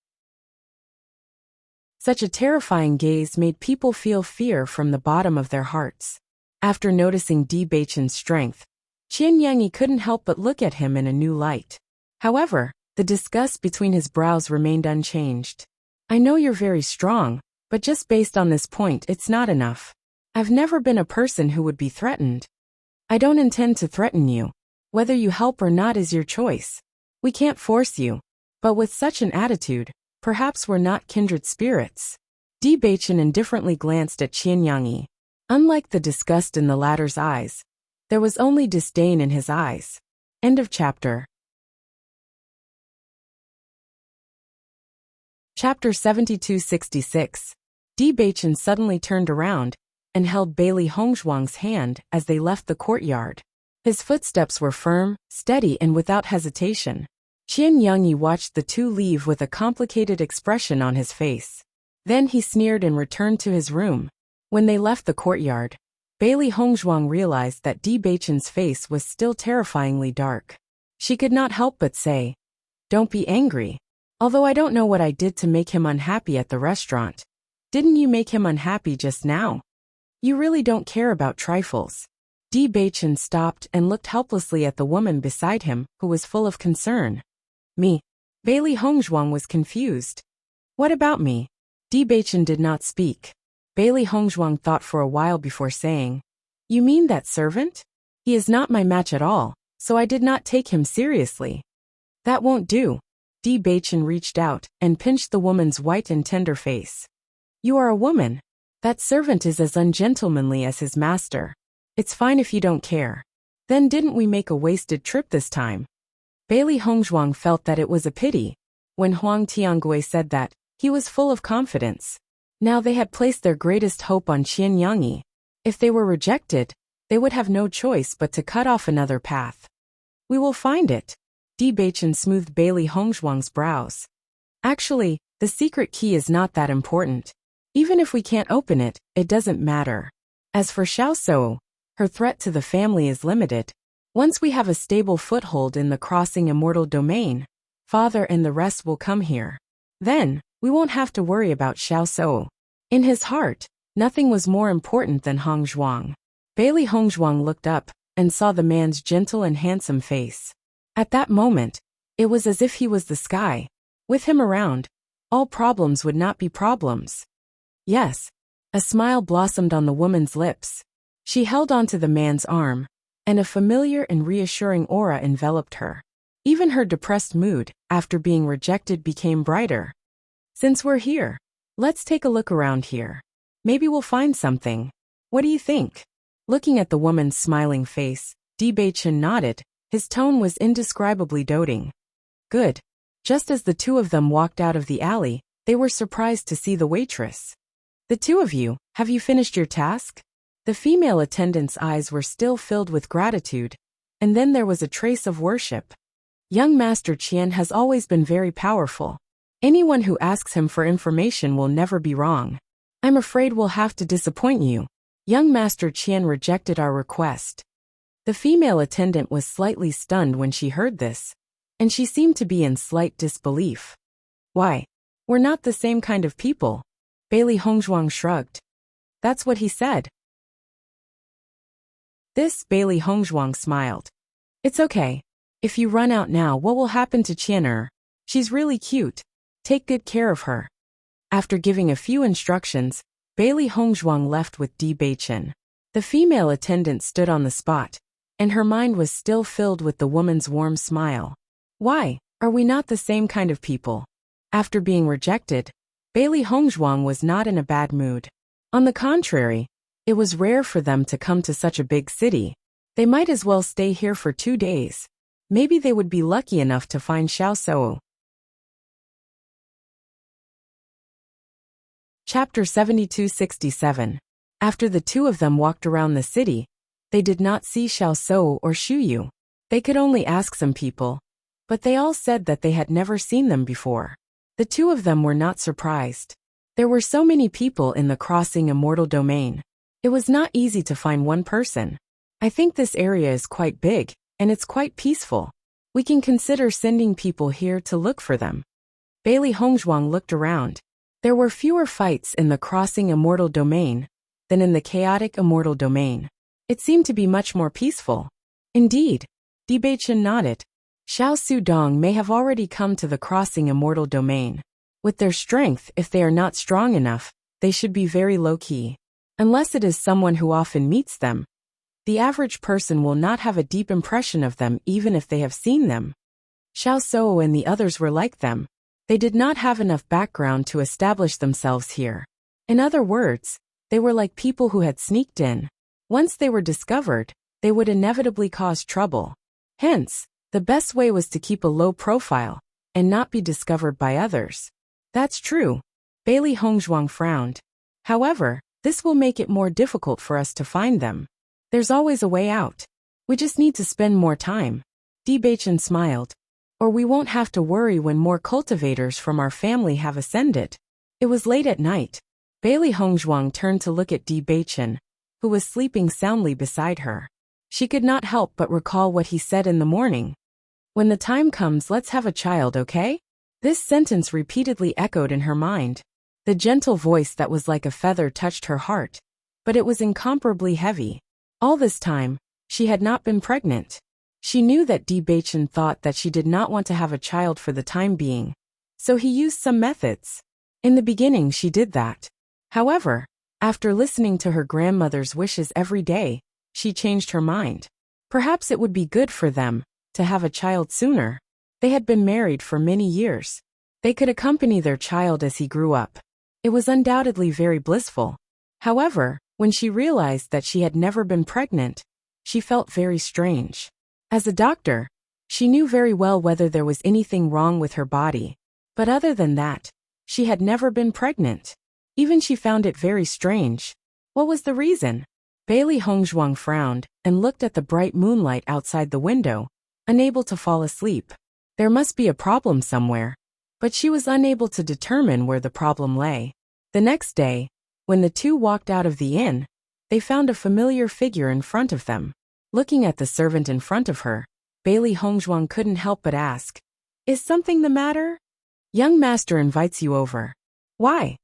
Such a terrifying gaze made people feel fear from the bottom of their hearts. After noticing Bewitching's strength, Qian Yangyi couldn't help but look at him in a new light. However, the disgust between his brows remained unchanged. I know you're very strong, but just based on this point it's not enough. I've never been a person who would be threatened. I don't intend to threaten you. Whether you help or not is your choice. We can't force you. But with such an attitude, perhaps we're not kindred spirits. Bewitching indifferently glanced at Qian Yangyi. Unlike the disgust in the latter's eyes, there was only disdain in his eyes. End of chapter. Chapter 7266. Bewitching suddenly turned around and held Bailey Hongzhuang's hand as they left the courtyard. His footsteps were firm, steady and without hesitation. Qian Yangyi watched the two leave with a complicated expression on his face. Then he sneered and returned to his room. When they left the courtyard, Bailey Hongzhuang realized that Bewitching's face was still terrifyingly dark. She could not help but say, "Don't be angry. Although I don't know what I did to make him unhappy at the restaurant. Didn't you make him unhappy just now? You really don't care about trifles." Bewitching stopped and looked helplessly at the woman beside him, who was full of concern. Me? Bailey Hongzhuang was confused. What about me? Bewitching did not speak. Bailey Hongzhuang thought for a while before saying, "You mean that servant? He is not my match at all, so I did not take him seriously." "That won't do." Bewitching reached out and pinched the woman's white and tender face. "You are a woman. That servant is as ungentlemanly as his master. It's fine if you don't care. Then didn't we make a wasted trip this time?" Bailey Hongzhuang felt that it was a pity. When Huang Tiangui said that, he was full of confidence. Now they had placed their greatest hope on Qian Yangyi. If they were rejected, they would have no choice but to cut off another path. "We will find it." Bewitching smoothed Bailey Hongzhuang's brows. "Actually, the secret key is not that important. Even if we can't open it, it doesn't matter. As for Xiaosou, her threat to the family is limited. Once we have a stable foothold in the crossing immortal domain, father and the rest will come here. Then, we won't have to worry about Xiaosou." In his heart, nothing was more important than Hongzhuang. Bailey Hongzhuang looked up and saw the man's gentle and handsome face. At that moment, it was as if he was the sky. With him around, all problems would not be problems. Yes. A smile blossomed on the woman's lips. She held onto the man's arm, and a familiar and reassuring aura enveloped her. Even her depressed mood, after being rejected, became brighter. "Since we're here, let's take a look around here. Maybe we'll find something. What do you think?" Looking at the woman's smiling face, Bewitching nodded. His tone was indescribably doting. "Good." Just as the two of them walked out of the alley, they were surprised to see the waitress. "The two of you, have you finished your task?" The female attendant's eyes were still filled with gratitude, and then there was a trace of worship. Young Master Qian has always been very powerful. Anyone who asks him for information will never be wrong. I'm afraid we'll have to disappoint you. Young Master Qian rejected our request. The female attendant was slightly stunned when she heard this, and she seemed to be in slight disbelief. "Why? We're not the same kind of people." Bailey Hongzhuang shrugged. "That's what he said." Bailey Hongzhuang smiled. "It's okay. If you run out now, what will happen to Qianer? She's really cute. Take good care of her." After giving a few instructions, Bailey Hongzhuang left with Bewitching. The female attendant stood on the spot, and her mind was still filled with the woman's warm smile. "Why, are we not the same kind of people?" After being rejected, Bailey Hongzhuang was not in a bad mood. On the contrary, it was rare for them to come to such a big city. They might as well stay here for 2 days. Maybe they would be lucky enough to find Xiao Sou. Chapter 72-67. After the two of them walked around the city, they did not see Xiao Sou or Xu Yu. They could only ask some people, but they all said that they had never seen them before. The two of them were not surprised. There were so many people in the crossing immortal domain. It was not easy to find one person. I think this area is quite big, and it's quite peaceful. We can consider sending people here to look for them. Bailey Hongzhuang looked around. There were fewer fights in the crossing immortal domain than in the chaotic immortal domain. It seemed to be much more peaceful. Indeed, Bewitching nodded. Xiao Sudong may have already come to the crossing immortal domain. With their strength, if they are not strong enough, they should be very low-key. Unless it is someone who often meets them, the average person will not have a deep impression of them even if they have seen them. Xiao Sou and the others were like them. They did not have enough background to establish themselves here. In other words, they were like people who had sneaked in. Once they were discovered, they would inevitably cause trouble. Hence, the best way was to keep a low profile and not be discovered by others. That's true. Bailey Hongzhuang frowned. However, this will make it more difficult for us to find them. There's always a way out. We just need to spend more time. Bewitching smiled. Or we won't have to worry when more cultivators from our family have ascended. It was late at night. Bailey Hongzhuang turned to look at Bewitching, who was sleeping soundly beside her. She could not help but recall what he said in the morning. When the time comes, let's have a child, okay? This sentence repeatedly echoed in her mind. The gentle voice that was like a feather touched her heart, but it was incomparably heavy. All this time, she had not been pregnant. She knew that Bewitching thought that she did not want to have a child for the time being, so he used some methods. In the beginning she did that. However, after listening to her grandmother's wishes every day, she changed her mind. Perhaps it would be good for them to have a child sooner. They had been married for many years. They could accompany their child as he grew up. It was undoubtedly very blissful. However, when she realized that she had never been pregnant, she felt very strange. As a doctor, she knew very well whether there was anything wrong with her body. But other than that, she had never been pregnant. Even she found it very strange. What was the reason? Bailey Hongzhuang frowned and looked at the bright moonlight outside the window, unable to fall asleep. There must be a problem somewhere, but she was unable to determine where the problem lay. The next day, when the two walked out of the inn, they found a familiar figure in front of them. Looking at the servant in front of her, Bailey Hongzhuang couldn't help but ask, "Is something the matter?" "Young master invites you over." "Why?"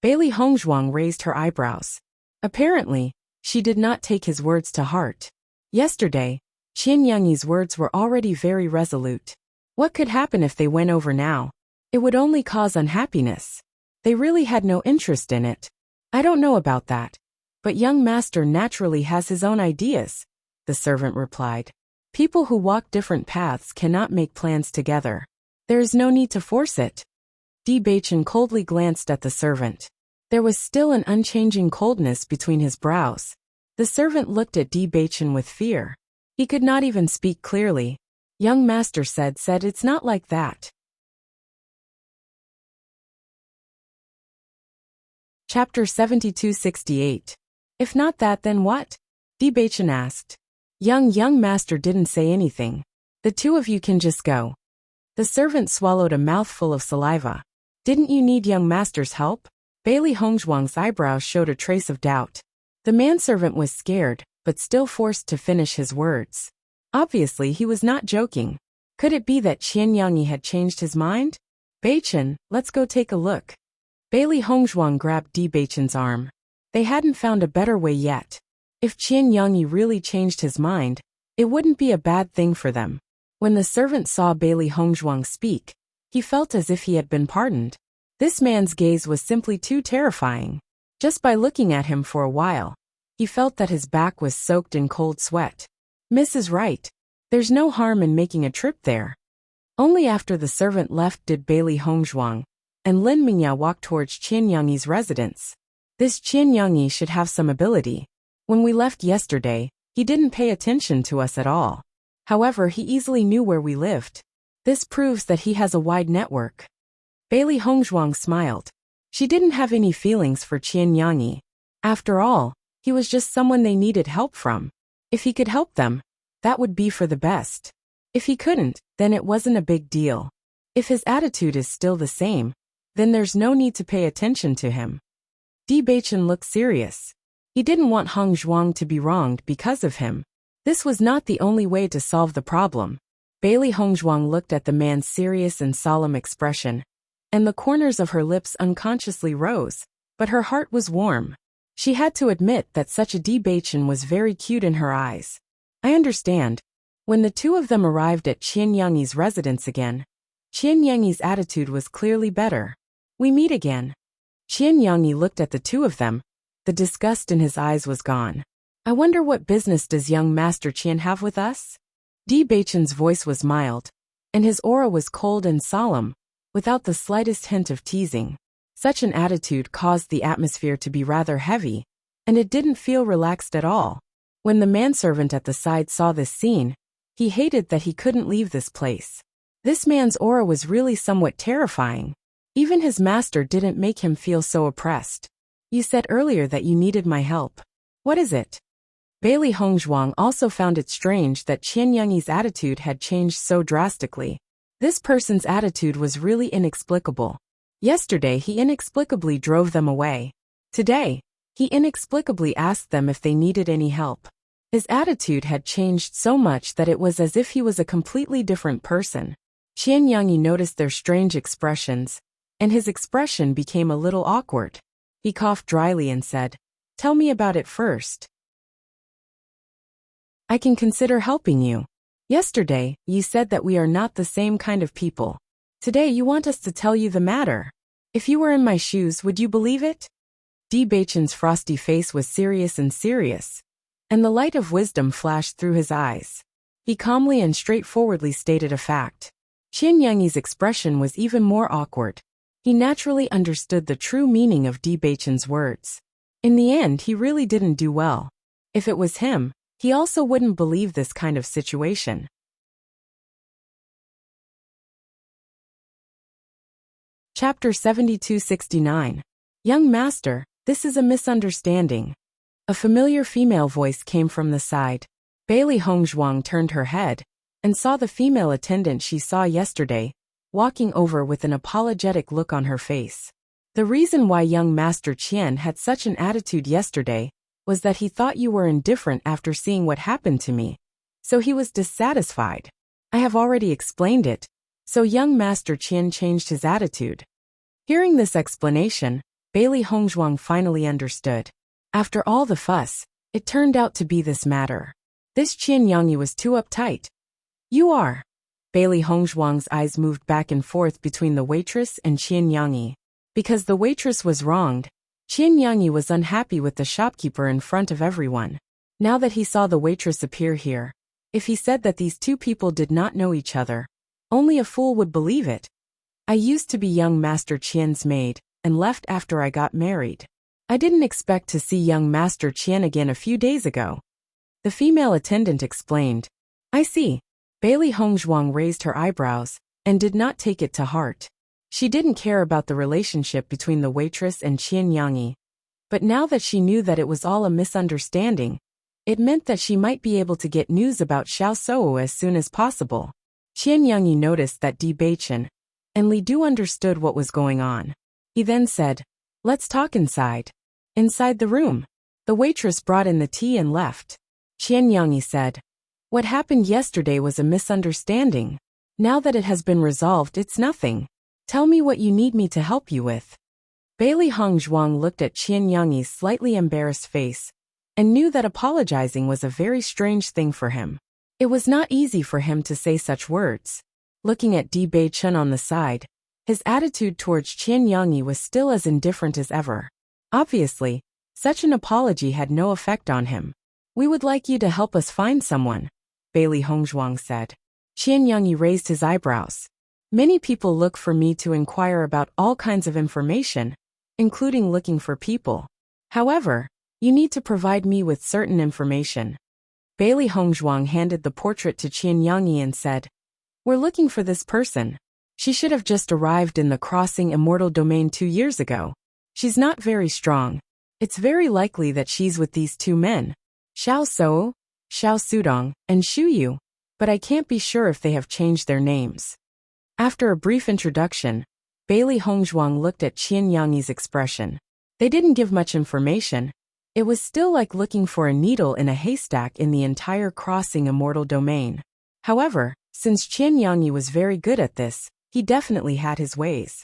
Bailey Hongzhuang raised her eyebrows. Apparently, she did not take his words to heart. Yesterday, Qian Yangyi's words were already very resolute. What could happen if they went over now? It would only cause unhappiness. They really had no interest in it. "I don't know about that, but young master naturally has his own ideas," the servant replied. "People who walk different paths cannot make plans together. There is no need to force it." Bewitching coldly glanced at the servant. There was still an unchanging coldness between his brows. The servant looked at Bewitching with fear. He could not even speak clearly. "Young master said it's not like that." Chapter 72-68. "If not that, then what?" Bewitching asked. Young master didn't say anything. "The two of you can just go." The servant swallowed a mouthful of saliva. "Didn't you need young master's help?" Bailey Hongzhuang's eyebrows showed a trace of doubt. The manservant was scared, but still forced to finish his words. Obviously he was not joking. Could it be that Qian Yangyi had changed his mind? "Bewitching, let's go take a look." Bailey Hongzhuang grabbed Bewitching's arm. They hadn't found a better way yet. If Qian Yangyi really changed his mind, it wouldn't be a bad thing for them. When the servant saw Bailey Hongzhuang speak, he felt as if he had been pardoned. This man's gaze was simply too terrifying. Just by looking at him for a while, he felt that his back was soaked in cold sweat. "Miss is right. There's no harm in making a trip there." Only after the servant left did Bailey Hongzhuang and Lin Mingya walk towards Qian Yangyi's residence. This Qian Yangyi should have some ability. When we left yesterday, he didn't pay attention to us at all. However, he easily knew where we lived. This proves that he has a wide network. Bailey Hongzhuang smiled. She didn't have any feelings for Qian Yangyi. After all, he was just someone they needed help from. If he could help them, that would be for the best. If he couldn't, then it wasn't a big deal. If his attitude is still the same, then there's no need to pay attention to him. Bewitching looked serious. He didn't want Hongzhuang to be wronged because of him. This was not the only way to solve the problem. Bailey Hongzhuang looked at the man's serious and solemn expression, and the corners of her lips unconsciously rose, but her heart was warm. She had to admit that such a Bewitching was very cute in her eyes. I understand. When the two of them arrived at Qian Yangyi's residence again, Qian Yangyi's attitude was clearly better. We meet again. Qian Yangyi looked at the two of them. The disgust in his eyes was gone. I wonder what business does young Master Qian have with us? Bewitching's voice was mild, and his aura was cold and solemn, without the slightest hint of teasing. Such an attitude caused the atmosphere to be rather heavy, and it didn't feel relaxed at all. When the manservant at the side saw this scene, he hated that he couldn't leave this place. This man's aura was really somewhat terrifying. Even his master didn't make him feel so oppressed. You said earlier that you needed my help. What is it? Bailey Hongzhuang also found it strange that Qian Yangyi's attitude had changed so drastically. This person's attitude was really inexplicable. Yesterday he inexplicably drove them away. Today, he inexplicably asked them if they needed any help. His attitude had changed so much that it was as if he was a completely different person. Qian Yangyi noticed their strange expressions, and his expression became a little awkward. He coughed dryly and said, "Tell me about it first. I can consider helping you. Yesterday, you said that we are not the same kind of people. Today you want us to tell you the matter. If you were in my shoes, would you believe it?" Bewitching's frosty face was serious, and the light of wisdom flashed through his eyes. He calmly and straightforwardly stated a fact. Qian Yangyi's expression was even more awkward. He naturally understood the true meaning of Bewitching's words. In the end, he really didn't do well. If it was him, he also wouldn't believe this kind of situation. Chapter 7269. Young Master, this is a misunderstanding. A familiar female voice came from the side. Bailey Hongzhuang turned her head and saw the female attendant she saw yesterday, walking over with an apologetic look on her face. The reason why young Master Qian had such an attitude yesterday was that he thought you were indifferent after seeing what happened to me. So he was dissatisfied. I have already explained it, so young Master Qian changed his attitude. Hearing this explanation, Bailey Hongzhuang finally understood. After all the fuss, it turned out to be this matter. This Qian Yangyi was too uptight. You are. Bailey Hongzhuang's eyes moved back and forth between the waitress and Qian Yangyi. Because the waitress was wronged, Qian Yangyi was unhappy with the shopkeeper in front of everyone. Now that he saw the waitress appear here, if he said that these two people did not know each other, only a fool would believe it. I used to be young Master Qian's maid, and left after I got married. I didn't expect to see young Master Qian again a few days ago. The female attendant explained. I see. Bailey Hongzhuang raised her eyebrows, and did not take it to heart. She didn't care about the relationship between the waitress and Qian Yangyi. But now that she knew that it was all a misunderstanding, it meant that she might be able to get news about Xiao Sou as soon as possible. Qian Yangyi noticed that Bewitching and Li Du understood what was going on. He then said, "Let's talk inside." Inside the room, the waitress brought in the tea and left. Qian Yangyi said, "What happened yesterday was a misunderstanding. Now that it has been resolved, it's nothing. Tell me what you need me to help you with." Bailey Hongzhuang looked at Qian Yangyi's slightly embarrassed face, and knew that apologizing was a very strange thing for him. It was not easy for him to say such words. Looking at Bewitching on the side, his attitude towards Qian Yangyi was still as indifferent as ever. Obviously, such an apology had no effect on him. "We would like you to help us find someone," Bailey Hongzhuang said. Qian Yangyi raised his eyebrows. Many people look for me to inquire about all kinds of information, including looking for people. However, you need to provide me with certain information. Bailey Hongzhuang handed the portrait to Qian Yangyi and said, "We're looking for this person. She should have just arrived in the crossing immortal domain 2 years ago. She's not very strong. It's very likely that she's with these two men, Xiao Sou, Xiao Sudong, and Xu Yu, but I can't be sure if they have changed their names." After a brief introduction, Bailey Hongzhuang looked at Qian Yangyi's expression. They didn't give much information. It was still like looking for a needle in a haystack in the entire crossing immortal domain. However, since Qian Yangyi was very good at this, he definitely had his ways.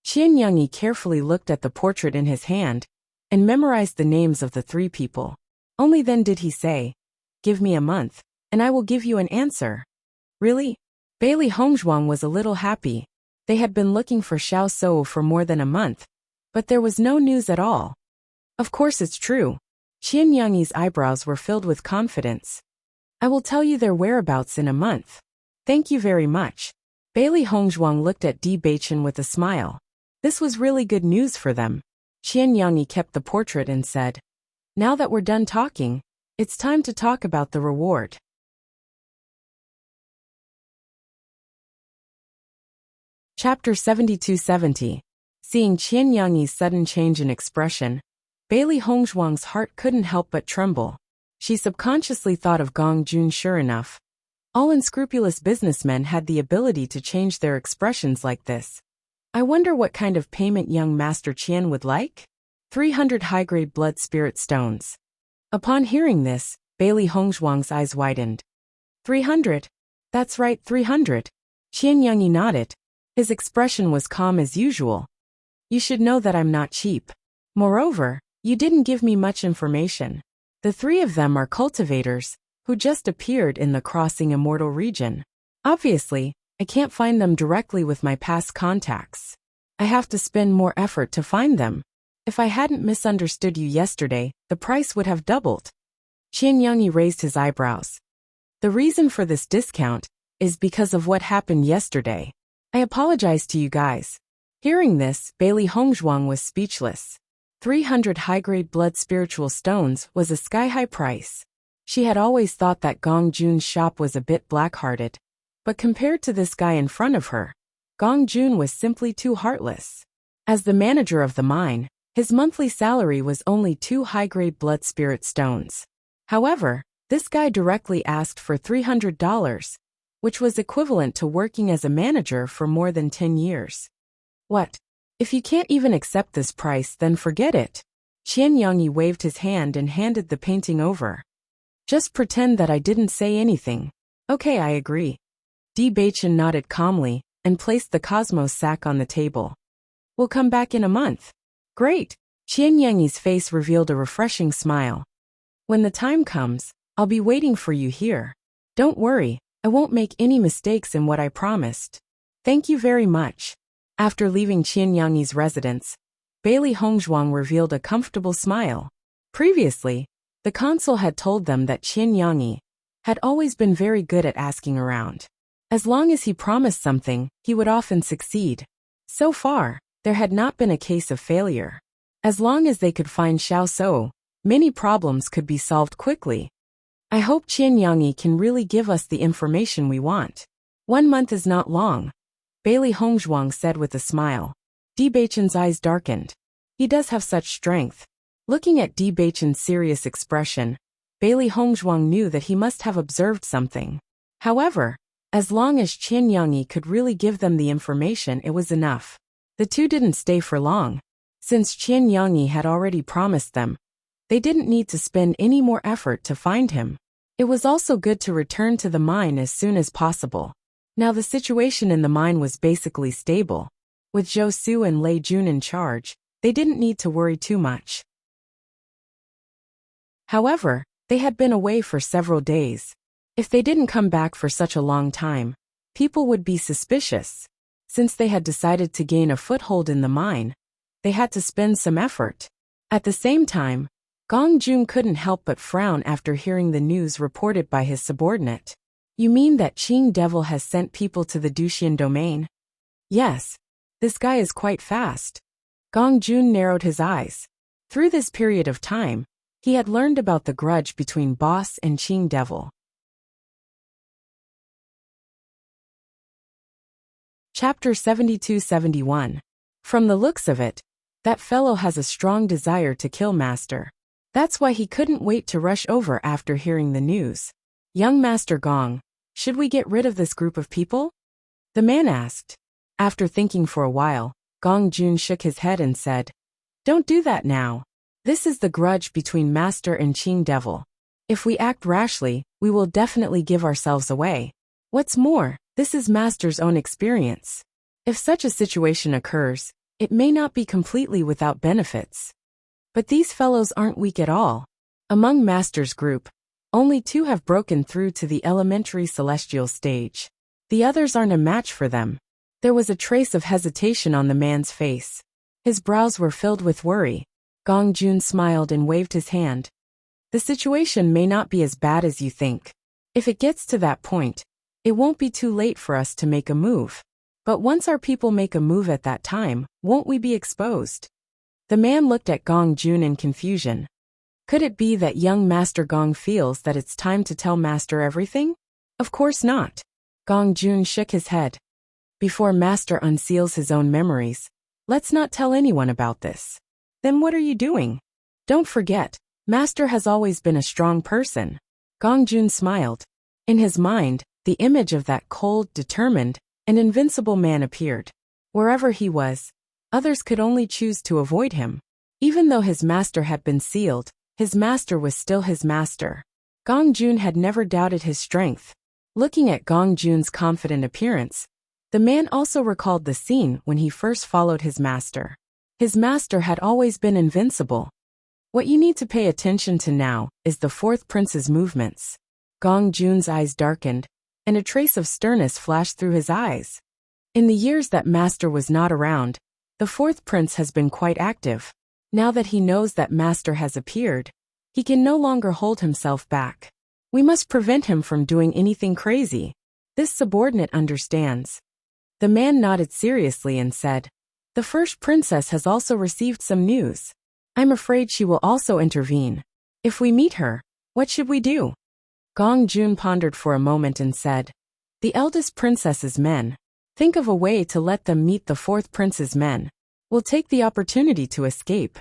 Qian Yangyi carefully looked at the portrait in his hand and memorized the names of the 3 people. Only then did he say, "Give me a month, and I will give you an answer." Really? Bailey Hongzhuang was a little happy. They had been looking for Xiao Sou for more than a month, but there was no news at all. Of course it's true. Qian Yangyi's eyebrows were filled with confidence. "I will tell you their whereabouts in a month." "Thank you very much." Bailey Hongzhuang looked at Bewitching with a smile. This was really good news for them. Qian Yangyi kept the portrait and said, "Now that we're done talking, it's time to talk about the reward." Chapter 7270. Seeing Qian Yangyi's sudden change in expression, Bailey Hongzhuang's heart couldn't help but tremble. She subconsciously thought of Gong Jun. Sure enough, all unscrupulous businessmen had the ability to change their expressions like this. I wonder what kind of payment young Master Qian would like? 300 high-grade blood spirit stones. Upon hearing this, Bailey Hongzhuang's eyes widened. 300? That's right, 300. Qian Yangyi nodded. His expression was calm as usual. "You should know that I'm not cheap. Moreover, you didn't give me much information. The 3 of them are cultivators, who just appeared in the crossing immortal region. Obviously, I can't find them directly with my past contacts. I have to spend more effort to find them. If I hadn't misunderstood you yesterday, the price would have doubled." Qian Yangyi raised his eyebrows. "The reason for this discount is because of what happened yesterday. I apologize to you guys." Hearing this, Bailey Hongzhuang was speechless. 300 high-grade blood spiritual stones was a sky-high price. She had always thought that Gong Jun's shop was a bit black-hearted, but compared to this guy in front of her, Gong Jun was simply too heartless. As the manager of the mine, his monthly salary was only 2 high-grade blood spirit stones. However, this guy directly asked for $300, which was equivalent to working as a manager for more than 10 years. "What? If you can't even accept this price, then forget it." Qian Yangyi waved his hand and handed the painting over. "Just pretend that I didn't say anything." "Okay, I agree." Bewitching nodded calmly and placed the Cosmos sack on the table. "We'll come back in a month." "Great." Qian Yangyi's face revealed a refreshing smile. "When the time comes, I'll be waiting for you here. Don't worry, I won't make any mistakes in what I promised." "Thank you very much." After leaving Qian Yangyi's residence, Bailey Hongzhuang revealed a comfortable smile. Previously, the consul had told them that Qian Yangyi had always been very good at asking around. As long as he promised something, he would often succeed. So far, there had not been a case of failure. As long as they could find Xiao Sou, many problems could be solved quickly. "I hope Qian Yangyi can really give us the information we want. 1 month is not long," Bailey Hongzhuang said with a smile. Bewitching's eyes darkened. He does have such strength. Looking at Bewitching's serious expression, Bailey Hongzhuang knew that he must have observed something. However, as long as Qian Yangyi could really give them the information, it was enough. The 2 didn't stay for long. Since Qian Yangyi had already promised them, they didn't need to spend any more effort to find him. It was also good to return to the mine as soon as possible. Now the situation in the mine was basically stable. With Zhou Su and Lei Jun in charge, they didn't need to worry too much. However, they had been away for several days. If they didn't come back for such a long time, people would be suspicious. Since they had decided to gain a foothold in the mine, they had to spend some effort. At the same time, Gong Jun couldn't help but frown after hearing the news reported by his subordinate. You mean that Qing Devil has sent people to the Duxian domain? Yes. This guy is quite fast. Gong Jun narrowed his eyes. Through this period of time, he had learned about the grudge between boss and Qing Devil. Chapter 72-71. From the looks of it, that fellow has a strong desire to kill Master. That's why he couldn't wait to rush over after hearing the news. Young Master Gong, should we get rid of this group of people? The man asked. After thinking for a while, Gong Jun shook his head and said, Don't do that now. This is the grudge between Master and Qing Devil. If we act rashly, we will definitely give ourselves away. What's more, this is Master's own experience. If such a situation occurs, it may not be completely without benefits. But these fellows aren't weak at all. Among Master's group, only 2 have broken through to the elementary celestial stage. The others aren't a match for them. There was a trace of hesitation on the man's face. His brows were filled with worry. Gong Jun smiled and waved his hand. The situation may not be as bad as you think. If it gets to that point, it won't be too late for us to make a move. But once our people make a move at that time, won't we be exposed? The man looked at Gong Jun in confusion. Could it be that young Master Gong feels that it's time to tell Master everything? Of course not. Gong Jun shook his head. Before Master unseals his own memories, let's not tell anyone about this. Then what are you doing? Don't forget, Master has always been a strong person. Gong Jun smiled. In his mind, the image of that cold, determined, and invincible man appeared. Wherever he was, others could only choose to avoid him. Even though his master had been sealed, his master was still his master. Gong Jun had never doubted his strength. Looking at Gong Jun's confident appearance, the man also recalled the scene when he first followed his master. His master had always been invincible. What you need to pay attention to now is the 4th prince's movements. Gong Jun's eyes darkened, and a trace of sternness flashed through his eyes. In the years that Master was not around, the 4th prince has been quite active. Now that he knows that Master has appeared, he can no longer hold himself back. We must prevent him from doing anything crazy. This subordinate understands. The man nodded seriously and said, The first princess has also received some news. I'm afraid she will also intervene. If we meet her, what should we do? Gong Jun pondered for a moment and said, The eldest princess's men. Think of a way to let them meet the 4th prince's men. We'll take the opportunity to escape.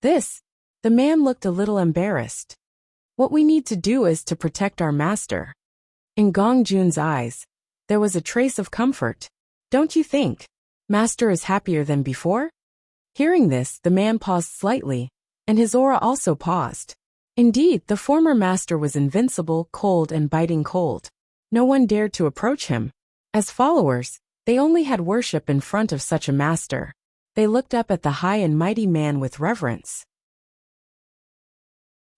The man looked a little embarrassed. What we need to do is to protect our master. In Gong Jun's eyes, there was a trace of comfort. Don't you think? Master is happier than before? Hearing this, the man paused slightly, and his aura also paused. Indeed, the former master was invincible, cold and biting cold. No one dared to approach him. As followers, they only had worship in front of such a master. They looked up at the high and mighty man with reverence.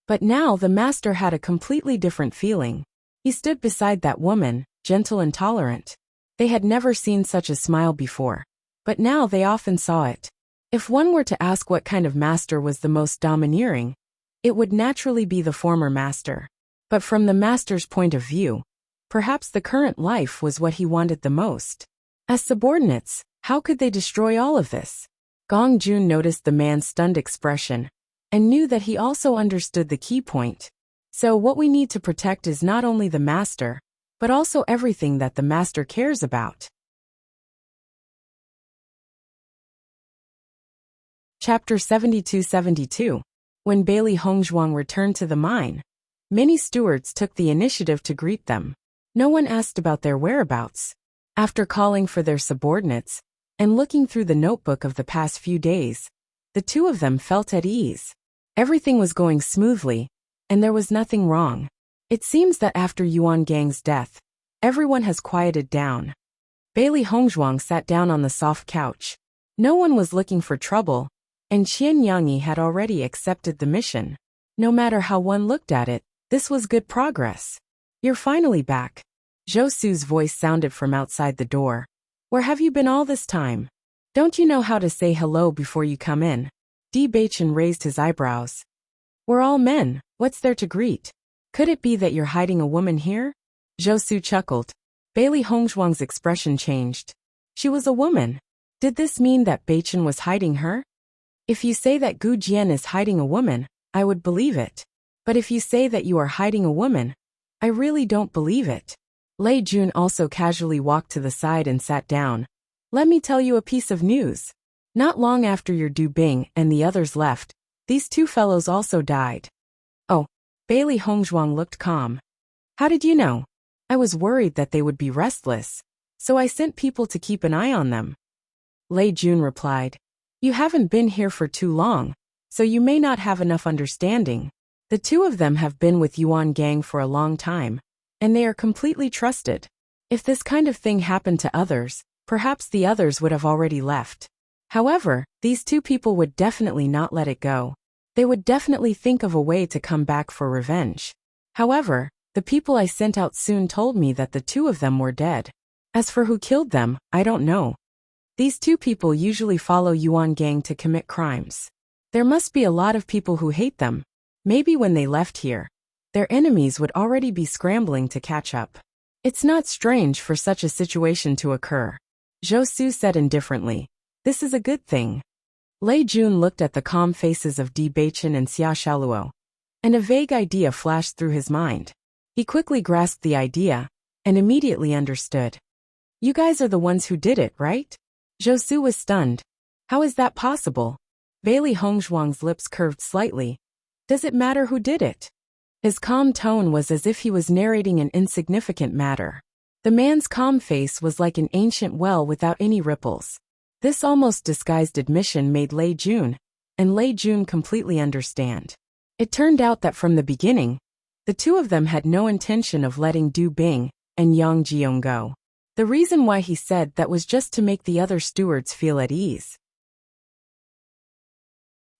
But now the master had a completely different feeling. He stood beside that woman, gentle and tolerant. They had never seen such a smile before, but now they often saw it. If one were to ask what kind of master was the most domineering, it would naturally be the former master. But from the master's point of view, perhaps the current life was what he wanted the most. As subordinates, how could they destroy all of this? Gong Jun noticed the man's stunned expression, and knew that he also understood the key point. So what we need to protect is not only the master, but also everything that the master cares about. Chapter 72-72. When Bailey Hongzhuang returned to the mine, many stewards took the initiative to greet them. No one asked about their whereabouts. After calling for their subordinates, and looking through the notebook of the past few days, the 2 of them felt at ease. Everything was going smoothly, and there was nothing wrong. It seems that after Yuan Gang's death, everyone has quieted down. Bailey Hongzhuang sat down on the soft couch. No one was looking for trouble, and Qian Yangyi had already accepted the mission. No matter how one looked at it, this was good progress. You're finally back. Zhou Su's voice sounded from outside the door. Where have you been all this time? Don't you know how to say hello before you come in? Bewitching raised his eyebrows. We're all men, what's there to greet? Could it be that you're hiding a woman here? Zhou Su chuckled. Bailey Hongzhuang's expression changed. She was a woman. Did this mean that Beichen was hiding her? If you say that Gu Jian is hiding a woman, I would believe it. But if you say that you are hiding a woman, I really don't believe it. Lei Jun also casually walked to the side and sat down. Let me tell you a piece of news. Not long after your Du Bing and the others left, these two fellows also died. Oh, Bailey Hongzhuang looked calm. How did you know? I was worried that they would be restless, so I sent people to keep an eye on them. Lei Jun replied. You haven't been here for too long, so you may not have enough understanding. The two of them have been with Yuan Gang for a long time, and they are completely trusted. If this kind of thing happened to others, perhaps the others would have already left. However, these two people would definitely not let it go. They would definitely think of a way to come back for revenge. However, the people I sent out soon told me that the two of them were dead. As for who killed them, I don't know. These two people usually follow Yuan Gang to commit crimes. There must be a lot of people who hate them. Maybe when they left here, their enemies would already be scrambling to catch up. It's not strange for such a situation to occur. Zhou Su said indifferently. This is a good thing. Lei Jun looked at the calm faces of Di Beichen and Xia Shaluo, and a vague idea flashed through his mind. He quickly grasped the idea, and immediately understood. You guys are the ones who did it, right? Zhou Su was stunned. How is that possible? Bailey Hongzhuang's lips curved slightly. Does it matter who did it? His calm tone was as if he was narrating an insignificant matter. The man's calm face was like an ancient well without any ripples. This almost disguised admission made Lei Jun completely understand. It turned out that from the beginning, the two of them had no intention of letting Du Bing and Yang Jiong go. The reason why he said that was just to make the other stewards feel at ease.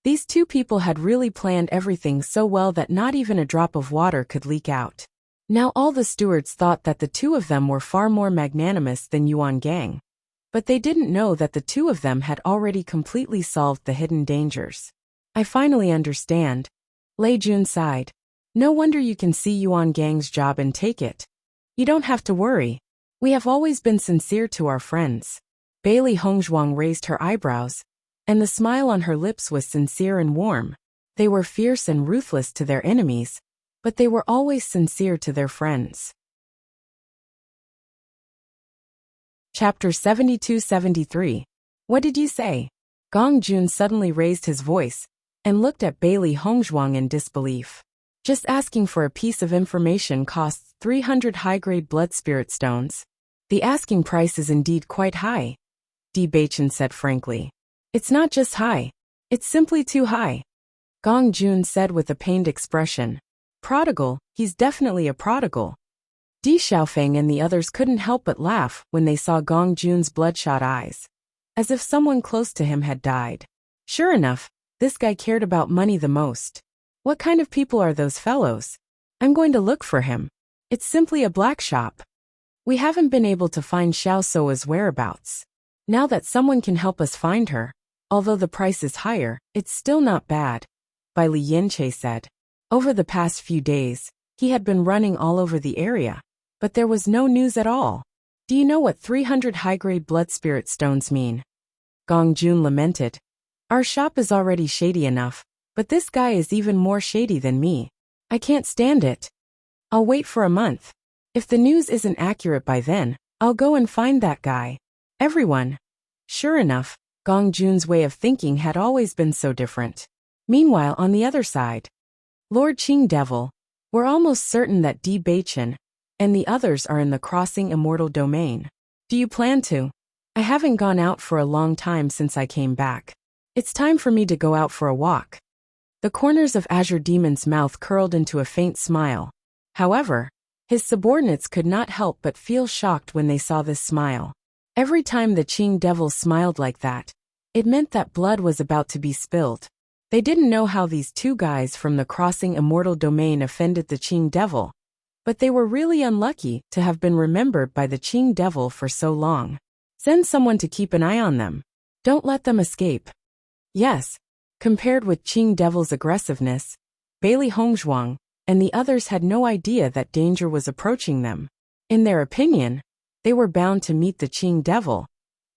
These two people had really planned everything so well that not even a drop of water could leak out. Now all the stewards thought that the two of them were far more magnanimous than Yuan Gang. But they didn't know that the two of them had already completely solved the hidden dangers. I finally understand. Lei Jun sighed. No wonder you can see Yuan Gang's job and take it. You don't have to worry. We have always been sincere to our friends. Bailey Hongzhuang raised her eyebrows, and the smile on her lips was sincere and warm. They were fierce and ruthless to their enemies, but they were always sincere to their friends. Chapter 72-73. What did you say? Gong Jun suddenly raised his voice and looked at Bailey Hongzhuang in disbelief. Just asking for a piece of information costs 300 high-grade blood spirit stones. The asking price is indeed quite high, Di Beichen said frankly. It's not just high, it's simply too high. Gong Jun said with a pained expression. Prodigal, he's definitely a prodigal. Di Xiaofeng and the others couldn't help but laugh when they saw Gong Jun's bloodshot eyes. As if someone close to him had died. Sure enough, this guy cared about money the most. What kind of people are those fellows? I'm going to look for him. It's simply a black shop. We haven't been able to find Xiao Soa's whereabouts. Now that someone can help us find her, although the price is higher, it's still not bad, Bai Li Yanche said. Over the past few days, he had been running all over the area, but there was no news at all. Do you know what 300 high-grade blood spirit stones mean? Gong Jun lamented. Our shop is already shady enough, but this guy is even more shady than me. I can't stand it. I'll wait for a month. If the news isn't accurate by then, I'll go and find that guy. Everyone. Sure enough, Gong Jun's way of thinking had always been so different. Meanwhile, on the other side, Lord Qing Devil, we're almost certain that Di Beichen and the others are in the crossing immortal domain. Do you plan to? I haven't gone out for a long time since I came back. It's time for me to go out for a walk. The corners of Azure Demon's mouth curled into a faint smile. However, his subordinates could not help but feel shocked when they saw this smile. Every time the Qing Devil smiled like that, it meant that blood was about to be spilled. They didn't know how these two guys from the crossing immortal domain offended the Qing Devil, but they were really unlucky to have been remembered by the Qing Devil for so long. Send someone to keep an eye on them. Don't let them escape. Yes. Compared with Qing Devil's aggressiveness, Bailey Hongzhuang, and the others had no idea that danger was approaching them. In their opinion, they were bound to meet the Qing devil,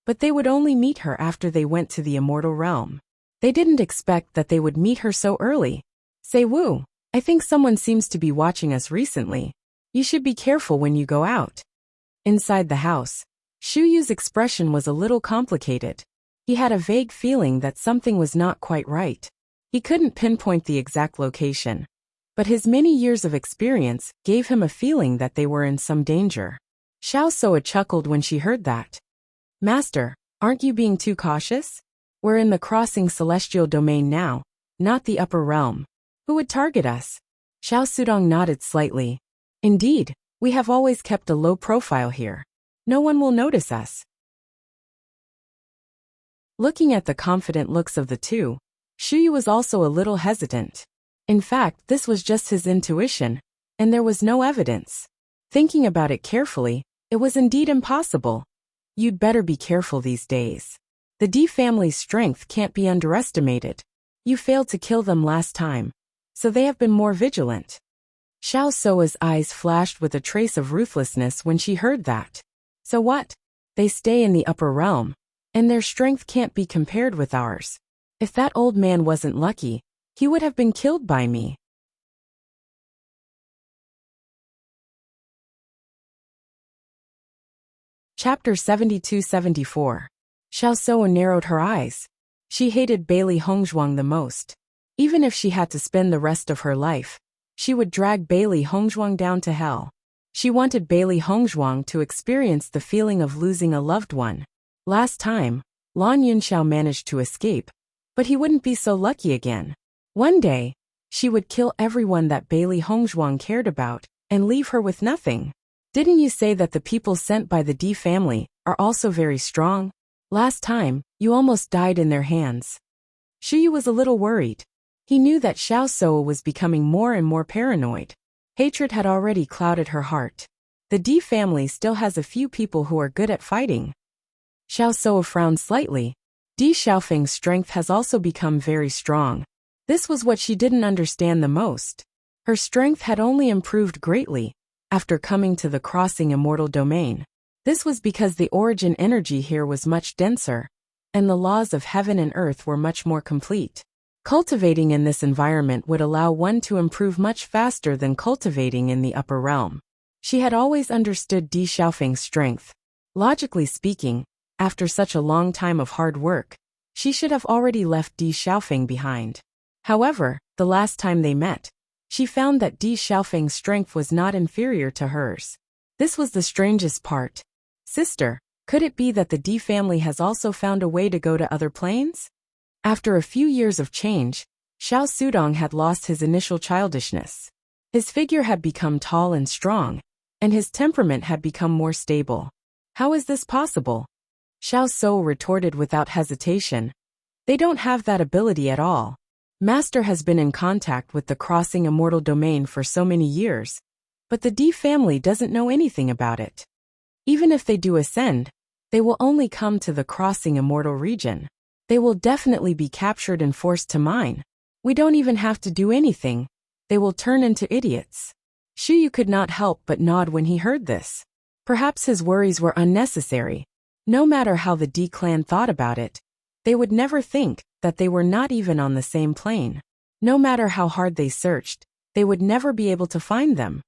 but they would only meet her after they went to the immortal realm. They didn't expect that they would meet her so early. Say Wu, I think someone seems to be watching us recently. You should be careful when you go out. Inside the house, Shu Yu's expression was a little complicated. He had a vague feeling that something was not quite right. He couldn't pinpoint the exact location, but his many years of experience gave him a feeling that they were in some danger. Xiao Soa chuckled when she heard that. Master, aren't you being too cautious? We're in the crossing celestial domain now, not the upper realm. Who would target us? Xiao Sudong nodded slightly. Indeed, we have always kept a low profile here. No one will notice us. Looking at the confident looks of the two, Shu Yu was also a little hesitant. In fact, this was just his intuition, and there was no evidence. Thinking about it carefully, it was indeed impossible. You'd better be careful these days. The D family's strength can't be underestimated. You failed to kill them last time, so they have been more vigilant. Xiao Soa's eyes flashed with a trace of ruthlessness when she heard that. So what? They stay in the upper realm, and their strength can't be compared with ours. If that old man wasn't lucky, he would have been killed by me. Chapter 72-74. Xiao Soa narrowed her eyes. She hated Bailey Hongzhuang the most. Even if she had to spend the rest of her life, she would drag Bailey Hongzhuang down to hell. She wanted Bailey Hongzhuang to experience the feeling of losing a loved one. Last time, Lan Yunxiao managed to escape, but he wouldn't be so lucky again. One day, she would kill everyone that Bailey Hongzhuang cared about and leave her with nothing. Didn't you say that the people sent by the D family are also very strong? Last time, you almost died in their hands. Shu Yu was a little worried. He knew that Xiao Soa was becoming more and more paranoid. Hatred had already clouded her heart. The D family still has a few people who are good at fighting. Xiao Soa frowned slightly. Di Xiaofeng's strength has also become very strong. This was what she didn't understand the most. Her strength had only improved greatly after coming to the crossing immortal domain. This was because the origin energy here was much denser, and the laws of heaven and earth were much more complete. Cultivating in this environment would allow one to improve much faster than cultivating in the upper realm. She had always understood Di Xiaofeng's strength. Logically speaking, after such a long time of hard work, she should have already left Di Xiaofeng behind. However, the last time they met, she found that Di Xiaofeng's strength was not inferior to hers. This was the strangest part. Sister, could it be that the D family has also found a way to go to other planes? After a few years of change, Xiao Sudong had lost his initial childishness. His figure had become tall and strong, and his temperament had become more stable. How is this possible? Xiao Soa retorted without hesitation. They don't have that ability at all. Master has been in contact with the crossing immortal domain for so many years, but the D family doesn't know anything about it. Even if they do ascend, they will only come to the crossing immortal region. They will definitely be captured and forced to mine. We don't even have to do anything. They will turn into idiots. Shu Yu could not help but nod when he heard this. Perhaps his worries were unnecessary. No matter how the D clan thought about it, they would never think that they were not even on the same plane. No matter how hard they searched, they would never be able to find them.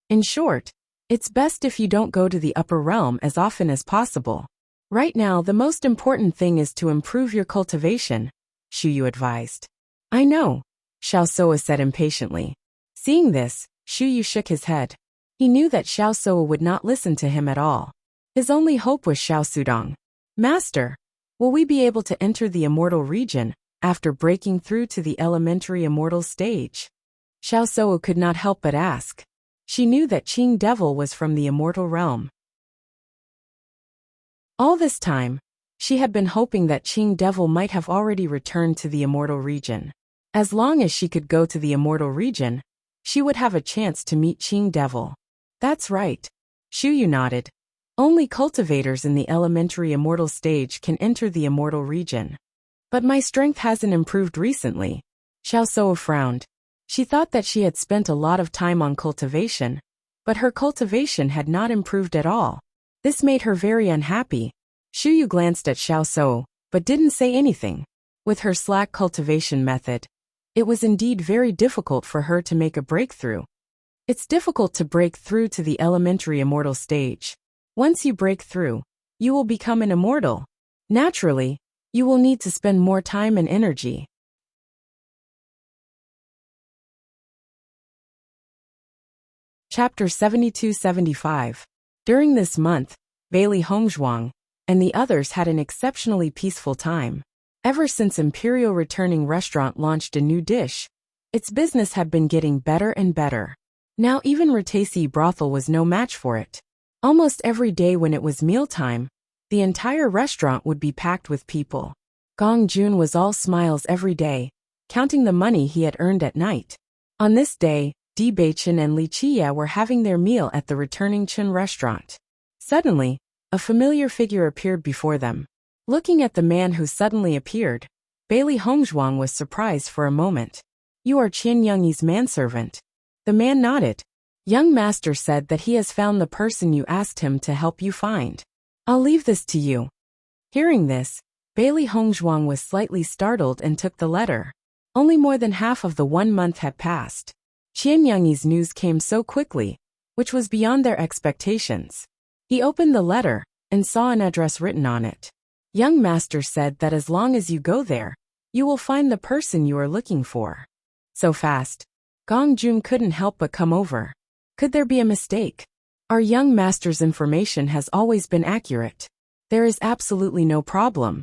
In short, it's best if you don't go to the upper realm as often as possible. Right now, the most important thing is to improve your cultivation, Shu Yu advised. I know, Xiao Soa said impatiently. Seeing this, Shu Yu shook his head. He knew that Xiao Soa would not listen to him at all. His only hope was Xiao Sudong. Master, will we be able to enter the immortal region after breaking through to the elementary immortal stage? Xiao Soa could not help but ask. She knew that Qing Devil was from the immortal realm. All this time, she had been hoping that Qing Devil might have already returned to the immortal region. As long as she could go to the immortal region, she would have a chance to meet Qing Devil. That's right. Shu Yu nodded. Only cultivators in the elementary immortal stage can enter the immortal region. But my strength hasn't improved recently. Xiao Soa frowned. She thought that she had spent a lot of time on cultivation, but her cultivation had not improved at all. This made her very unhappy. Shu Yu glanced at Xiao So, but didn't say anything. With her slack cultivation method, it was indeed very difficult for her to make a breakthrough. It's difficult to break through to the elementary immortal stage. Once you break through, you will become an immortal. Naturally, you will need to spend more time and energy. Chapter 72-75. During this month, Bailey Hongzhuang and the others had an exceptionally peaceful time. Ever since Imperial Returning Restaurant launched a new dish, its business had been getting better and better. Now even Ratasi brothel was no match for it. Almost every day when it was mealtime, the entire restaurant would be packed with people. Gong Jun was all smiles every day, counting the money he had earned at night. On this day, Bewitching and Li Qia were having their meal at the Returning Chen restaurant. Suddenly, a familiar figure appeared before them. Looking at the man who suddenly appeared, Bailey Hongzhuang was surprised for a moment. "You are Qian Yangyi's manservant." The man nodded. "Young master said that he has found the person you asked him to help you find. I'll leave this to you." Hearing this, Bailey Hongzhuang was slightly startled and took the letter. Only more than half of the 1 month had passed. Qian Yangyi's news came so quickly, which was beyond their expectations. He opened the letter and saw an address written on it. "Young master said that as long as you go there, you will find the person you are looking for." So fast, Gong Jun couldn't help but come over. Could there be a mistake? Our young master's information has always been accurate. There is absolutely no problem.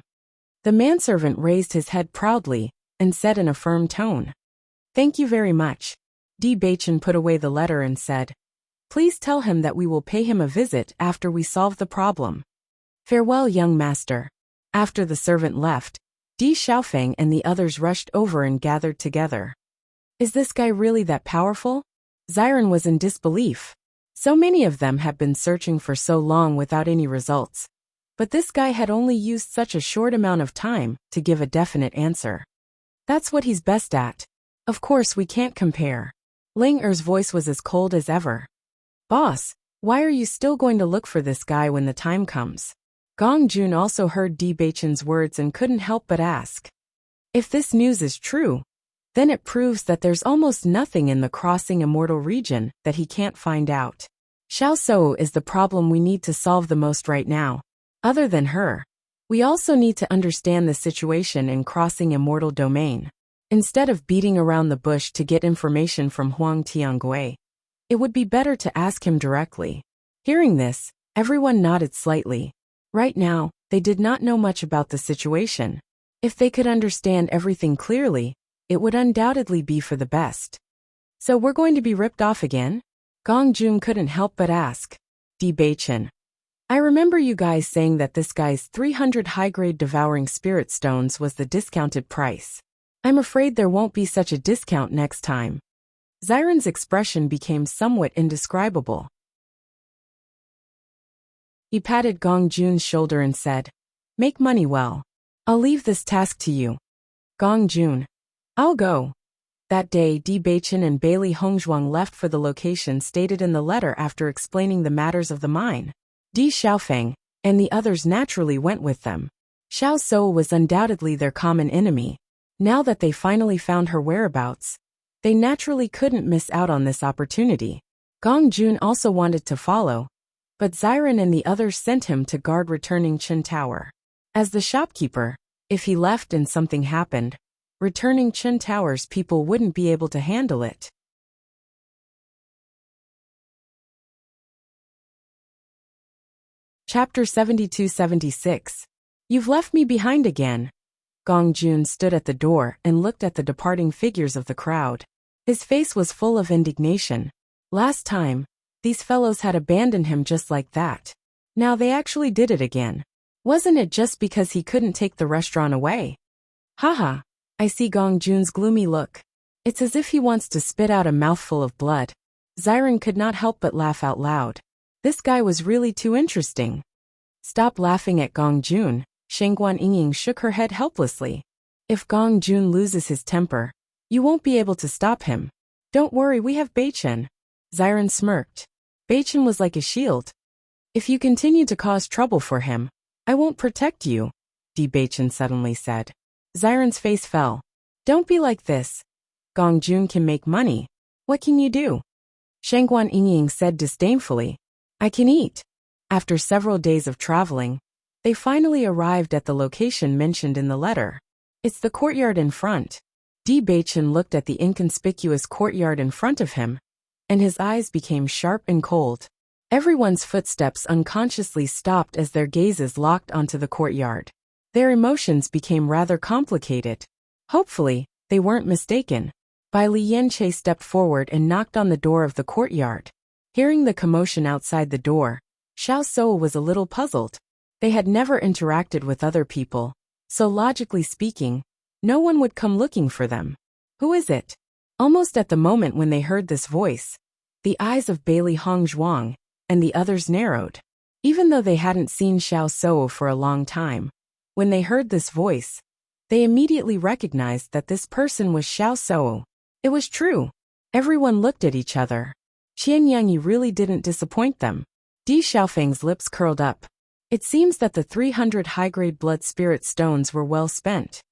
The manservant raised his head proudly and said in a firm tone, "Thank you very much." Bewitching put away the letter and said, "Please tell him that we will pay him a visit after we solve the problem." "Farewell, young master." After the servant left, Di Xiaofeng and the others rushed over and gathered together. Is this guy really that powerful? Xiren was in disbelief. So many of them had been searching for so long without any results. But this guy had only used such a short amount of time to give a definite answer. That's what he's best at. Of course we can't compare. Ling Er's voice was as cold as ever. "Boss, why are you still going to look for this guy when the time comes?" Gong Jun also heard Bewitching's words and couldn't help but ask. If this news is true, then it proves that there's almost nothing in the Crossing Immortal region that he can't find out. Xiao So is the problem we need to solve the most right now. Other than her, we also need to understand the situation in Crossing Immortal domain. Instead of beating around the bush to get information from Huang Tiangui, it would be better to ask him directly. Hearing this, everyone nodded slightly. Right now, they did not know much about the situation. If they could understand everything clearly, it would undoubtedly be for the best. "So we're going to be ripped off again?" Gong Jun couldn't help but ask. Bewitching, "I remember you guys saying that this guy's 300 high-grade devouring spirit stones was the discounted price. I'm afraid there won't be such a discount next time." Xiren's expression became somewhat indescribable. He patted Gong Jun's shoulder and said, "Make money well. I'll leave this task to you." Gong Jun, "I'll go." That day, Bewitching and Bailey Hongzhuang left for the location stated in the letter after explaining the matters of the mine. Di Xiaofeng and the others naturally went with them. Xiao So was undoubtedly their common enemy. Now that they finally found her whereabouts, they naturally couldn't miss out on this opportunity. Gong Jun also wanted to follow, but Xiren and the others sent him to guard Returning Chen Tower. As the shopkeeper, if he left and something happened, Returning Chen Tower's people wouldn't be able to handle it. Chapter 72-76. You've left me behind again. Gong Jun stood at the door and looked at the departing figures of the crowd. His face was full of indignation. Last time, these fellows had abandoned him just like that. Now they actually did it again. Wasn't it just because he couldn't take the restaurant away? Haha, I see Gong Jun's gloomy look. It's as if he wants to spit out a mouthful of blood. Xiren could not help but laugh out loud. This guy was really too interesting. Stop laughing at Gong Jun. Shengguan Yingying shook her head helplessly. If Gong Jun loses his temper, you won't be able to stop him. Don't worry, we have Beichen. Xiren smirked. Beichen was like a shield. If you continue to cause trouble for him, I won't protect you, Beichen suddenly said. Xiren's face fell. Don't be like this. Gong Jun can make money. What can you do? Shangguan Yingying said disdainfully. I can eat. After several days of traveling, they finally arrived at the location mentioned in the letter. It's the courtyard in front. Beichen looked at the inconspicuous courtyard in front of him, and his eyes became sharp and cold. Everyone's footsteps unconsciously stopped as their gazes locked onto the courtyard. Their emotions became rather complicated. Hopefully, they weren't mistaken. Bai Li Yanche stepped forward and knocked on the door of the courtyard. Hearing the commotion outside the door, Xiao Souo was a little puzzled. They had never interacted with other people, so logically speaking, no one would come looking for them. Who is it? Almost at the moment when they heard this voice, the eyes of Bailey Hongzhuang and the others narrowed. Even though they hadn't seen Xiao Souo for a long time, when they heard this voice, they immediately recognized that this person was Xiao Souo. It was true. Everyone looked at each other. Qian Yangyi really didn't disappoint them. Di Xiaofeng's lips curled up. It seems that the 300 high-grade blood spirit stones were well spent.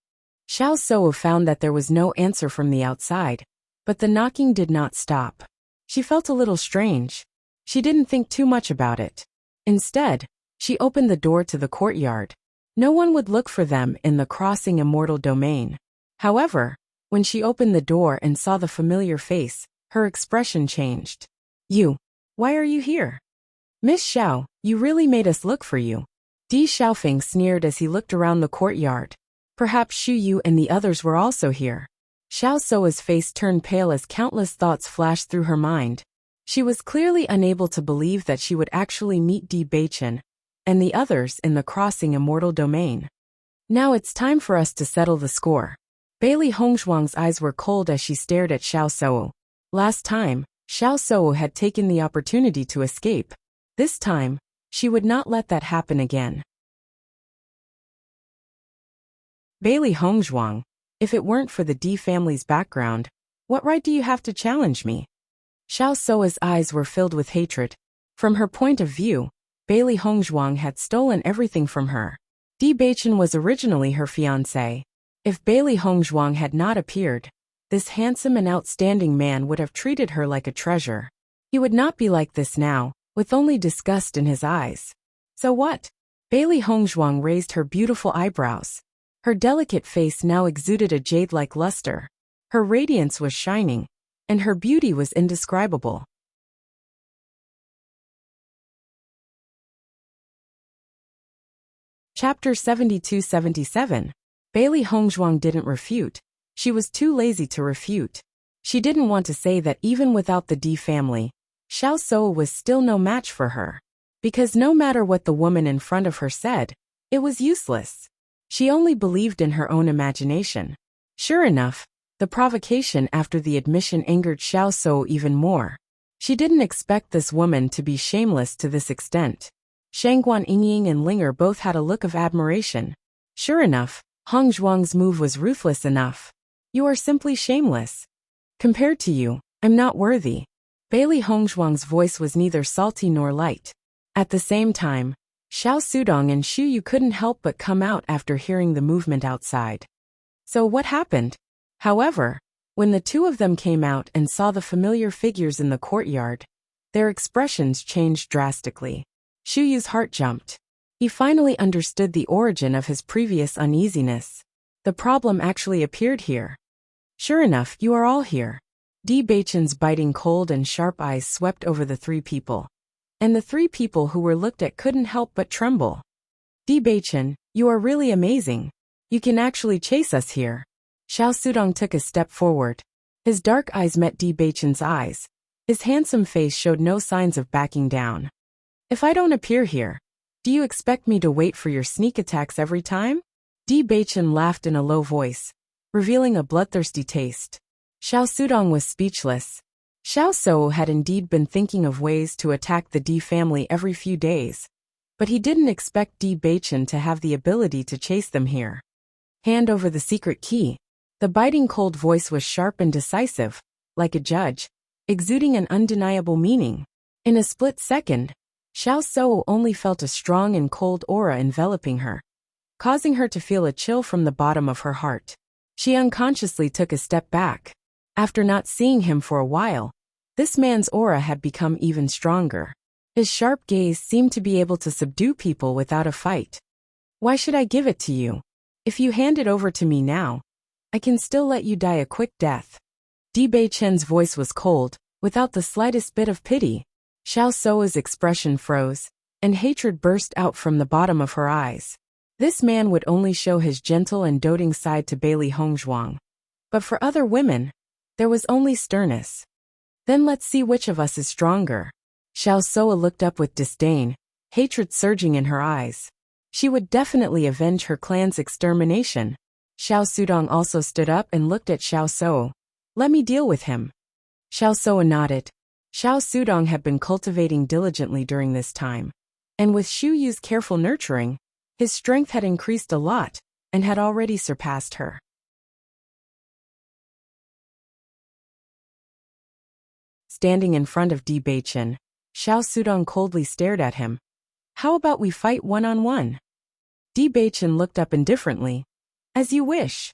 Xiao Souo found that there was no answer from the outside, but the knocking did not stop. She felt a little strange. She didn't think too much about it. Instead, she opened the door to the courtyard. No one would look for them in the crossing immortal domain. However, when she opened the door and saw the familiar face, her expression changed. You. Why are you here? Miss Xiao, you really made us look for you. Di Xiaofeng sneered as he looked around the courtyard. Perhaps Xu Yu and the others were also here. Xiao Sou's face turned pale as countless thoughts flashed through her mind. She was clearly unable to believe that she would actually meet Beichen and the others in the crossing immortal domain. Now it's time for us to settle the score. Bailey Hongzhuang's eyes were cold as she stared at Xiao Souo. Last time, Xiao Souo had taken the opportunity to escape. This time, she would not let that happen again. Bailey Hongzhuang, if it weren't for the D family's background, what right do you have to challenge me? Xiao Sou's eyes were filled with hatred. From her point of view, Bailey Hongzhuang had stolen everything from her. Beichen was originally her fiancé. If Bailey Hongzhuang had not appeared, this handsome and outstanding man would have treated her like a treasure. He would not be like this now, with only disgust in his eyes. So what? Bailey Hongzhuang raised her beautiful eyebrows. Her delicate face now exuded a jade-like luster. Her radiance was shining, and her beauty was indescribable. Chapter 72-77. Bailey Hongzhuang didn't refute. She was too lazy to refute. She didn't want to say that even without the D family, Xiao Souo was still no match for her. Because no matter what the woman in front of her said, it was useless. She only believed in her own imagination. Sure enough, the provocation after the admission angered Xiao Souo even more. She didn't expect this woman to be shameless to this extent. Shangguan Yingying and Linger both had a look of admiration. Sure enough, Hongzhuang's move was ruthless enough. You are simply shameless. Compared to you, I'm not worthy. Bailey Hongzhuang's voice was neither salty nor light. At the same time, Xiao Sudong and Xu Yu couldn't help but come out after hearing the movement outside. So what happened? However, when the two of them came out and saw the familiar figures in the courtyard, their expressions changed drastically. Xu Yu's heart jumped. He finally understood the origin of his previous uneasiness. The problem actually appeared here. Sure enough, you are all here. Beichen's biting cold and sharp eyes swept over the three people. And the three people who were looked at couldn't help but tremble. Beichen, you are really amazing. You can actually chase us here. Xiao Sudong took a step forward. His dark eyes met Beichen's eyes. His handsome face showed no signs of backing down. If I don't appear here, do you expect me to wait for your sneak attacks every time? Beichen laughed in a low voice, revealing a bloodthirsty taste. Xiao Sudong was speechless. Xiao Souo had indeed been thinking of ways to attack the D family every few days, but he didn't expect Beichen to have the ability to chase them here. Hand over the secret key. The biting cold voice was sharp and decisive. like a judge, exuding an undeniable meaning. In a split second, Xiao Sou only felt a strong and cold aura enveloping her, causing her to feel a chill from the bottom of her heart. She unconsciously took a step back. After not seeing him for a while, this man's aura had become even stronger. His sharp gaze seemed to be able to subdue people without a fight. Why should I give it to you? If you hand it over to me now, I can still let you die a quick death. Di Beichen's voice was cold, without the slightest bit of pity. Xiao Sou's expression froze, and hatred burst out from the bottom of her eyes. This man would only show his gentle and doting side to Bailey Hongzhuang. But for other women, there was only sternness. Then let's see which of us is stronger. Xiao Sou looked up with disdain, hatred surging in her eyes. She would definitely avenge her clan's extermination. Xiao Sudong also stood up and looked at Xiao Sou. Let me deal with him. Xiao Sou nodded. Xiao Sudong had been cultivating diligently during this time. And with Xu Yu's careful nurturing, his strength had increased a lot, and had already surpassed her. Standing in front of Di Beichen, Xiao Sudong coldly stared at him. How about we fight one-on-one? Di Beichen looked up indifferently. As you wish.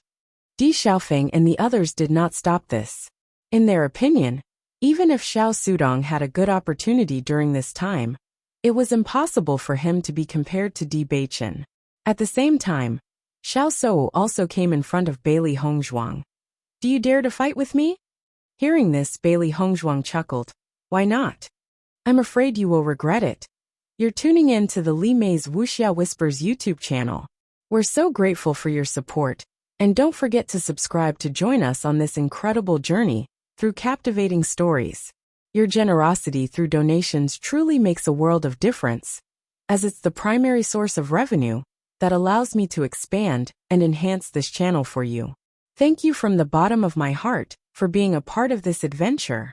Di Xiaofeng and the others did not stop this. In their opinion, even if Xiao Sudong had a good opportunity during this time, it was impossible for him to be compared to Di Beichen. At the same time, Xiao Sou also came in front of Bailey Hongzhuang. Do you dare to fight with me? Hearing this, Bailey Hongzhuang chuckled. Why not? I'm afraid you will regret it. You're tuning in to the Li Mei's Wuxia Whispers YouTube channel. We're so grateful for your support, and don't forget to subscribe to join us on this incredible journey through captivating stories. Your generosity through donations truly makes a world of difference, as it's the primary source of revenue that allows me to expand and enhance this channel for you. Thank you from the bottom of my heart for being a part of this adventure.